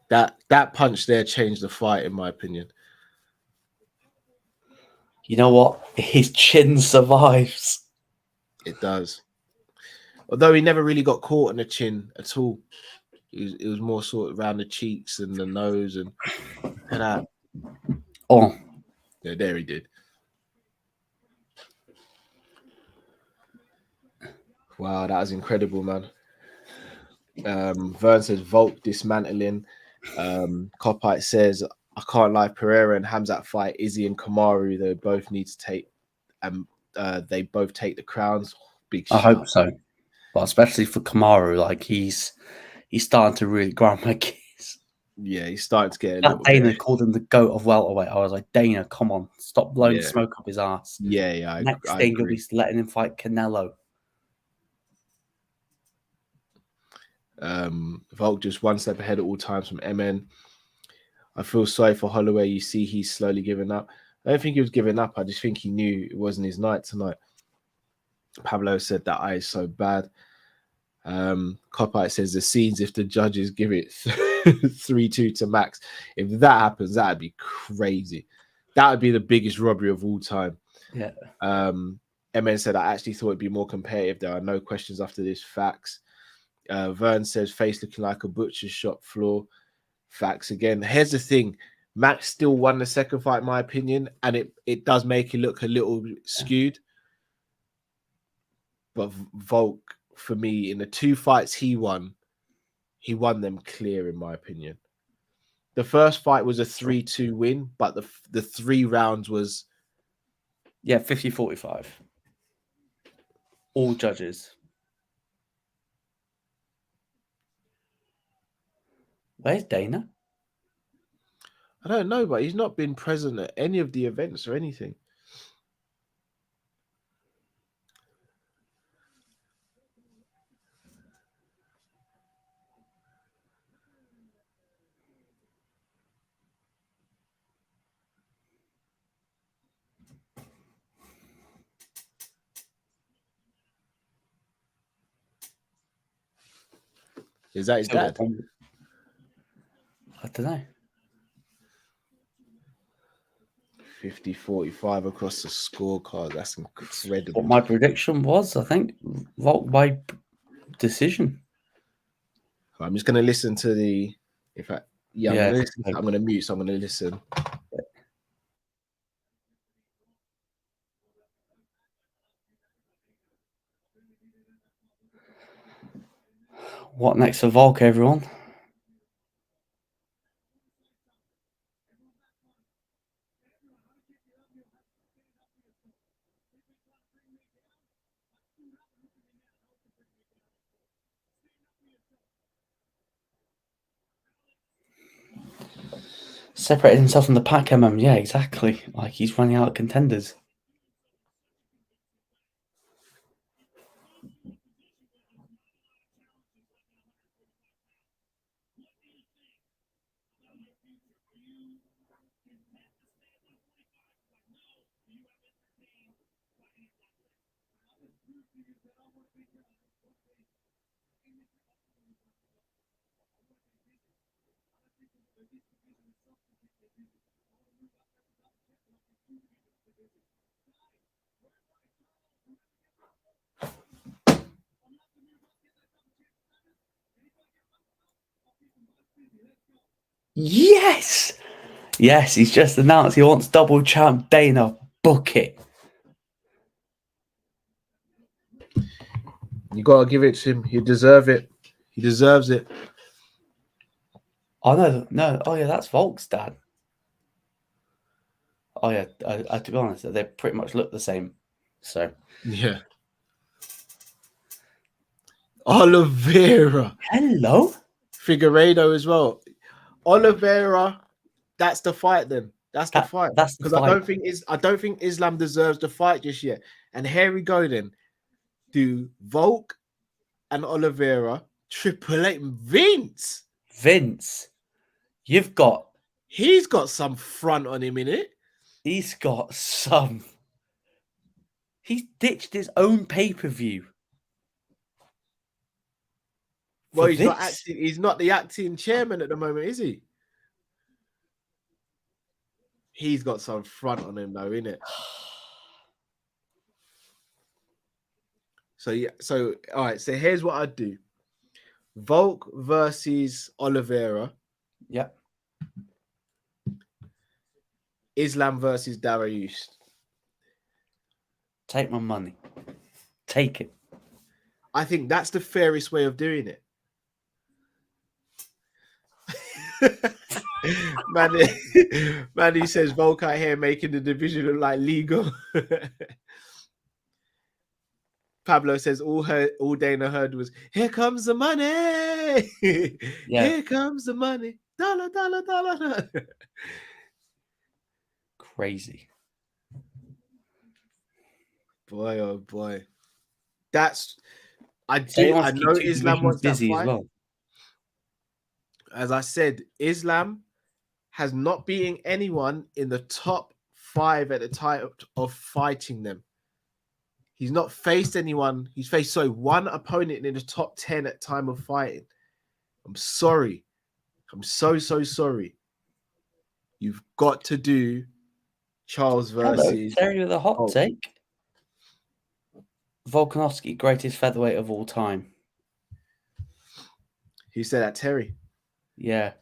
That punch there changed the fight, in my opinion. You know what? His chin survives. It does. Although he never really got caught in the chin at all. It was more sort of around the cheeks and the nose and that. Oh. Yeah, there he did. Wow, that was incredible, man. Vern says Volk dismantling. Copite says, I can't lie, Pereira and Hamzat fight Izzy and Kamaru. They both need to take they both take the crowns. Big I hope so. Well, especially for Kamaru, like he's starting to really grind my gears. Yeah, he's starting to get a little Dana bit. Called him the GOAT of welterweight. I was like, Dana, come on, stop blowing smoke up his ass. Yeah. Next thing you'll be letting him fight Canelo. Volk just one step ahead at all times from MN. I feel sorry for Holloway. You see, he's slowly giving up. I don't think he was giving up. I just think he knew it wasn't his night tonight. Pablo said that eye is so bad. Copite says the scenes if the judges give it 3-2 to Max. If that happens, that'd be crazy. That would be the biggest robbery of all time. Yeah. MN said I actually thought it'd be more competitive. There are no questions after this. Facts. Vern says face looking like a butcher's shop floor. Facts again. Here's the thing. Max still won the second fight, in my opinion, and it does make it look a little skewed. But Volk, for me, in the two fights he won them clear, in my opinion. The first fight was a 3-2 win, but the 3 rounds was... Yeah, 50-45. All judges. Where's Dana? I don't know, but he's not been present at any of the events or anything. Is that his dad? I don't know. 50-45 across the scorecard. That's incredible. What my prediction was, I think, Volk by decision. I'm just going to listen to the... In fact, I'm going to mute, so I'm going to listen. What next for Volk, everyone? Separated himself from the pack, yeah, exactly. Like he's running out of contenders. Yes! Yes, he's just announced he wants double champ Dana. Book it. You gotta give it to him. He deserves it. He deserves it. Oh no. Oh yeah, that's Volk's dad. Oh yeah, to be honest, they pretty much look the same. So Yeah. Oliveira. hello. Figueiredo as well. Oliveira. That's the fight then. That's the fight. That's the Because fight. I don't think Islam deserves the fight just yet. And here we go then. Do Volk and Oliveira, Triple H, Vince, you've got. he's got some front on him in it. He's got some. He's ditched his own pay-per-view. Well, he's not acting. He's not the acting chairman at the moment, is he? He's got some front on him, though, innit? So yeah. So all right. So here's what I'd do: Volk versus Oliveira. Yeah. Islam versus Darius. Take my money. Take it. I think that's the fairest way of doing it. Manny says Volk out here making the division look like legal. Pablo says all Dana heard was "Here comes the money, Yeah. Here comes the money, dollar, dollar, dollar." Crazy. Boy, oh boy, that's I So know Islam wants that busy fight. as well. As I said, Islam has not beaten anyone in the top 5 at the time of fighting them. He's not faced anyone. He's faced one opponent in the top 10 at time of fighting. I'm sorry. I'm so sorry. You've got to do Charles versus. Hello, Terry with a hot take. Volkanovski, greatest featherweight of all time. Who said that? Terry. Yeah.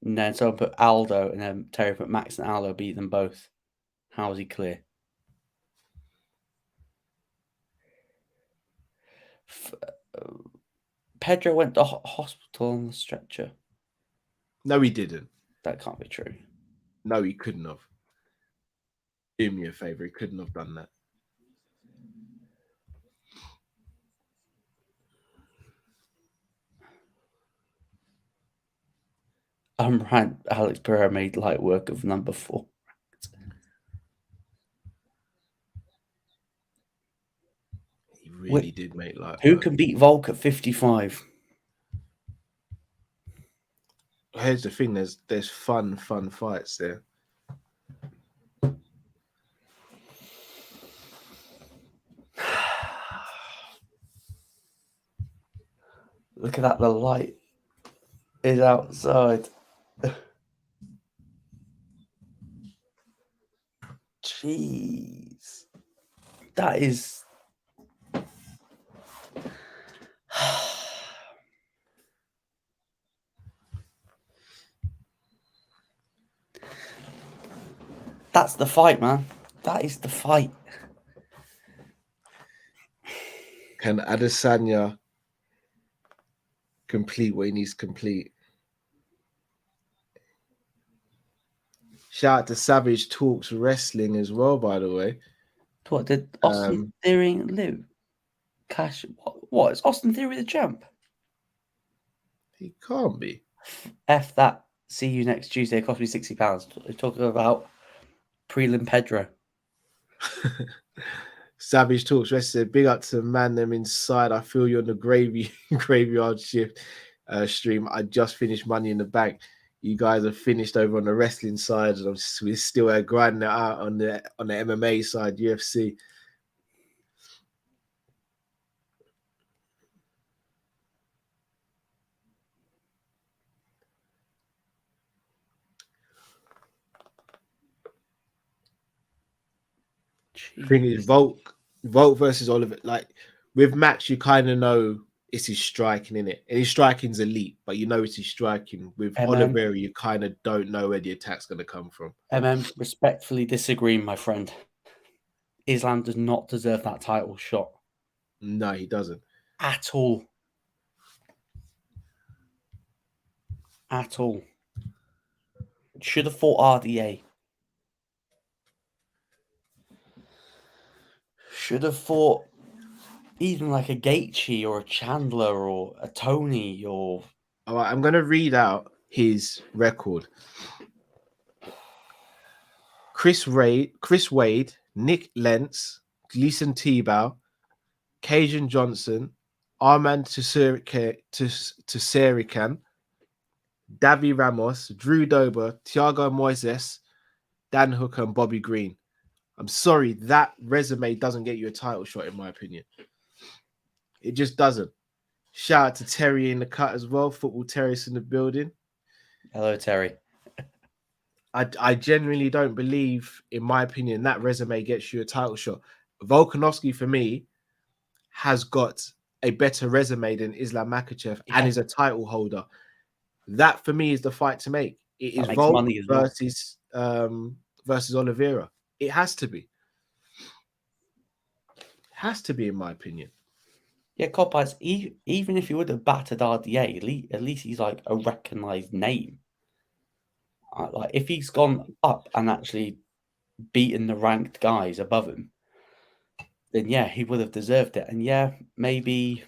And then someone put Aldo, and then Terry put Max and Aldo beat them both. How was he clear? Pedro went to hospital on the stretcher. No, he didn't. That can't be true. No, he couldn't have. Do me a favor. He couldn't have done that. I'm right. Alex Pereira made light work of number 4. He really did make light Who work. can beat Volk at 55? Here's the thing: there's fun fights there. Look at that! The light is outside. Jeez, that is. That's the fight, man. That is the fight. Can Adesanya complete what he needs to complete? Shout out to Savage Talks Wrestling as well, by the way. What did Austin Theory and Lou cash? What is Austin Theory the champ? He can't be. F that. See you next Tuesday. It cost me £60. They're talking about prelim Pedro. Savage Talks Wrestling. Big up to man them inside. I feel you on the graveyard shift stream. I just finished Money in the Bank. You guys are finished over on the wrestling side, and we're still grinding it out on the MMA side, UFC. Thing is, Volk versus Oliver. Like with Max, you kind of know it's his striking, in it, and his striking's elite. But you know, it's his striking. With Oliveira, you kind of don't know where the attack's going to come from. Respectfully disagree, my friend. Islam does not deserve that title shot. No, he doesn't at all. At all. Should have fought RDA. Should have fought even like a Gaethje or a Chandler or a Tony or... All right, I'm going to read out his record. Chris Wade, Nick Lentz, Gleason Tebow, Kajan Johnson, Armand Tsarikan, Davi Ramos, Drew Dober, Thiago Moises, Dan Hooker, and Bobby Green. I'm sorry, that resume doesn't get you a title shot, in my opinion. It just doesn't. Shout out to Terry in the cut as well. Football Terrace in the building. Hello, Terry. I genuinely don't believe, in my opinion, that resume gets you a title shot. Volkanovski, for me, has got a better resume than Islam Makhachev and is a title holder. That, for me, is the fight to make. It is Volk versus Oliveira. It has to be. Has to be, in my opinion. Yeah, Coppers, even if he would have battered RDA, at least he's like a recognised name. Like if he's gone up and actually beaten the ranked guys above him, then yeah, he would have deserved it. And yeah, maybe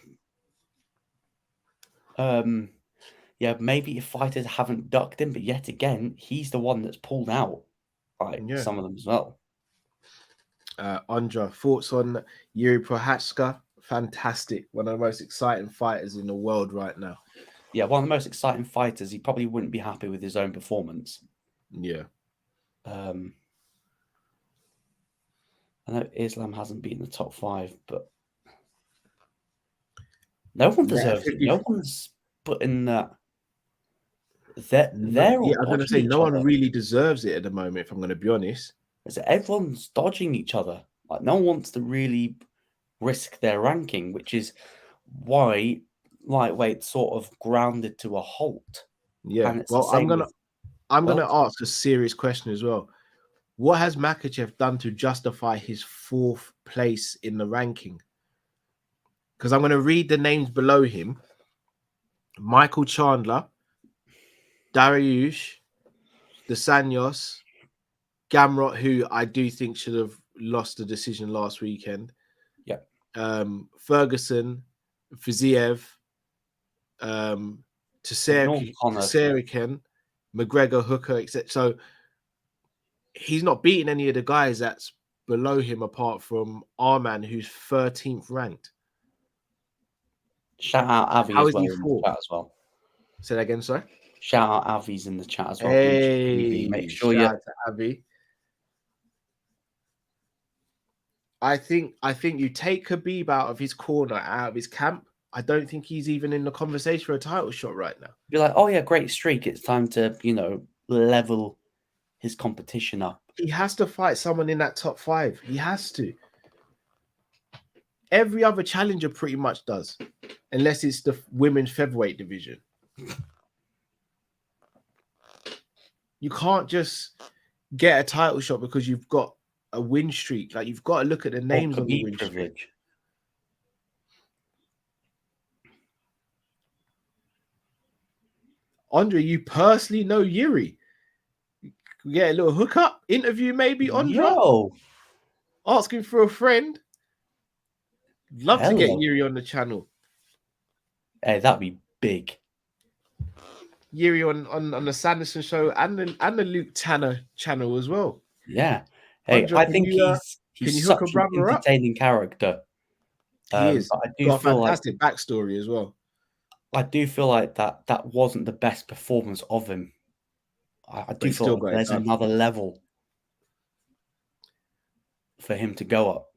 if fighters haven't ducked him, but yet again, he's the one that's pulled out some of them as well. Andra, thoughts on Yuri Prohaska? Fantastic. One of the most exciting fighters in the world right now. Yeah, one of the most exciting fighters. He probably wouldn't be happy with his own performance. Yeah. I know Islam hasn't been in the top 5, but no one deserves it. No one's putting that. They're all I'm going to say no one really deserves it at the moment, if I'm going to be honest. Everyone's dodging each other. Like no one wants to really risk their ranking, which is why lightweight sort of grounded to a halt. Yeah. Well, I'm gonna ask a serious question as well. What has Makhachev done to justify his 4th place in the ranking? Because I'm going to read the names below him: Michael Chandler, Dariush, Desanyos, Gamrot, who I do think should have lost the decision last weekend. Yeah. Ferguson, Fiziev, Tsarikan, McGregor, Hooker, etc. So he's not beating any of the guys that's below him apart from Arman, who's 13th ranked. Shout out Avi as well in the chat as well. Say that again, sorry. Shout out Avi's in the chat as well. Hey, make sure shout out to Avi. I think you take Khabib out of his corner, out of his camp. I don't think he's even in the conversation for a title shot right now. You're like, oh yeah, great streak. It's time to, level his competition up. He has to fight someone in that top 5. He has to. Every other challenger pretty much does, unless it's the women's featherweight division. You can't just get a title shot because you've got a win streak. Like, you've got to look at the names on the win streak. Andre, you personally know Yuri. We get a little hookup interview, maybe, Andre? Yo. Asking for a friend. Love to get Yuri on the channel. Hey, that'd be big. Yuri on the Sanderson show and the Luke Tanner channel as well. Yeah. Hey, Andre, I think he's such an entertaining character. He is. I do got a fantastic backstory as well. I do feel like that wasn't the best performance of him. I do feel like there's another level for him to go up.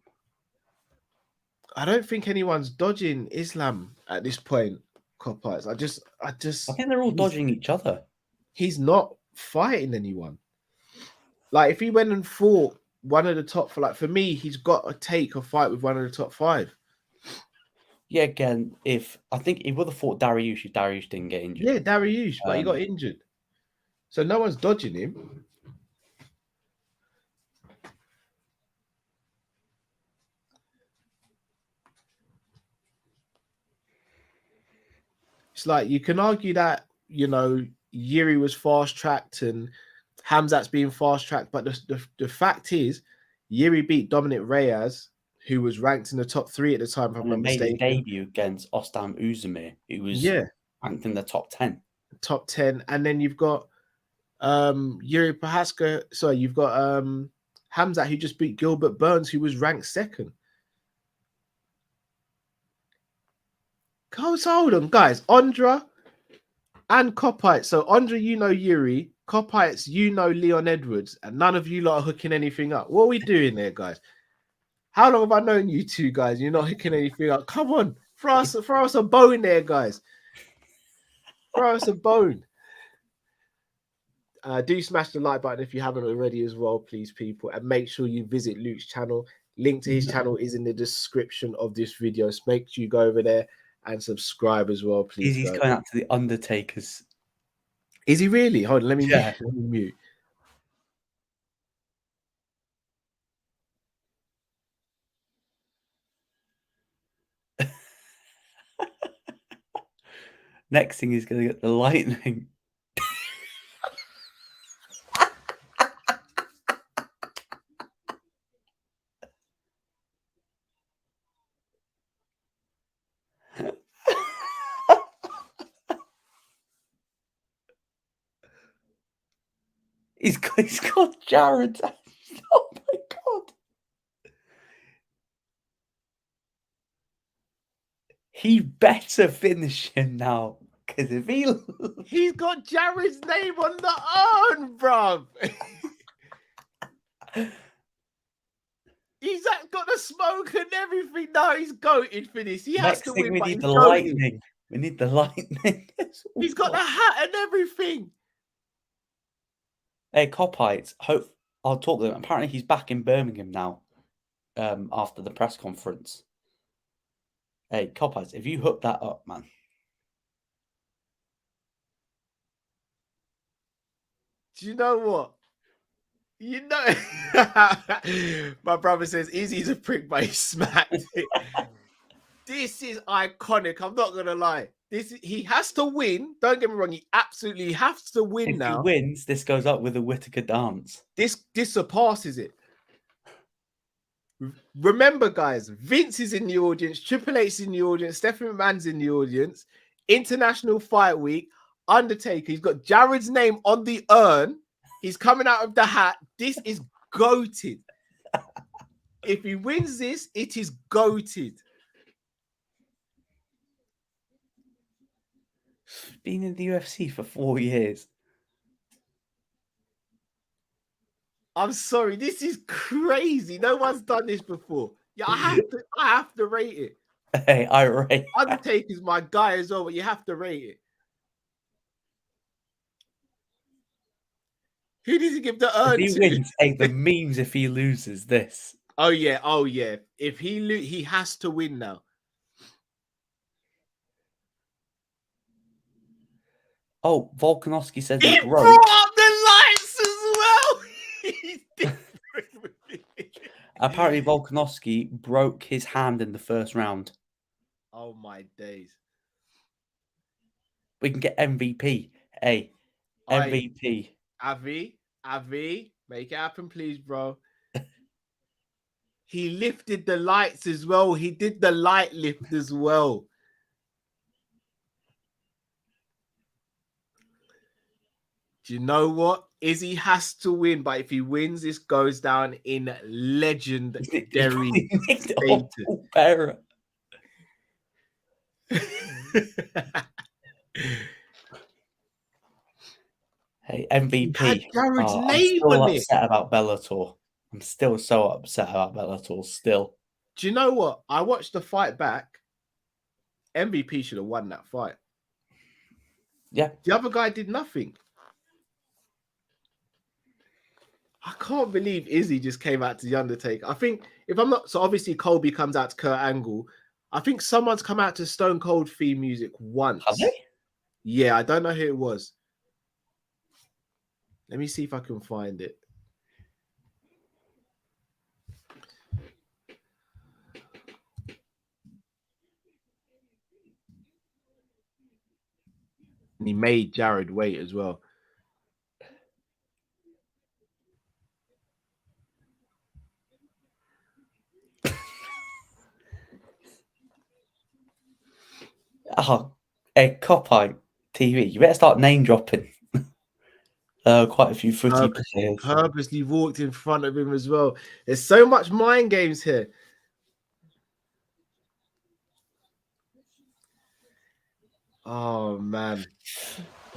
I don't think anyone's dodging Islam at this point, Coppers. I think they're all dodging each other. He's not fighting anyone. Like, if he went and fought one of the top, for me, he's got to take a fight with one of the top 5. Yeah, again, I think he would have fought Dariush if Dariush didn't get injured. Yeah, Dariush, but he got injured. So no one's dodging him. It's like you can argue that, Yuri was fast-tracked and Hamzat's being fast-tracked, but the fact is, Yuri beat Dominic Reyes, who was ranked in the top 3 at the time, if I'm And he not made his mistaken. debut against Ostam Uzumir, who was ranked in the top 10. Top 10. And then you've got Yuri Prohaska. Sorry, you've got Hamzat, who just beat Gilbert Burns, who was ranked 2nd. Hold on, guys. Ondra and Kopite. So Ondra, Yuri. Kopites, Leon Edwards. And none of you lot are hooking anything up. What are we doing there, guys? How long have I known you two guys? You're not hooking anything up. Come on. Throw us a bone there, guys. Throw us a bone. Do smash the like button if you haven't already as well, please, people. And make sure you visit Luke's channel. Link to his channel is in the description of this video. So make sure you go over there and subscribe as well, please. He's going out to the Undertaker's. Is he really? Hold on, let me mute. Next thing he's going to get the lightning. He's got Jared. Oh my god. He better finish him now. Because if he's got Jared's name on the urn, bruv. He's got the smoke and everything. No, he's goated for this. He has to win. We need the lightning. We need the lightning. He's got the hat and everything. Hey, Copites, I'll talk to them. Apparently, he's back in Birmingham now after the press conference. Hey, Copites, if you hook that up, man. Do you know what? My brother says, Izzy's a prick, but he smacked it. This is iconic. I'm not going to lie. He has to win. Don't get me wrong. He absolutely has to win now. If he wins, this goes up with a Whittaker dance. This surpasses it. Remember, guys, Vince is in the audience. Triple H's in the audience. Stephanie McMahon's in the audience. International Fight Week. Undertaker. He's got Jared's name on the urn. He's coming out of the hat. This is goated. If he wins this, it is goated. Been in the UFC for 4 years. I'm sorry, this is crazy. No one's done this before. Yeah, I have to rate it. Hey, I rate. Undertaker's my guy as well, but you have to rate it. Who does he give the urn if he wins, hey, the memes if he loses this. Oh yeah. If he has to win now. Oh, Volkanovski says he broke. brought up the lights as well. He's different with it. Apparently, Volkanovski broke his hand in the first round. Oh my days. We can get MVP. Hey, MVP. Avi, make it happen, please, bro. He lifted the lights as well. He did the light lift as well. Do you know what? Izzy has to win, but if he wins, this goes down in legendary status. Pereira. Hey, MVP. Jared's I'm name still on upset about Bellator. I'm still so upset about Bellator still. Do you know what? I watched the fight back. MVP should have won that fight. Yeah. The other guy did nothing. I can't believe Izzy just came out to The Undertaker. I think, if I'm not... So, obviously, Colby comes out to Kurt Angle. I think someone's come out to Stone Cold theme music once. Have they? Yeah, I don't know who it was. Let me see if I can find it. And he made Jared wait as well. Oh, a Copite TV. You better start name dropping. Quite a few footy players. Purposely walked in front of him as well. There's so much mind games here. Oh man.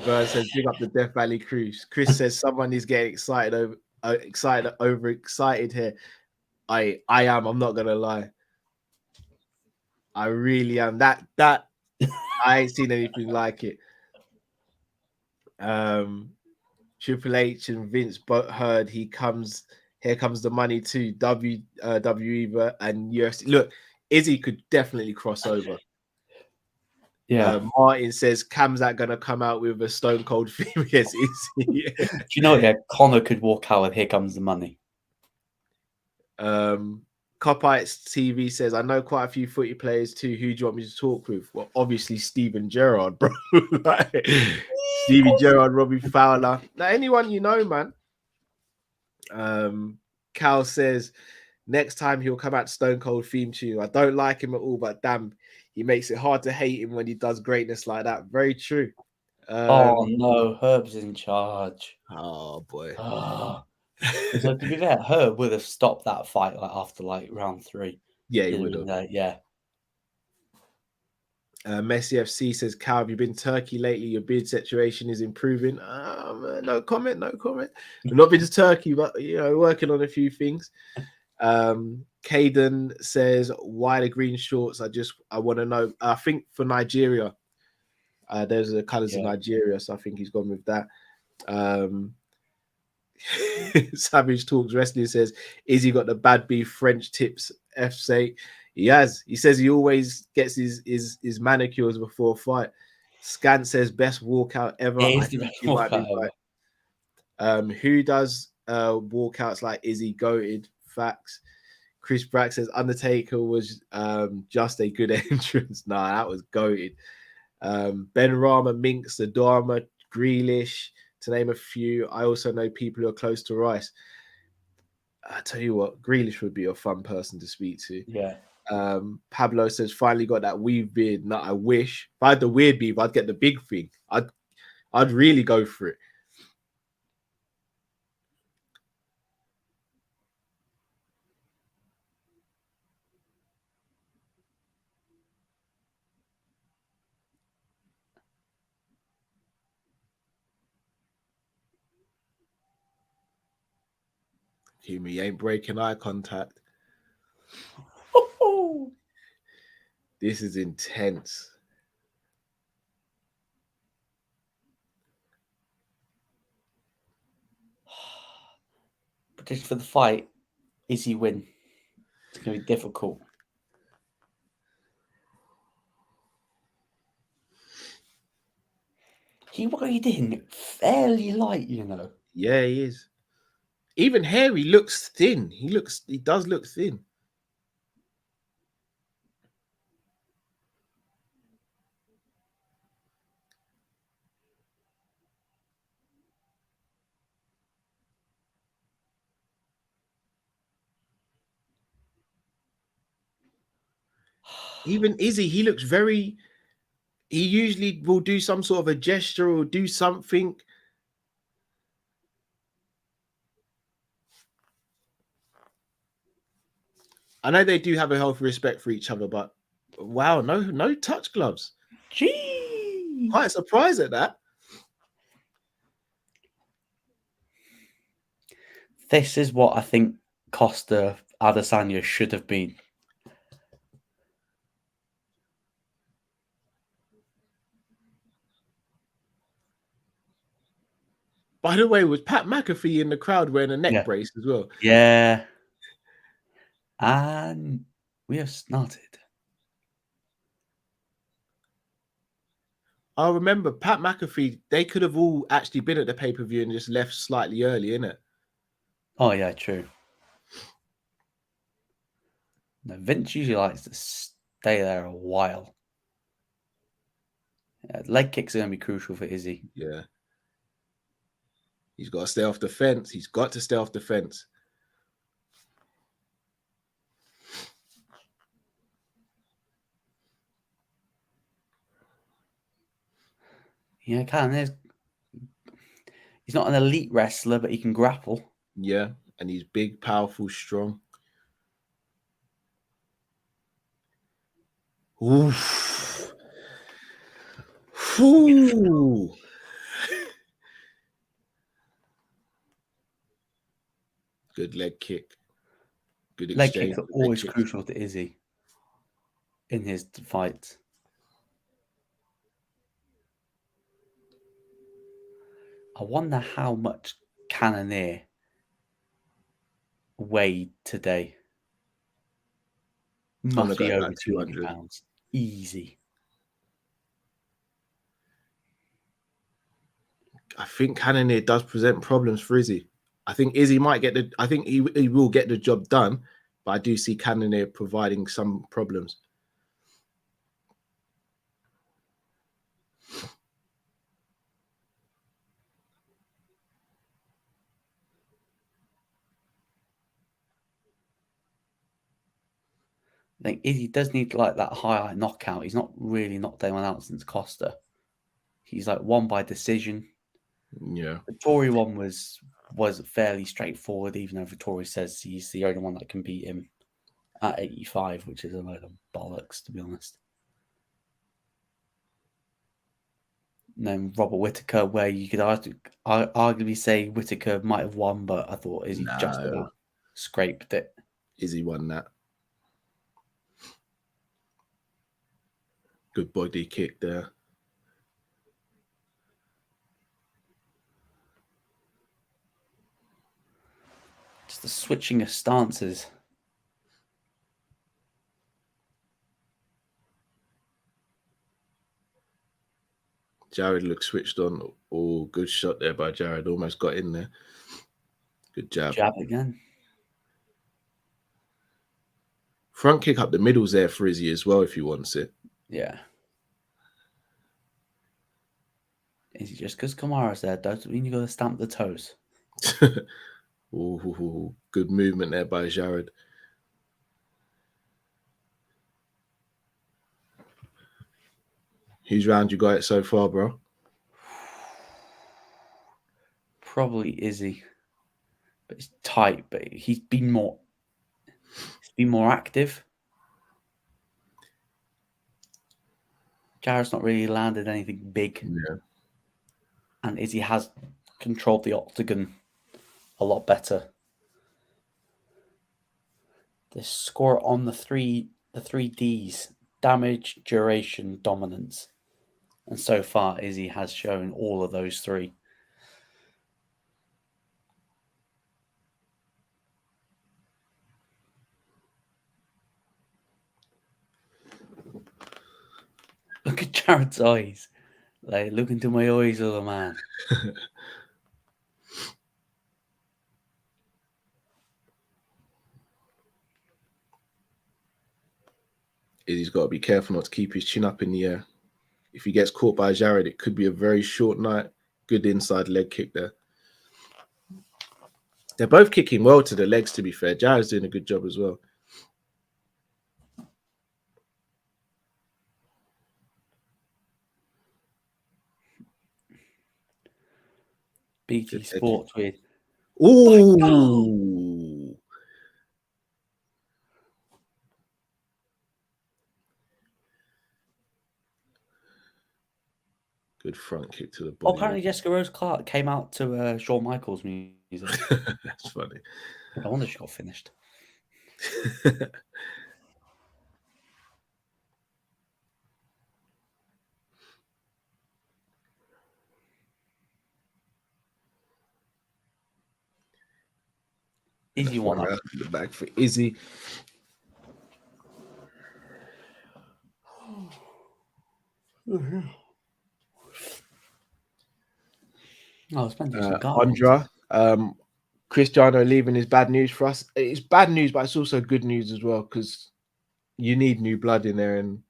Vern says, big up the Death Valley Cruise. Chris says someone is getting excited overexcited here. I am, I'm not gonna lie. I really am. That I ain't seen anything like it. Triple H and Vince both heard here comes the money too. WWE and UFC. Look, Izzy could definitely cross over. Yeah. Martin says Cam's that gonna come out with a Stone Cold theme. Yes, Izzy. Yeah. Do you know? Yeah, Connor could walk out with "Here Comes the Money." Copites TV says, I know quite a few footy players too. Who do you want me to talk with? Well, obviously Steven Gerrard, bro. Stevie Gerrard, Robbie Fowler. Now, anyone you know, man. Cal says, next time he'll come out to Stone Cold theme tune. I don't like him at all, but damn, he makes it hard to hate him when he does greatness like that. Very true. Oh no, Herb's in charge. Oh boy. So to be fair, Herb would have stopped that fight after round 3. Yeah, he would have. Yeah. Messi FC says, Cal, have you been Turkey lately? Your beard situation is improving. No comment. We've not been to Turkey, but working on a few things. Caden says, why the green shorts? I want to know. I think for Nigeria. There's the colours of Nigeria, so I think he's gone with that. Savage Talks Wrestling says, is he got the bad beef French tips? F-say. He has. He says he always gets his manicures before a fight. Scan says best walkout ever. Who does walkouts like Izzy goated? Facts. Chris Brack says Undertaker was just a good entrance. Nah, that was goated. Ben Rama, Minks, the Dharma, Grealish, to name a few. I also know people who are close to Rice. I tell you what, Grealish would be a fun person to speak to. Yeah. Pablo says, finally got that weave beard. No, I wish. If I had the weird beard, I'd get the big thing. I'd really go for it. He ain't breaking eye contact. This is intense. Prediction for the fight: Izzy win. It's going to be difficult. He weighed in fairly light, Yeah, he is. Even Harry looks thin. He does look thin. Even Izzy, he looks very. He usually will do some sort of a gesture or do something. I know they do have a healthy respect for each other, but wow, no touch gloves. Gee, quite surprised at that. This is what I think Costa Adesanya should have been. By the way, was Pat McAfee in the crowd wearing a neck brace as well? Yeah. And we have started. I remember Pat McAfee, they could have all actually been at the pay-per-view and just left slightly early, innit? Oh, yeah, true. No, Vince usually likes to stay there a while. Yeah, leg kicks are going to be crucial for Izzy. Yeah. He's got to stay off the fence. He's got to stay off the fence. Yeah, Cannonier. He's not an elite wrestler, but he can grapple. Yeah, and he's big, powerful, strong. Oof. Ooh. Good leg kick. Good exchange. Leg kicks are always crucial to Izzy in his fights. I wonder how much Cannonier weighed today. Must be over 200 pounds. Easy. I think Cannonier does present problems for Izzy. I think Izzy might get the. I think he will get the job done, but I do see Cannonier providing some problems. I think Izzy does need like that highlight knockout. He's not really knocked anyone out since Costa. He's like won by decision. Yeah. The Tory one was fairly straightforward, even though Vittori says he's the only one that can beat him at 85, which is a load of bollocks, to be honest. And then Robert Whittaker, where you could arguably say Whittaker might have won, but I thought Izzy just about scraped it. Izzy won that. Good body kick there. Just the switching of stances. Jared looks switched on. Oh, good shot there by Jared. Almost got in there. Good jab. Jab again. Front kick up the middle's there for Izzy as well if he wants it. Yeah. Izzy just because Kamara's there doesn't mean you got to stamp the toes. Ooh, good movement there by Jared. Whose round you got it so far, bro? Probably Izzy. But it's tight, but he's been more active. Jared's not really landed anything big. Yeah. And Izzy has controlled the octagon a lot better. The score on the three Ds: damage, duration, dominance. And so far, Izzy has shown all of those three. Look at Jared's eyes. Like, look into my eyes, little man. Izzy's got to be careful not to keep his chin up in the air. If he gets caught by Jared, it could be a very short night. Good inside leg kick there. They're both kicking well to the legs, to be fair. Jared's doing a good job as well. BT Sports with. Ooh. Good front kick to the body. Apparently Jessica Rose Clark came out to Shawn Michaels music. That's funny. I wonder if she got finished. Izzy one up. The back for Izzy. Oh, it's meant to do some guys. Andra. Cristiano leaving is bad news for us. It's bad news, but it's also good news as well because you need new blood in there, and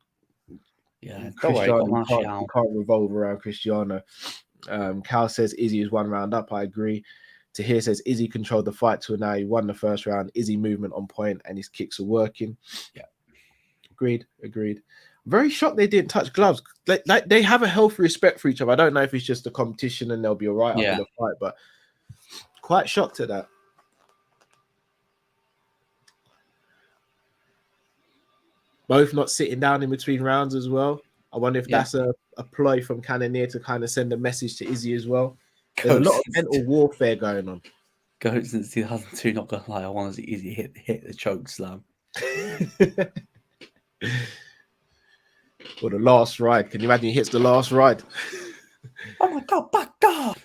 Yeah, don't worry, Cristiano got you can't revolve around Cristiano. Cal says Izzy is 1 round up. I agree. Tahir says Izzy controlled the fight till now. He won the first round. Izzy movement on point and his kicks are working. Yeah, agreed. Very shocked they didn't touch gloves. Like they have a healthy respect for each other. I don't know if it's just a competition and they'll be all right after the fight, but quite shocked at that. Both not sitting down in between rounds as well. I wonder if that's a ploy from Cannonier to kind of send a message to Izzy as well. There's a lot of mental warfare going on. Go since 2002, not gonna lie, I want to see Izzy hit the choke slam. Or the last ride. Can you imagine he hits the last ride? Oh my god, back God!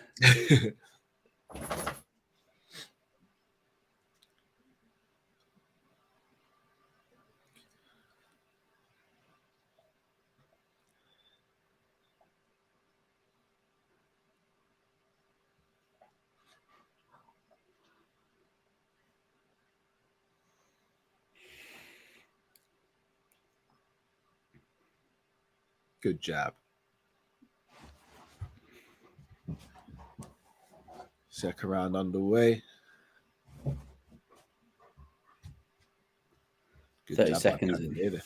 Good jab. Second round underway. Good 30 seconds in.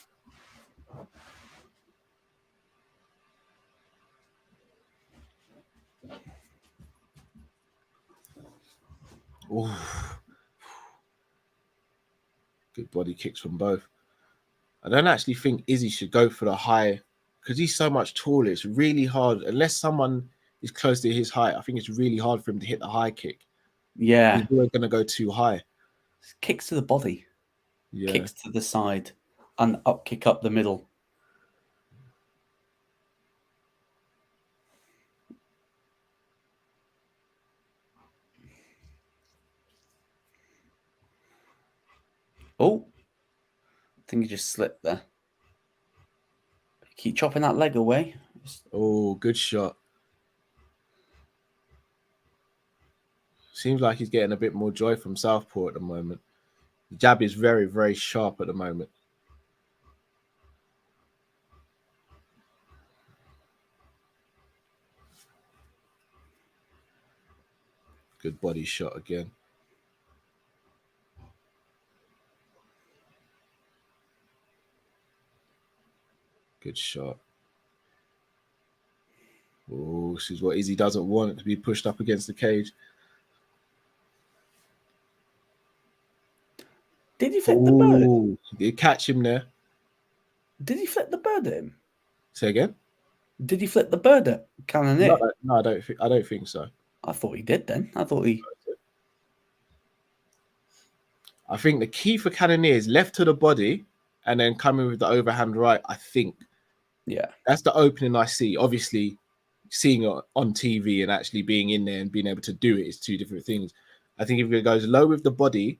Ooh. Good body kicks from both. I don't actually think Izzy should go for the high because he's so much taller. It's really hard unless someone is close to his height. I think it's really hard for him to hit the high kick. Yeah, he's always going to go too high. Kicks to the body, kicks to the side, and up kick up the middle. Oh, I think he just slipped there. Keep chopping that leg away. Oh, good shot. Seems like he's getting a bit more joy from Southpaw at the moment. The jab is very, very sharp at the moment. Good body shot again. Good shot. Oh, this is what Izzy doesn't want, it to be pushed up against the cage. Did he flip the bird? Did he catch him there? Did he flip the bird at him? Say again? Did he flip the bird at Cannonier? No, I don't think so. I thought he did then. I think the key for Cannonier is left to the body and then coming with the overhand right, I think. Yeah. That's the opening I see. Obviously, seeing it on TV and actually being in there and being able to do it is two different things. I think if it goes low with the body,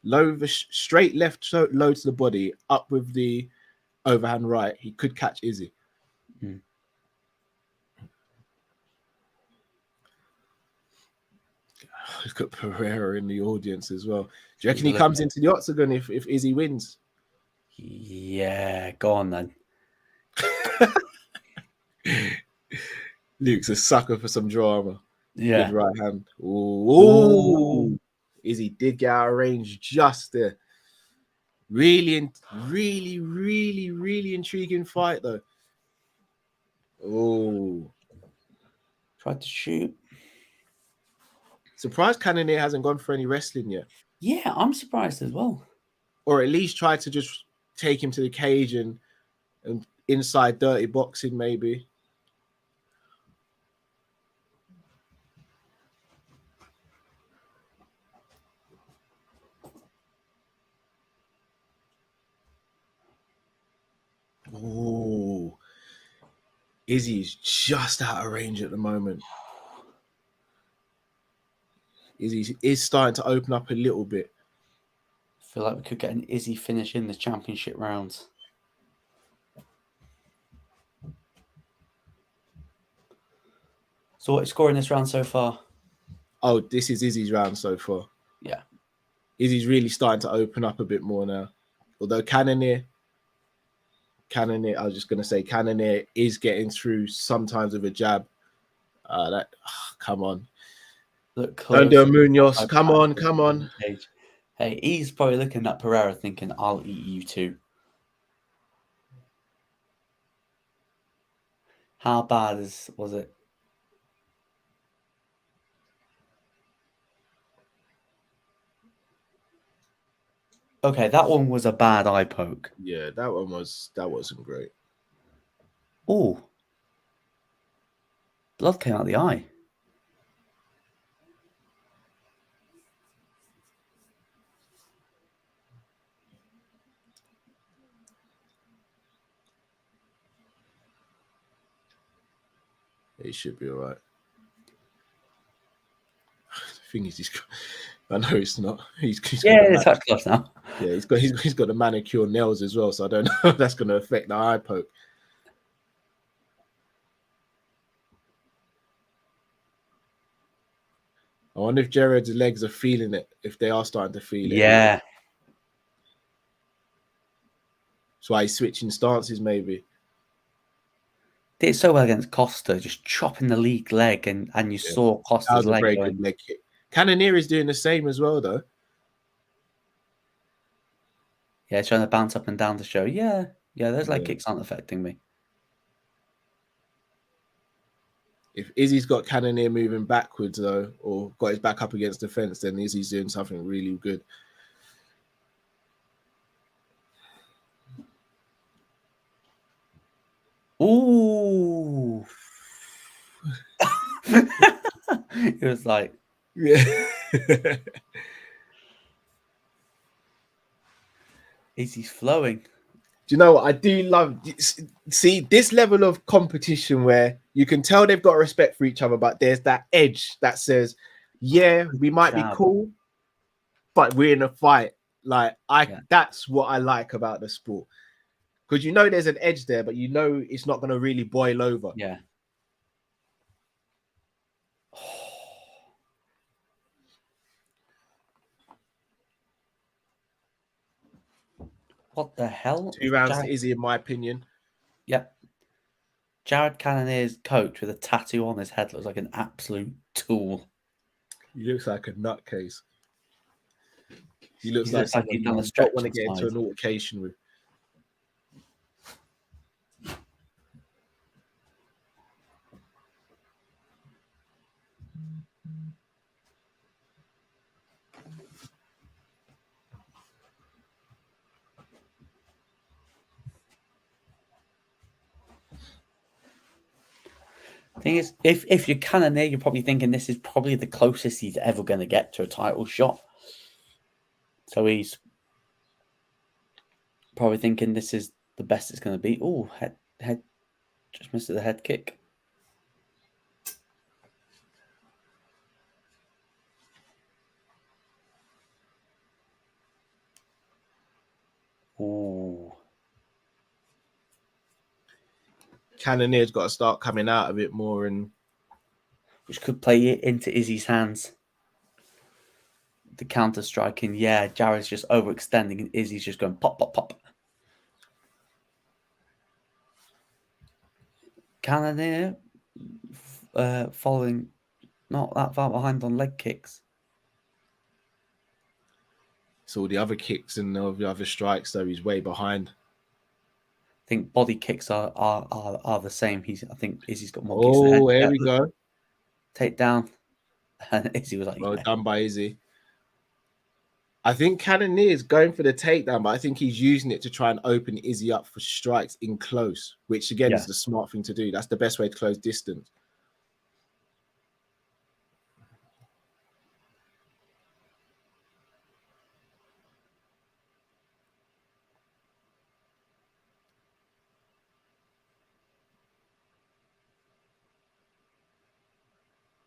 low with the straight left, low to the body, up with the overhand right, he could catch Izzy. Mm. He's got Pereira in the audience as well. Do you reckon he comes into the octagon if Izzy wins? Yeah, go on then. Luke's a sucker for some drama. Yeah. Good right hand. Ooh. Izzy did get out of range just there. Really intriguing fight though. Oh. Tried to shoot. Surprised Cannonier hasn't gone for any wrestling yet. Yeah, I'm surprised as well. Or at least try to just take him to the cage and inside dirty boxing maybe. Oh, Izzy's just out of range at the moment. Izzy is starting to open up a little bit. I feel like we could get an Izzy finish in the championship rounds. So what are you scoring this round so far? Oh, this is Izzy's round so far. Yeah. Izzy's really starting to open up a bit more now. Although Cannonier, I was just going to say, Cannonier is getting through sometimes with a jab. Come on. Look Don't do a close. Munhoz. Come on. Hey, he's probably looking at Pereira thinking, I'll eat you too. How bad was it? Okay, that one was a bad eye poke. Yeah, that wasn't great. Oh. Blood came out the eye. It should be all right. The thing is, I know it's not. He's it's close now. Yeah, he's got the manicure nails as well, so I don't know if that's going to affect the eye poke. I wonder if Jared's legs are feeling it, if they are starting to feel it. Yeah. That's why he's switching stances, maybe. Did so well against Costa, just chopping the league leg, and you saw Costa's leg very going. good leg kick. Cannonier is doing the same as well, though. Yeah, trying to bounce up and down to show. Yeah, those leg kicks aren't affecting me. If Izzy's got Cannonier moving backwards, though, or got his back up against the fence, then Izzy's doing something really good. Ooh. It was like, yeah. Izzy's flowing. Do you know what I do love? See, this level of competition where you can tell they've got respect for each other, but there's that edge that says, yeah, we might be cool, but we're in a fight. That's what I like about the sport. Because you know there's an edge there, but you know it's not going to really boil over. Yeah. What the hell? 2 rounds to Izzy, in my opinion. Yep. Jared Cannonier's coach with a tattoo on his head looks like an absolute tool. He looks like a nutcase. He looks like someone you don't want to get into an altercation with. Thing is, if you're Cannonier, you're probably thinking this is probably the closest he's ever going to get to a title shot. So he's probably thinking this is the best it's going to be. Oh, head, just missed the head kick. Ooh. Cannonier's got to start coming out a bit more, and which could play it into Izzy's hands. The counter striking, yeah, Jared's just overextending and Izzy's just going pop, pop, pop. Cannonier following not that far behind on leg kicks. So the other kicks and the other strikes, though, he's way behind. I think body kicks are the same. I think Izzy's got more kicks than head. Oh, here we go. Take down. And Izzy was like, well done by Izzy. I think Cannonier is going for the takedown, but I think he's using it to try and open Izzy up for strikes in close, which again is the smart thing to do. That's the best way to close distance.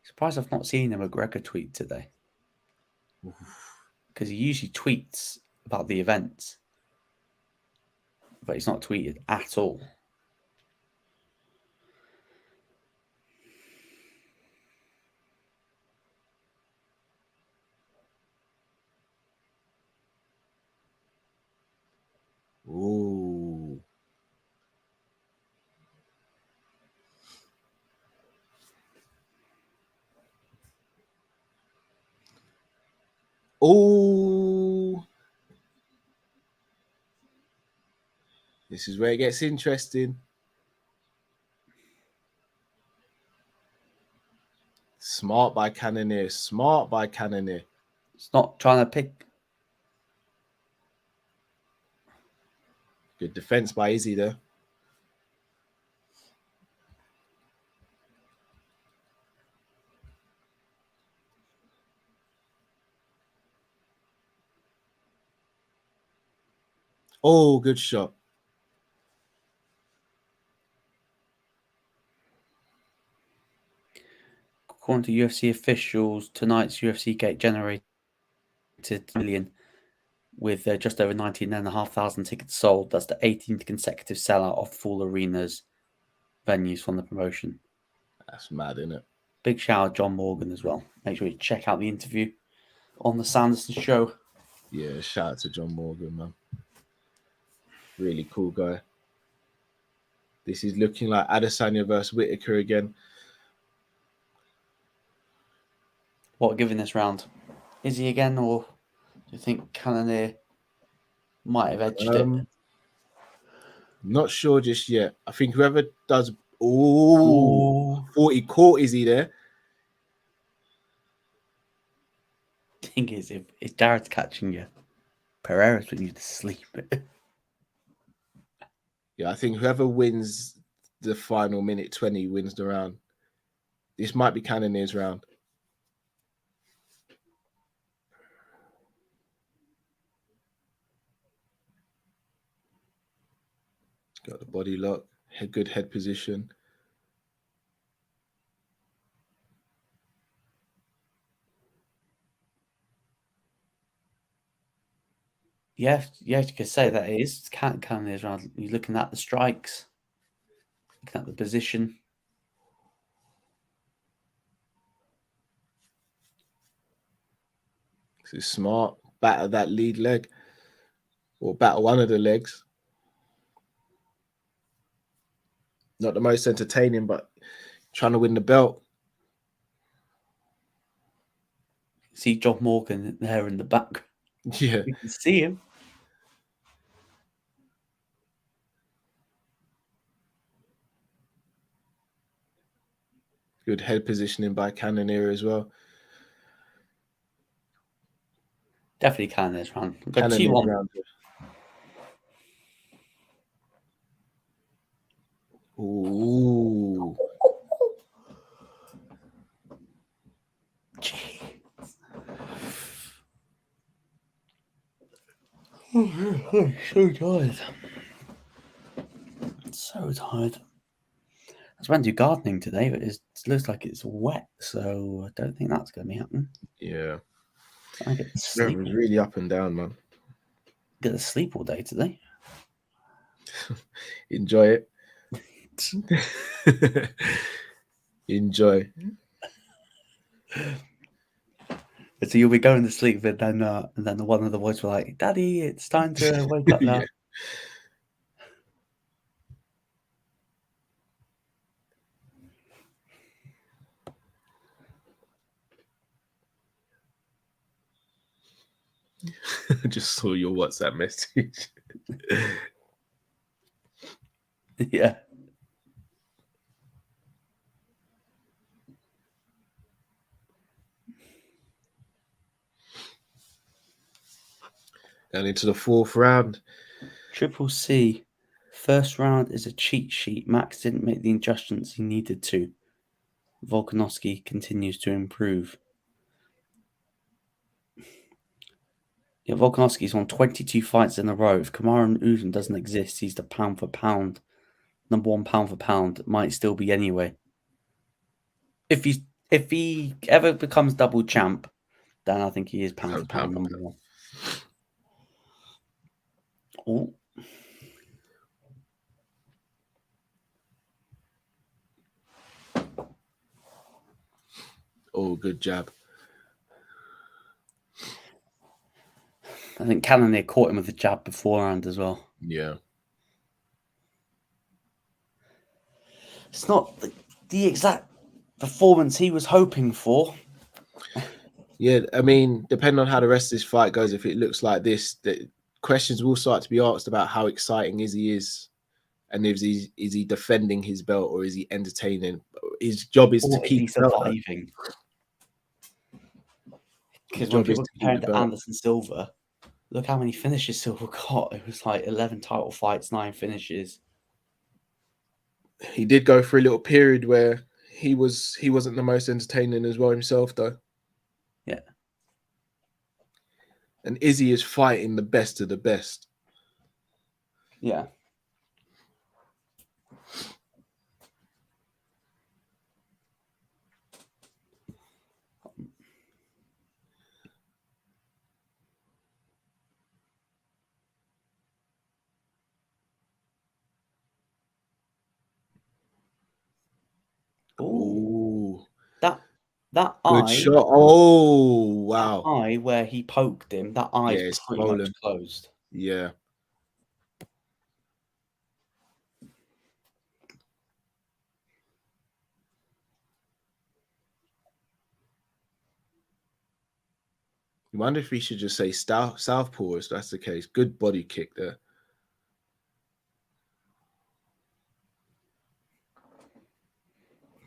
Surprised I've not seen a McGregor tweet today. Because he usually tweets about the events. But he's not tweeted at all. Oh, this is where it gets interesting. Smart by Cannonier. Smart by Cannonier. It's not trying to pick. Good defense by Izzy there. Oh, good shot. According to UFC officials, tonight's UFC gate generated million with just over 19,500 tickets sold. That's the 18th consecutive sellout of full arenas venues from the promotion. That's mad, isn't it? Big shout out John Morgan as well. Make sure you check out the interview on the Sanderson show. Yeah, shout out to John Morgan, man. Really cool guy. This is looking like Adesanya versus Whitaker again. What giving this round? Is he again, or do you think Cannonier might have edged it? Not sure just yet. I think whoever does. Oh, 40 caught Izzy there. Thing is, if Darrett's catching you, Pereira's putting you to sleep. Yeah, I think whoever wins the final minute 20 wins the round. This might be Cannonier's round. Got the body lock, good head position. Yeah, you could say that it is Cannonier's round. You're looking at the strikes, looking at the position. This is smart. Batter that lead leg, or batter one of the legs. Not the most entertaining, but trying to win the belt. See John Morgan there in the back. Yeah. You can see him. Good head positioning by Cannonier as well. Definitely Cannonier's round. Got Cannonier's 2-1. round. Ooh. I'm so tired. So tired. I was meant to do gardening today, but it looks like it's wet, so I don't think that's going to be happening. Yeah. I get to sleep. It was really up and down, man. Get to sleep all day today. Enjoy it. Enjoy. So you'll be going to sleep, and then one of the boys will like, "Daddy, it's time to wake up now." Yeah. I just saw your WhatsApp message. Yeah. Going into the fourth round. Triple C. First round is a cheat sheet. Max didn't make the adjustments he needed to. Volkanovski continues to improve. Yeah, Volkanovski's won 22 fights in a row. If Kamaru Usman doesn't exist, he's the pound for pound. Number one pound for pound. Might still be anyway. If he ever becomes double champ, then I think he is pound for pound number one. Oh. Oh, good jab. I think Cannonier caught him with the jab beforehand as well. Yeah. It's not the exact performance he was hoping for. Yeah, I mean, depending on how the rest of this fight goes, if it looks like this, the questions will start to be asked about how exciting Izzy is, and is he defending his belt or is he entertaining? His job is to Or is keep he the belt. surviving? Because His when job is people to keep compare the it to belt. Anderson Silva, look how many finishes Silva got. It was like 11 title fights, 9 finishes. He did go through a little period where he wasn't the most entertaining as well himself, though. Yeah. And Izzy is fighting the best of the best. Yeah. Ooh. That Good eye, shot. Oh, wow. that eye where he poked him, that eye's Yeah, it's pretty much swollen. closed. Yeah. You wonder if we should just say southpaw if that's the case. Good body kick there.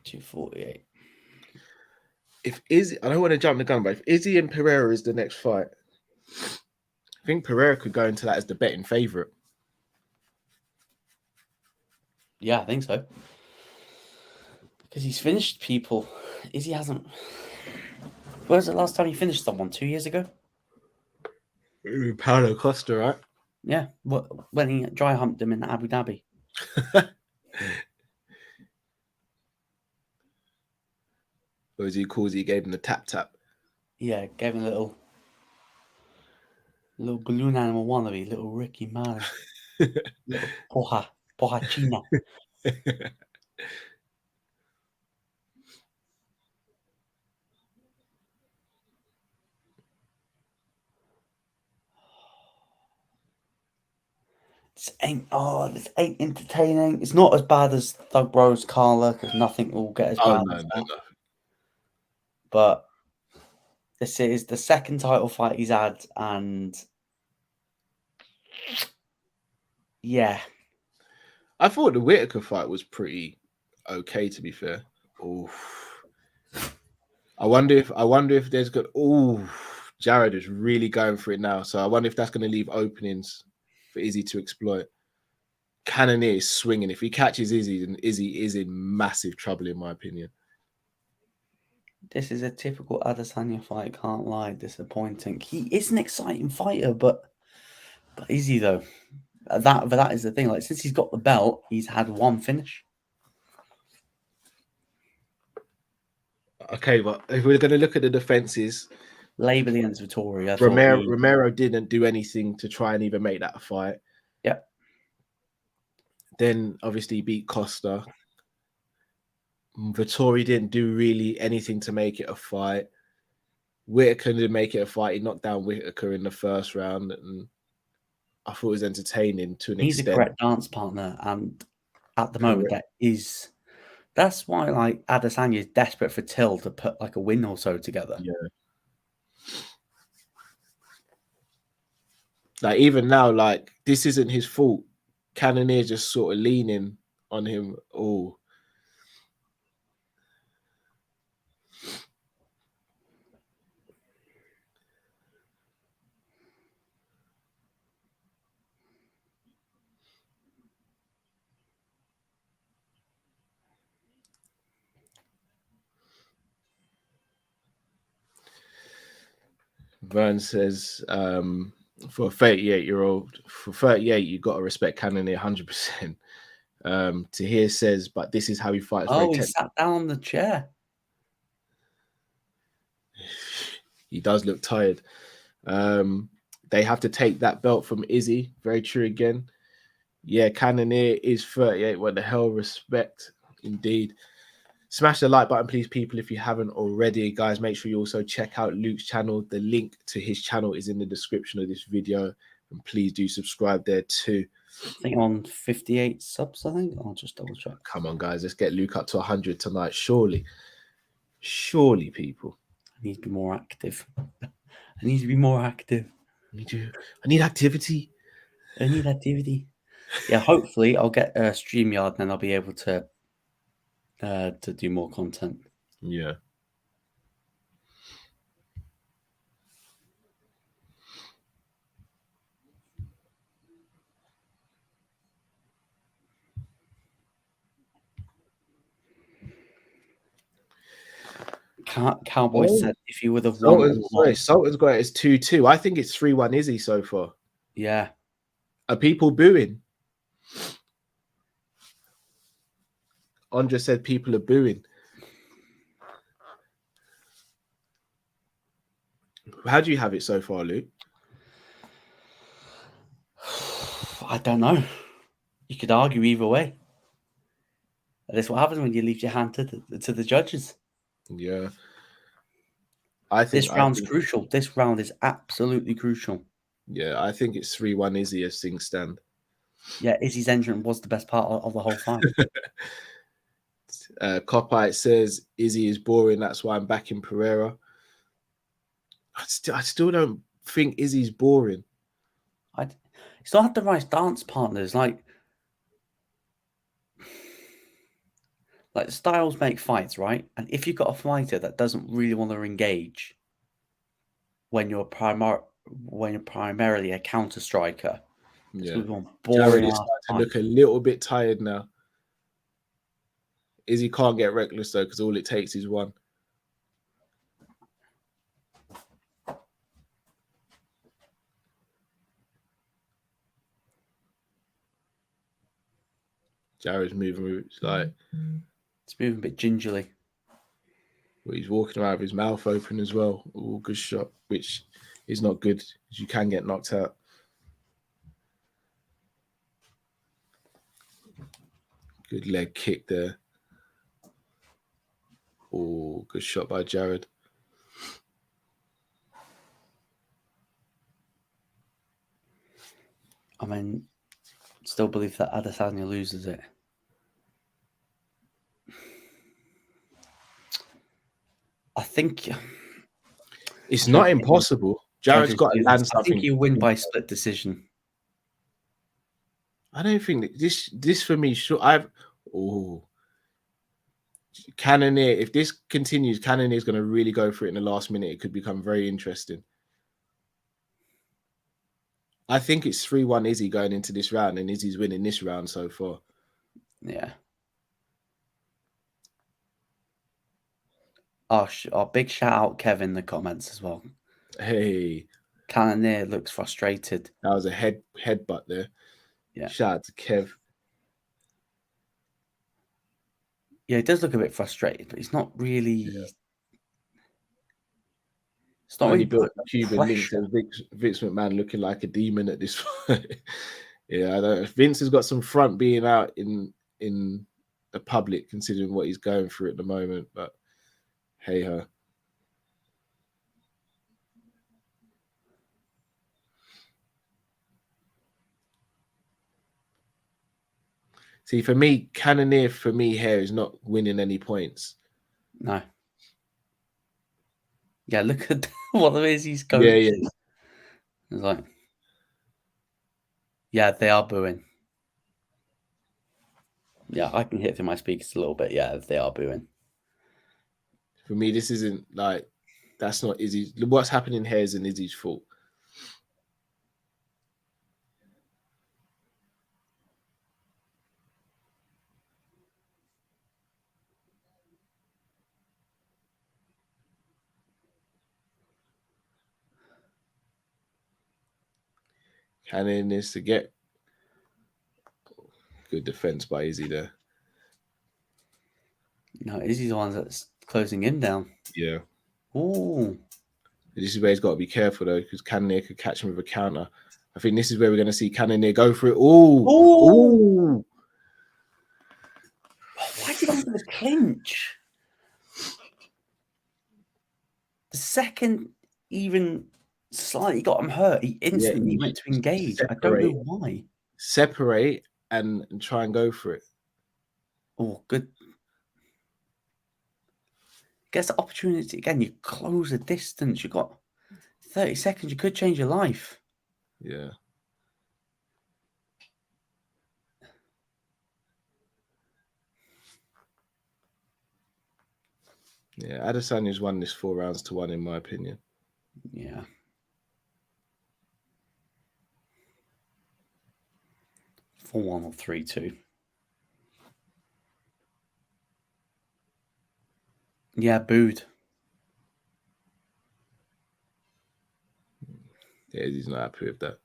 $248. If Izzy, I don't want to jump the gun, but if Izzy and Pereira is the next fight, I think Pereira could go into that as the betting favorite. Yeah, I think so. Because he's finished people. Izzy hasn't. When was the last time he finished someone? 2 years ago? Paulo Costa, right? Yeah. When he dry humped him in Abu Dhabi. Or as he calls it, he gave him the tap. Yeah, gave him a little balloon animal wannabe, little Ricky Martin. Little Poha China. This ain't entertaining. It's not as bad as Thug Bros Carla because nothing will get as bad as that. No. But this is the second title fight he's had, and yeah, I thought the Whitaker fight was pretty okay, to be fair. Oof. I wonder if there's good. Oh, Jared is really going for it now. So I wonder if that's going to leave openings for Izzy to exploit. Cannonier is swinging. If he catches Izzy, then Izzy is in massive trouble, in my opinion. this is a typical Adesanya fight. Can't lie, disappointing. He is an exciting fighter, but is he though? That is the thing. Like since he's got the belt, he's had one finish. Okay, but if we're going to look at the defenses, Labor against Vittori. Romero didn't do anything to try and even make that a fight. Yep. Then obviously he beat Costa. Vittori didn't do really anything to make it a fight. Whitaker didn't make it a fight. He knocked down Whitaker in the first round, and I thought it was entertaining to an He's extent. a correct dance partner, and at the moment that's why like Adesanya is desperate for Till to put like a win or so together. Yeah. Like even now, like this isn't his fault. Cannonier just sort of leaning on him. Oh. Vern says, for a 38-year-old, for 38, you got to respect Cannonier 100%. Tahir says, but this is how he fights. Oh, he sat down on the chair. He does look tired. They have to take that belt from Izzy. Very true again. Yeah, Cannonier is 38. What the hell? Respect, indeed. Smash the like button, please, people, if you haven't already. Guys, make sure you also check out Luke's channel. The link to his channel is in the description of this video. And please do subscribe there too. I think I'm on 58 subs, I think. I'll just double check. Come on, guys. Let's get Luke up to 100 tonight. Surely, people. need to be more active. I need to be more active. I need activity. I need activity. Yeah, hopefully I'll get a StreamYard and then I'll be able to do more content. Yeah. Cowboys said if you would have won. Sultan's got it as 2-2. I think it's 3-1 Izzy so far. Yeah. Are people booing? Andra said people are booing. How do you have it so far, Luke? I don't know. You could argue either way. That's what happens when you leave your hand to the judges. Yeah. This round's crucial. This round is absolutely crucial. Yeah, I think it's 3-1 Izzy as things stand. Yeah, Izzy's entrance was the best part of the whole fight. Copite says Izzy is boring. That's why I'm backing Pereira. I still don't think Izzy's boring. He's not had the right dance partners. Like styles make fights, right? And if you've got a fighter that doesn't really want to engage when you're primarily a counter striker, yeah, boring. Jared is starting to look a little bit tired now. Izzy can't get reckless though, because all it takes is one. Jared's moving, it's moving a bit gingerly. Well, he's walking around with his mouth open as well. Oh, good shot, which is not good because you can get knocked out. Good leg kick there. Oh, good shot by Jared. I mean, still believe that Adesanya loses it. I think it's not impossible. Jared's got to land something. I think you win by split decision. I don't think that this for me. Cannonier. If this continues, Cannonier is going to really go for it in the last minute. It could become very interesting. I think it's 3-1 Izzy going into this round, and Izzy's winning this round so far. Yeah. Oh, big shout out Kevin in the comments as well. Hey. Cannonier looks frustrated. That was a headbutt there. Yeah. Shout out to Kev. Yeah, he does look a bit frustrated, but he's not really. Yeah. It's not really built Cuban links and Vince McMahon looking like a demon at this point. Yeah, I don't know. Vince has got some front being out in the public, considering what he's going through at the moment. But hey ho. See, for me, Cannonier here is not winning any points. No. Yeah, look at what it is he's going. Yeah. It's like, yeah, they are booing. Yeah, I can hear through my speakers a little bit. Yeah, they are booing. For me, this isn't like, that's not Izzy. What's happening here isn't Izzy's fault. Cannon needs to get good defense by Izzy there. No, Izzy's the one that's closing him down. Yeah. Ooh. This is where he's got to be careful though, because Cannonier could catch him with a counter. I think this is where we're going to see Cannonier go for it. Ooh. Why did he go for the clinch? The second even slightly got him hurt, he instantly went to engage. I don't know why. Separate and try and go for it. Oh, good. gets the opportunity again. You close the distance. You've got 30 seconds. You could change your life. Yeah. Yeah, Adesanya's won this 4 rounds to 1, in my opinion. Yeah. Four 1 or 3-2. Yeah, booed. Yeah, he's not happy with that.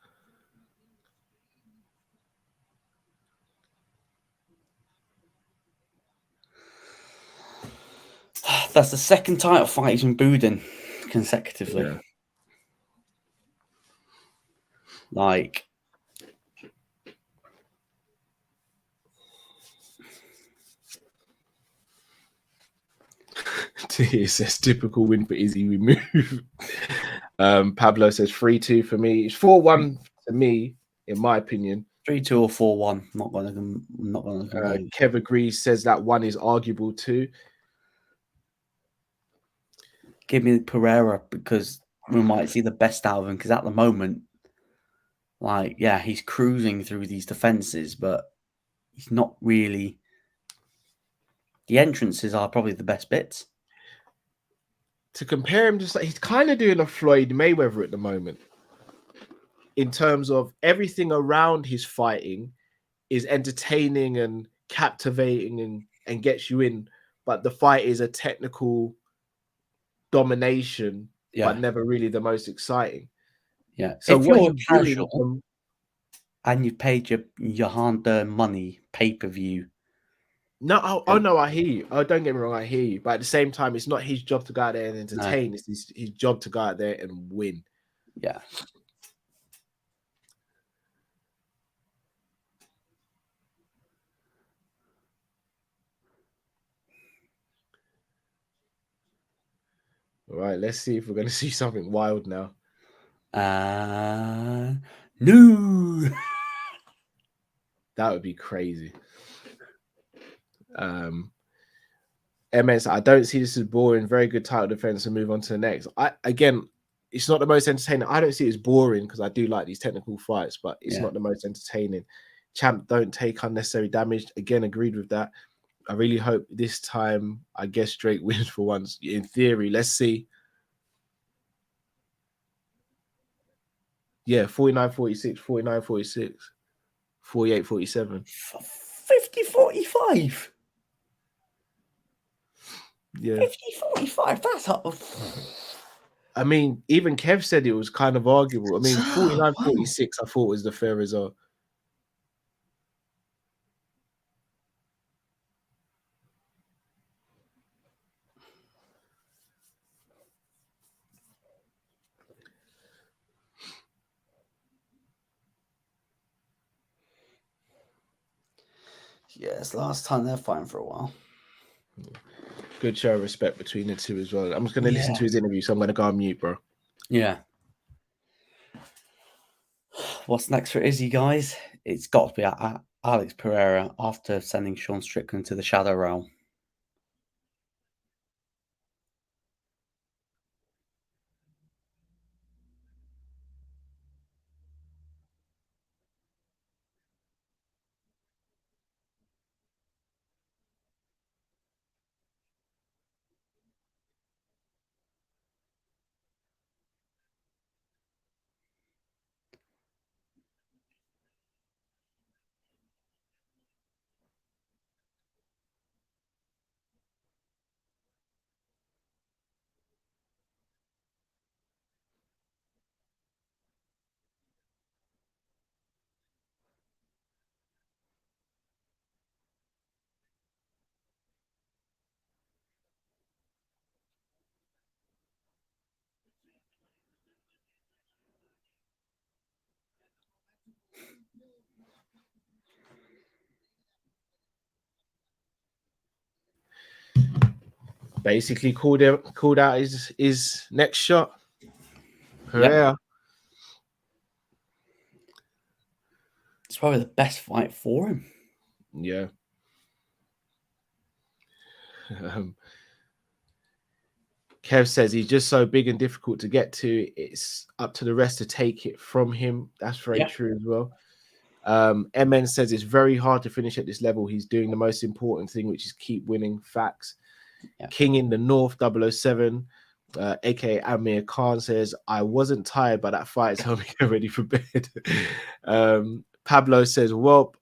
That's the second title fight he's been booed in consecutively. Yeah. Like, It says typical win for Izzy. We move. Pablo says 3-2 for me. It's 4-1 to me, in my opinion. 3-2 or 4-1. Not gonna complain. Kev agrees, says that one is arguable too. Give me Pereira because we might see the best out of him. Because at the moment, like, yeah, he's cruising through these defenses, but he's not really. The entrances are probably the best bits. To compare him, just like he's kind of doing a Floyd Mayweather at the moment, in terms of everything around his fighting is entertaining and captivating and gets you in, but the fight is a technical domination, but never really the most exciting. Yeah. So if what you're he's casual doing, and you've paid your hard-earned money pay-per-view. no, no, I hear you. Oh, don't get me wrong, I hear you. But at the same time, it's not his job to go out there and entertain. No. It's his job to go out there and win. Yeah. All right, let's see if we're going to see something wild now. No. That would be crazy. MS, I don't see this as boring. Very good title defense and move on to the next. It's not the most entertaining. I don't see it as boring because I do like these technical fights, but it's not the most entertaining. Champ, don't take unnecessary damage. Again, agreed with that. I really hope this time, I guess Drake wins for once. In theory, let's see. Yeah, 49-46, 49-46, 48-47. 50-45. Yeah. 50-45. That's up. I mean, even Kev said it was kind of arguable. I mean, 49-46, I thought was the fair result. Yes, last time they're fighting for a while. Good show of respect between the two as well. I'm just going to listen to his interview, so I'm going to go on mute, bro. Yeah. What's next for Izzy, guys? It's got to be Alex Pereira after sending Sean Strickland to the Shadow Realm. Basically called out his next shot. Pereira. Yep. It's probably the best fight for him. Yeah. Kev says he's just so big and difficult to get to. It's up to the rest to take it from him. That's very true as well. MN says it's very hard to finish at this level. He's doing the most important thing, which is keep winning. Facts. Yeah. King in the North 007, aka Amir Khan, says I wasn't tired, but that fight has helped me get ready for bed. Pablo says, well,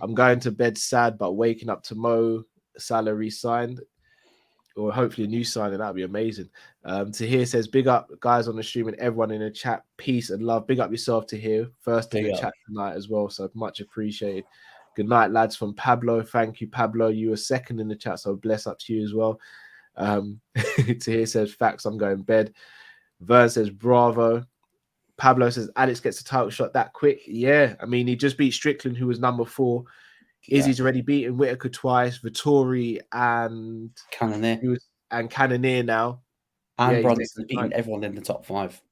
I'm going to bed sad, but waking up to Mo salary signed, or hopefully a new signing. That'd be amazing. Tahir says, big up guys on the stream and everyone in the chat. Peace and love. Big up yourself, Tahir. First in the chat tonight as well, so much appreciated. Good night, lads, from Pablo. Thank you, Pablo. You were second in the chat, so bless up to you as well. Tahir says, facts, I'm going to bed. Vern says, bravo. Pablo says, Alex gets a title shot that quick. Yeah, I mean, he just beat Strickland, who was number 4. Izzy's already beaten Whitaker twice, Vittori and Cannonier. And Cannonier now. And Brunson's beaten everyone in the top 5.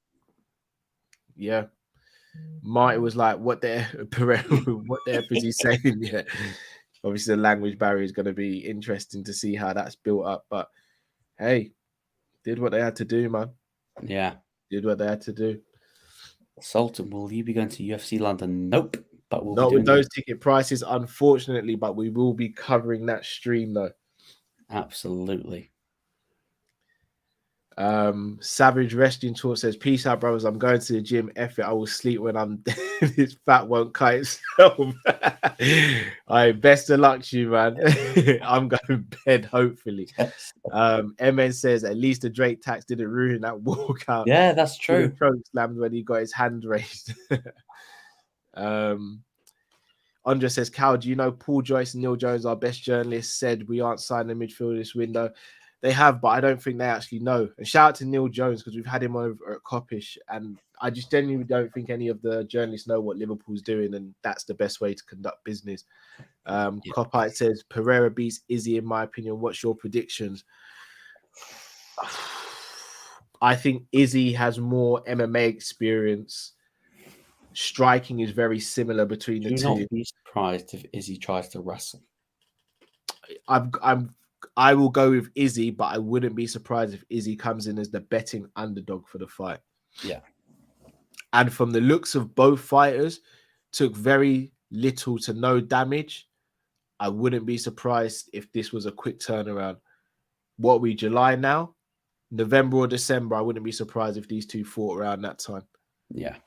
Yeah. Marty was like, what the F is he saying? Yeah. Obviously, the language barrier is going to be interesting to see how that's built up. But hey, did what they had to do, man. Yeah. Did what they had to do. Sultan, will you be going to UFC London? Nope. But we'll not with those ticket prices, unfortunately, but we will be covering that stream though. Absolutely. Savage Resting Tour says, peace out, brothers. I'm going to the gym. F it, I will sleep when I'm dead. This fat won't cut itself. All right, best of luck to you, man. I'm going to bed, hopefully. Yes. MN says, at least the Drake tax didn't ruin that walkout. Yeah, that's true. He choke slammed when he got his hand raised. Andre says, Cal, do you know Paul Joyce and Neil Jones, our best journalists, said we aren't signing a midfielder this window? They have, but I don't think they actually know. And shout out to Neil Jones, because we've had him over at Coppish, and I just genuinely don't think any of the journalists know what Liverpool's doing, and that's the best way to conduct business. Copite says, Pereira beats Izzy, in my opinion. What's your predictions? I think Izzy has more MMA experience. Striking is very similar between the two. Do not be surprised if Izzy tries to wrestle. I will go with Izzy, but I wouldn't be surprised if Izzy comes in as the betting underdog for the fight. Yeah. And from the looks of both fighters, took very little to no damage. I wouldn't be surprised if this was a quick turnaround. What are we, July now? November or December, I wouldn't be surprised if these two fought around that time. Yeah.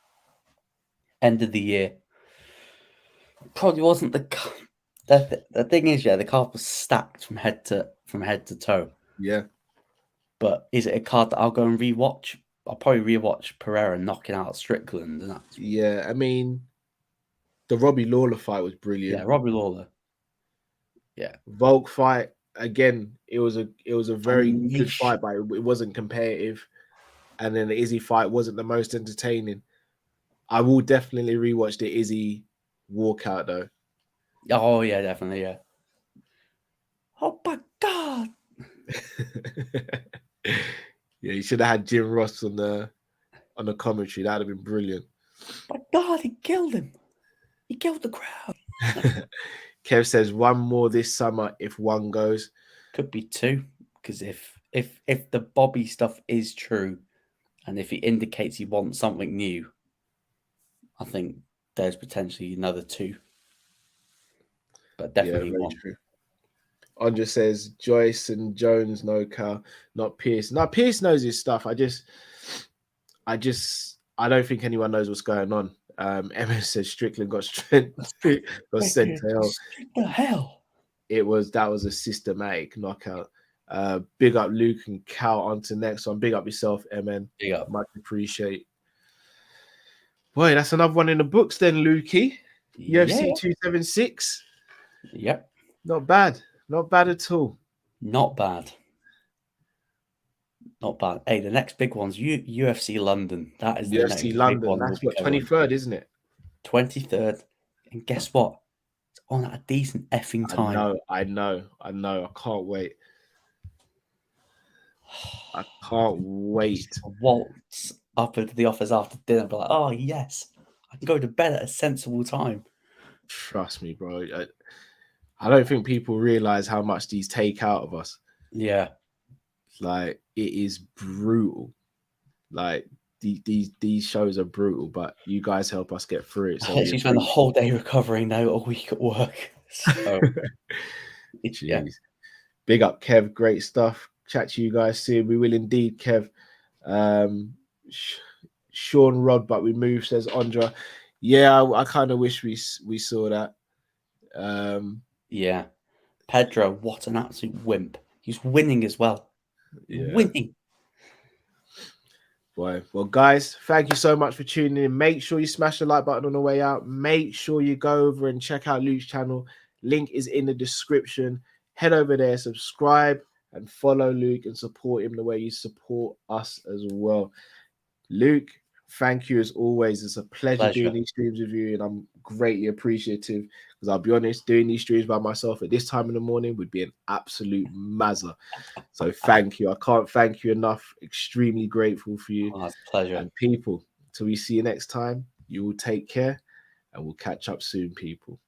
End of the year. Probably wasn't the thing is, the card was stacked from head to toe. Yeah. But is it a card that I'll go and rewatch? I'll probably rewatch Pereira knocking out Strickland, and that's... Yeah, I mean, the Robbie Lawler fight was brilliant. Yeah, Robbie Lawler. Yeah. Volk fight, again, it was a very good fight, but it wasn't competitive. And then the Izzy fight wasn't the most entertaining. I will definitely rewatch the Izzy walkout though. Oh yeah, definitely, yeah. Oh my god! Yeah, you should have had Jim Ross on the commentary. That'd have been brilliant. My god, he killed him. He killed the crowd. Kev says 1 more this summer if 1 goes. Could be 2, because if the Bobby stuff is true, and if he indicates he wants something new, I think there's potentially another 2. But definitely 1. True. Andre says Joyce and Jones know Cal, not Pierce. No, Pierce knows his stuff. I don't think anyone knows what's going on. Emma says Strickland got sent to hell. The hell? That was a systematic knockout. Big up Luke and Cal on to next one. Big up yourself, MN. Big up. Much appreciate. Boy, that's another one in the books then, Lukey. UFC 276. Yep. Not bad. Not bad at all. Not bad. Not bad. Hey, the next big one's UFC London. That is the UFC next London. Big one. That's what, 23rd, isn't it? 23rd. And guess what? It's on at a decent effing time. I know. I can't wait. I can't wait. Waltz up into the office after dinner and be like, oh, yes. I can go to bed at a sensible time. Trust me, bro. I don't think people realize how much these take out of us. Yeah. Like, it is brutal. Like, these shows are brutal, but you guys help us get through it. So I we literally spent the appreciate whole day recovering now, a week at work. So, Jeez. yeah. Big up, Kev. Great stuff. Chat to you guys soon. We will indeed, Kev. Sean Rod, but we move, says Andra. Yeah, I kind of wish we saw that. Yeah. Pedro, what an absolute wimp. He's winning as well. Yeah. Winning. Boy. Well, guys, thank you so much for tuning in. Make sure you smash the like button on the way out. Make sure you go over and check out Luke's channel. Link is in the description. Head over there, subscribe, and follow Luke and support him the way you support us as well. Luke, thank you as always. It's a pleasure doing these streams with you, and I'm greatly appreciative because I'll be honest, doing these streams by myself at this time in the morning would be an absolute mazza. So thank you. I can't thank you enough. Extremely grateful for you. Oh, it's a pleasure. And people, till we see you next time, you will take care and we'll catch up soon, people.